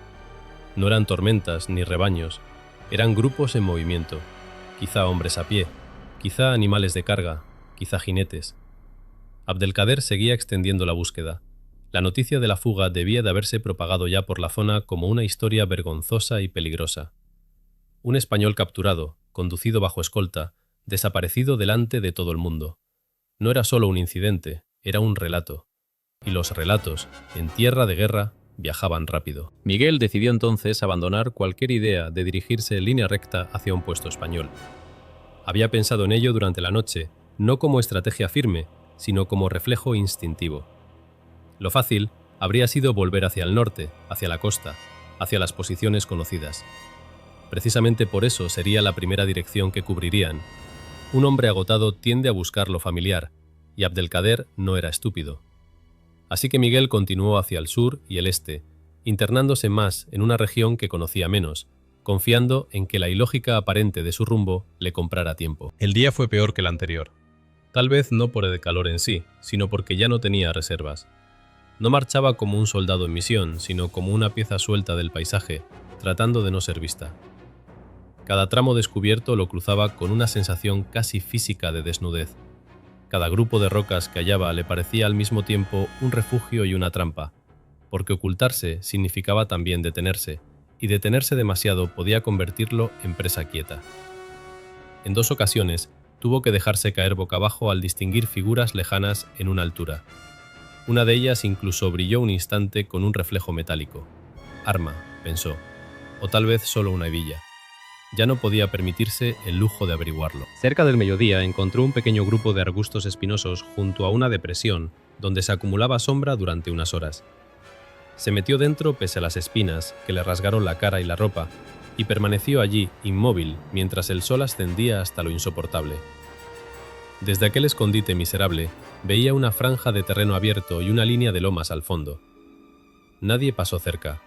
No eran tormentas ni rebaños, eran grupos en movimiento, quizá hombres a pie, quizá animales de carga, quizá jinetes. Abdelkader seguía extendiendo la búsqueda. La noticia de la fuga debía de haberse propagado ya por la zona como una historia vergonzosa y peligrosa. Un español capturado, conducido bajo escolta, desaparecido delante de todo el mundo. No era solo un incidente, era un relato. Y los relatos, en tierra de guerra, viajaban rápido. Miguel decidió entonces abandonar cualquier idea de dirigirse en línea recta hacia un puesto español. Había pensado en ello durante la noche, no como estrategia firme, sino como reflejo instintivo. Lo fácil habría sido volver hacia el norte, hacia la costa, hacia las posiciones conocidas. Precisamente por eso sería la primera dirección que cubrirían. Un hombre agotado tiende a buscar lo familiar, y Abdelkader no era estúpido. Así que Miguel continuó hacia el sur y el este, internándose más en una región que conocía menos, confiando en que la ilógica aparente de su rumbo le comprara tiempo. El día fue peor que el anterior. Tal vez no por el calor en sí, sino porque ya no tenía reservas. No marchaba como un soldado en misión, sino como una pieza suelta del paisaje, tratando de no ser vista. Cada tramo descubierto lo cruzaba con una sensación casi física de desnudez. Cada grupo de rocas que hallaba le parecía al mismo tiempo un refugio y una trampa, porque ocultarse significaba también detenerse, y detenerse demasiado podía convertirlo en presa quieta. En 2 ocasiones tuvo que dejarse caer boca abajo al distinguir figuras lejanas en una altura. Una de ellas incluso brilló un instante con un reflejo metálico. Arma, pensó, o tal vez solo una hebilla. Ya no podía permitirse el lujo de averiguarlo. Cerca del mediodía encontró un pequeño grupo de arbustos espinosos junto a una depresión, donde se acumulaba sombra durante unas horas. Se metió dentro pese a las espinas, que le rasgaron la cara y la ropa, y permaneció allí, inmóvil, mientras el sol ascendía hasta lo insoportable. Desde aquel escondite miserable, veía una franja de terreno abierto y una línea de lomas al fondo. Nadie pasó cerca.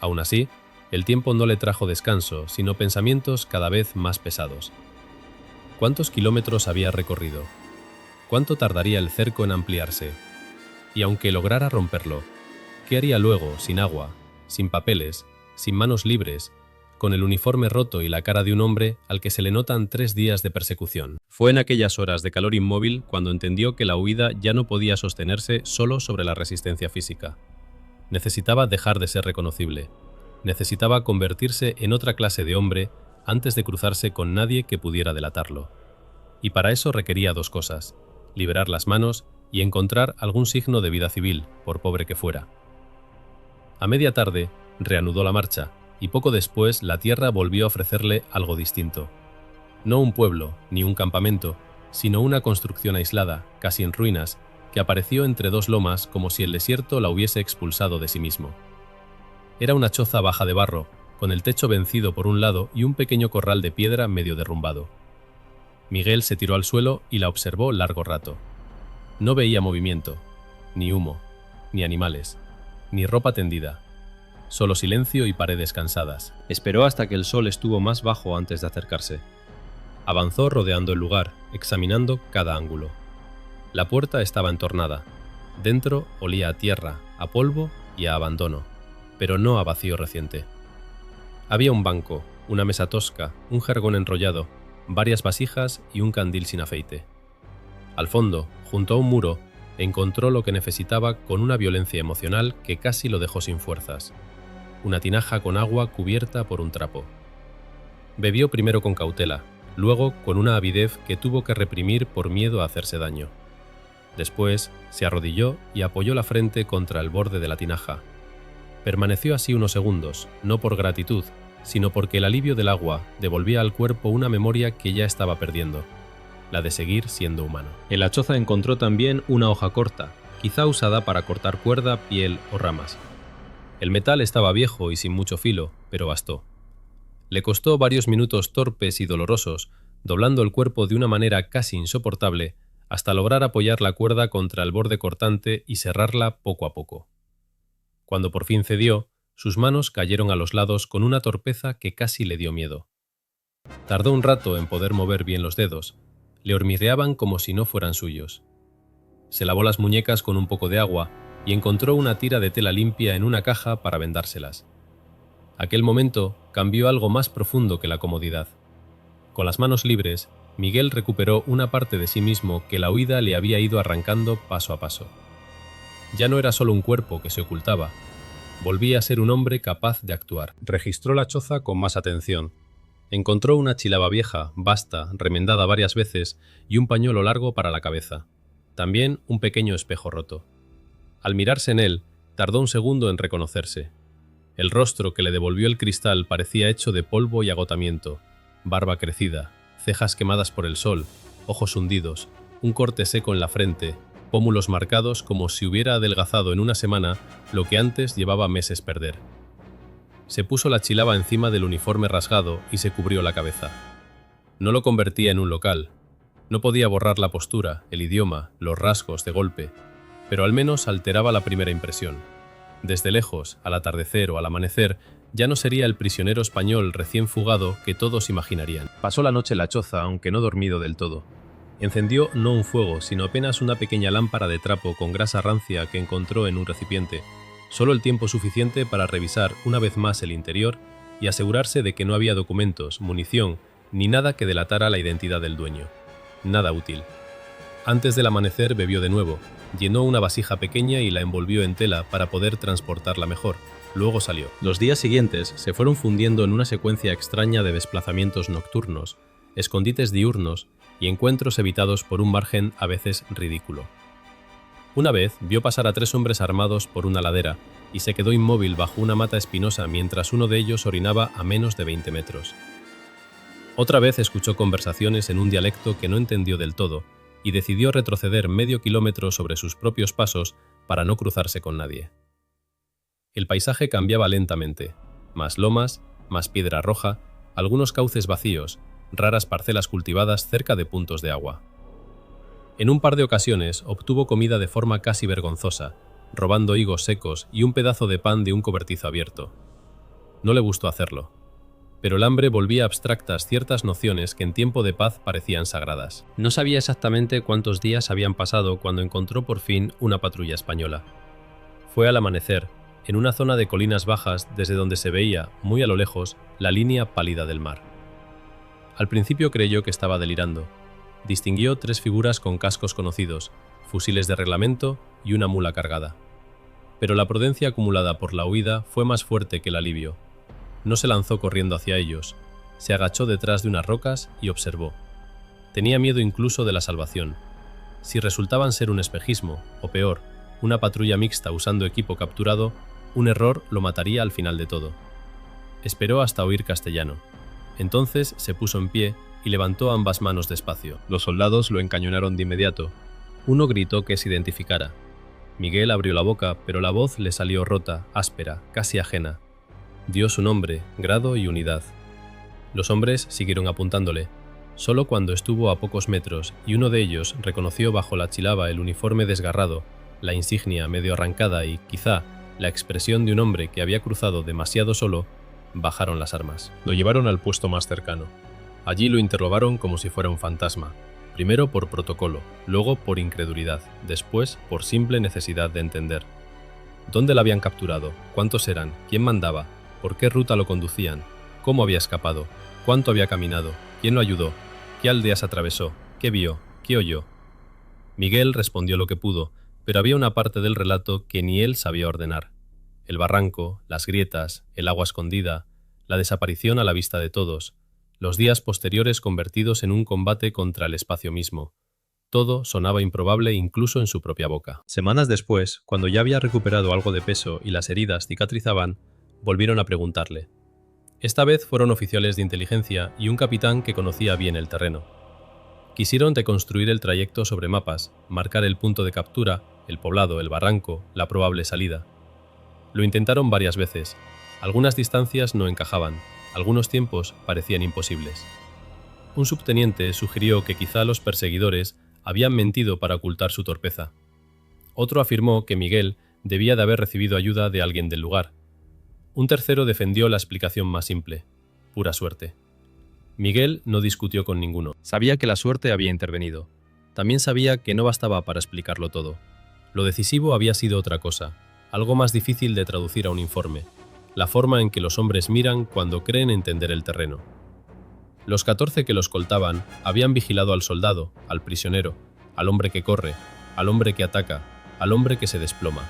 Aún así, el tiempo no le trajo descanso, sino pensamientos cada vez más pesados. ¿Cuántos kilómetros había recorrido? ¿Cuánto tardaría el cerco en ampliarse? Y aunque lograra romperlo, ¿qué haría luego, sin agua, sin papeles, sin manos libres, con el uniforme roto y la cara de un hombre al que se le notan 3 días de persecución? Fue en aquellas horas de calor inmóvil cuando entendió que la huida ya no podía sostenerse solo sobre la resistencia física. Necesitaba dejar de ser reconocible. Necesitaba convertirse en otra clase de hombre antes de cruzarse con nadie que pudiera delatarlo. Y para eso requería 2 cosas: liberar las manos y encontrar algún signo de vida civil, por pobre que fuera. A media tarde, reanudó la marcha, y poco después la tierra volvió a ofrecerle algo distinto. No un pueblo, ni un campamento, sino una construcción aislada, casi en ruinas, que apareció entre 2 lomas como si el desierto la hubiese expulsado de sí mismo. Era una choza baja de barro, con el techo vencido por un lado y un pequeño corral de piedra medio derrumbado. Miguel se tiró al suelo y la observó largo rato. No veía movimiento, ni humo, ni animales, ni ropa tendida. Solo silencio y paredes cansadas. Esperó hasta que el sol estuvo más bajo antes de acercarse. Avanzó rodeando el lugar, examinando cada ángulo. La puerta estaba entornada. Dentro olía a tierra, a polvo y a abandono, pero no a vacío reciente. Había un banco, una mesa tosca, un jergón enrollado, varias vasijas y un candil sin aceite. Al fondo, junto a un muro, encontró lo que necesitaba con una violencia emocional que casi lo dejó sin fuerzas: una tinaja con agua cubierta por un trapo. Bebió primero con cautela, luego con una avidez que tuvo que reprimir por miedo a hacerse daño. Después se arrodilló y apoyó la frente contra el borde de la tinaja. Permaneció así unos segundos, no por gratitud, sino porque el alivio del agua devolvía al cuerpo una memoria que ya estaba perdiendo: la de seguir siendo humano. En la choza encontró también una hoja corta, quizá usada para cortar cuerda, piel o ramas. El metal estaba viejo y sin mucho filo, pero bastó. Le costó varios minutos torpes y dolorosos, doblando el cuerpo de una manera casi insoportable, hasta lograr apoyar la cuerda contra el borde cortante y cerrarla poco a poco. Cuando por fin cedió, sus manos cayeron a los lados con una torpeza que casi le dio miedo. Tardó un rato en poder mover bien los dedos. Le hormigueaban como si no fueran suyos. Se lavó las muñecas con un poco de agua y encontró una tira de tela limpia en una caja para vendárselas. Aquel momento cambió algo más profundo que la comodidad. Con las manos libres, Miguel recuperó una parte de sí mismo que la huida le había ido arrancando paso a paso. Ya no era solo un cuerpo que se ocultaba, volvía a ser un hombre capaz de actuar. Registró la choza con más atención. Encontró una chilaba vieja, basta, remendada varias veces, y un pañuelo largo para la cabeza. También un pequeño espejo roto. Al mirarse en él, tardó un segundo en reconocerse. El rostro que le devolvió el cristal parecía hecho de polvo y agotamiento, barba crecida, cejas quemadas por el sol, ojos hundidos, un corte seco en la frente, pómulos marcados como si hubiera adelgazado en una semana lo que antes llevaba meses perder. Se puso la chilaba encima del uniforme rasgado y se cubrió la cabeza. No lo convertía en un local. No podía borrar la postura, el idioma, los rasgos de golpe, pero al menos alteraba la primera impresión. Desde lejos, al atardecer o al amanecer, ya no sería el prisionero español recién fugado que todos imaginarían. Pasó la noche en la choza, aunque no dormido del todo. Encendió no un fuego, sino apenas una pequeña lámpara de trapo con grasa rancia que encontró en un recipiente, solo el tiempo suficiente para revisar una vez más el interior y asegurarse de que no había documentos, munición, ni nada que delatara la identidad del dueño. Nada útil. Antes del amanecer bebió de nuevo, llenó una vasija pequeña y la envolvió en tela para poder transportarla mejor. Luego salió. Los días siguientes se fueron fundiendo en una secuencia extraña de desplazamientos nocturnos, escondites diurnos y encuentros evitados por un margen a veces ridículo. Una vez vio pasar a 3 hombres armados por una ladera y se quedó inmóvil bajo una mata espinosa mientras uno de ellos orinaba a menos de 20 metros. Otra vez escuchó conversaciones en un dialecto que no entendió del todo y decidió retroceder medio kilómetro sobre sus propios pasos para no cruzarse con nadie. El paisaje cambiaba lentamente, más lomas, más piedra roja, algunos cauces vacíos, raras parcelas cultivadas cerca de puntos de agua. En un par de ocasiones obtuvo comida de forma casi vergonzosa, robando higos secos y un pedazo de pan de un cobertizo abierto. No le gustó hacerlo, pero el hambre volvía abstractas ciertas nociones que en tiempo de paz parecían sagradas. No sabía exactamente cuántos días habían pasado cuando encontró por fin una patrulla española. Fue al amanecer, en una zona de colinas bajas desde donde se veía, muy a lo lejos, la línea pálida del mar. Al principio creyó que estaba delirando. Distinguió 3 figuras con cascos conocidos, fusiles de reglamento y una mula cargada. Pero la prudencia acumulada por la huida fue más fuerte que el alivio. No se lanzó corriendo hacia ellos, se agachó detrás de unas rocas y observó. Tenía miedo incluso de la salvación. Si resultaban ser un espejismo, o peor, una patrulla mixta usando equipo capturado, un error lo mataría al final de todo. Esperó hasta oír castellano. Entonces se puso en pie y levantó ambas manos despacio. Los soldados lo encañonaron de inmediato. Uno gritó que se identificara. Miguel abrió la boca, pero la voz le salió rota, áspera, casi ajena. Dio su nombre, grado y unidad. Los hombres siguieron apuntándole. Solo cuando estuvo a pocos metros y uno de ellos reconoció bajo la chilaba el uniforme desgarrado, la insignia medio arrancada y, quizá, la expresión de un hombre que había cruzado demasiado solo, bajaron las armas. Lo llevaron al puesto más cercano. Allí lo interrogaron como si fuera un fantasma, primero por protocolo, luego por incredulidad, después por simple necesidad de entender. ¿Dónde la habían capturado? ¿Cuántos eran? ¿Quién mandaba? ¿Por qué ruta lo conducían? ¿Cómo había escapado? ¿Cuánto había caminado? ¿Quién lo ayudó? ¿Qué aldeas atravesó? ¿Qué vio? ¿Qué oyó? Miguel respondió lo que pudo, pero había una parte del relato que ni él sabía ordenar. El barranco, las grietas, el agua escondida, la desaparición a la vista de todos, los días posteriores convertidos en un combate contra el espacio mismo. Todo sonaba improbable incluso en su propia boca. Semanas después, cuando ya había recuperado algo de peso y las heridas cicatrizaban, volvieron a preguntarle. Esta vez fueron oficiales de inteligencia y un capitán que conocía bien el terreno. Quisieron deconstruir el trayecto sobre mapas, marcar el punto de captura, el poblado, el barranco, la probable salida. Lo intentaron varias veces. Algunas distancias no encajaban, algunos tiempos parecían imposibles. Un subteniente sugirió que quizá los perseguidores habían mentido para ocultar su torpeza. Otro afirmó que Miguel debía de haber recibido ayuda de alguien del lugar. Un tercero defendió la explicación más simple: pura suerte. Miguel no discutió con ninguno. Sabía que la suerte había intervenido. También sabía que no bastaba para explicarlo todo. Lo decisivo había sido otra cosa, algo más difícil de traducir a un informe: la forma en que los hombres miran cuando creen entender el terreno. Los 14 que lo escoltaban habían vigilado al soldado, al prisionero, al hombre que corre, al hombre que ataca, al hombre que se desploma.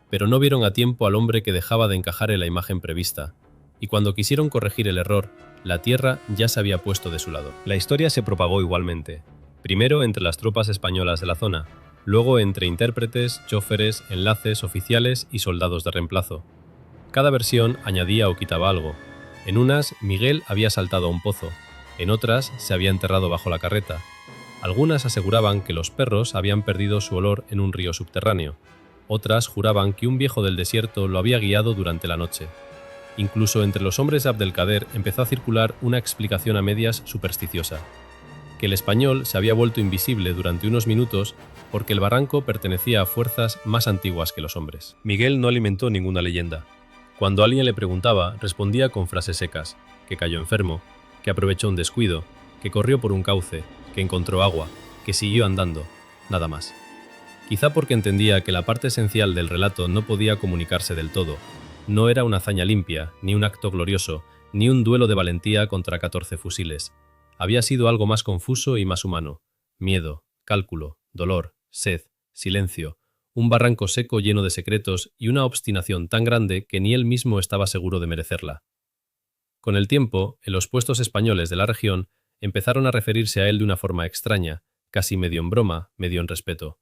Pero no vieron a tiempo al hombre que dejaba de encajar en la imagen prevista, y cuando quisieron corregir el error, la tierra ya se había puesto de su lado. La historia se propagó igualmente, primero entre las tropas españolas de la zona, luego entre intérpretes, choferes, enlaces, oficiales y soldados de reemplazo. Cada versión añadía o quitaba algo. En unas, Miguel había saltado a un pozo, en otras se había enterrado bajo la carreta. Algunas aseguraban que los perros habían perdido su olor en un río subterráneo. Otras juraban que un viejo del desierto lo había guiado durante la noche. Incluso entre los hombres de Abdelkader empezó a circular una explicación a medias supersticiosa: que el español se había vuelto invisible durante unos minutos porque el barranco pertenecía a fuerzas más antiguas que los hombres. Miguel no alimentó ninguna leyenda. Cuando alguien le preguntaba, respondía con frases secas: que cayó enfermo, que aprovechó un descuido, que corrió por un cauce, que encontró agua, que siguió andando, nada más. Quizá porque entendía que la parte esencial del relato no podía comunicarse del todo. No era una hazaña limpia, ni un acto glorioso, ni un duelo de valentía contra 14 fusiles. Había sido algo más confuso y más humano. Miedo, cálculo, dolor, sed, silencio, un barranco seco lleno de secretos y una obstinación tan grande que ni él mismo estaba seguro de merecerla. Con el tiempo, en los puestos españoles de la región empezaron a referirse a él de una forma extraña, casi medio en broma, medio en respeto.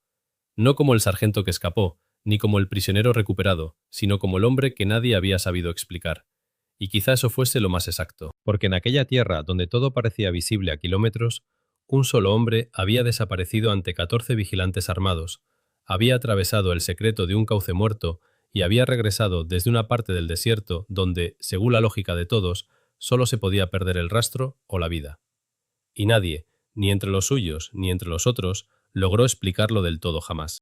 No como el sargento que escapó, ni como el prisionero recuperado, sino como el hombre que nadie había sabido explicar. Y quizá eso fuese lo más exacto, porque en aquella tierra donde todo parecía visible a kilómetros, un solo hombre había desaparecido ante 14 vigilantes armados, había atravesado el secreto de un cauce muerto y había regresado desde una parte del desierto donde, según la lógica de todos, solo se podía perder el rastro o la vida. Y nadie, ni entre los suyos ni entre los otros, logró explicarlo del todo jamás.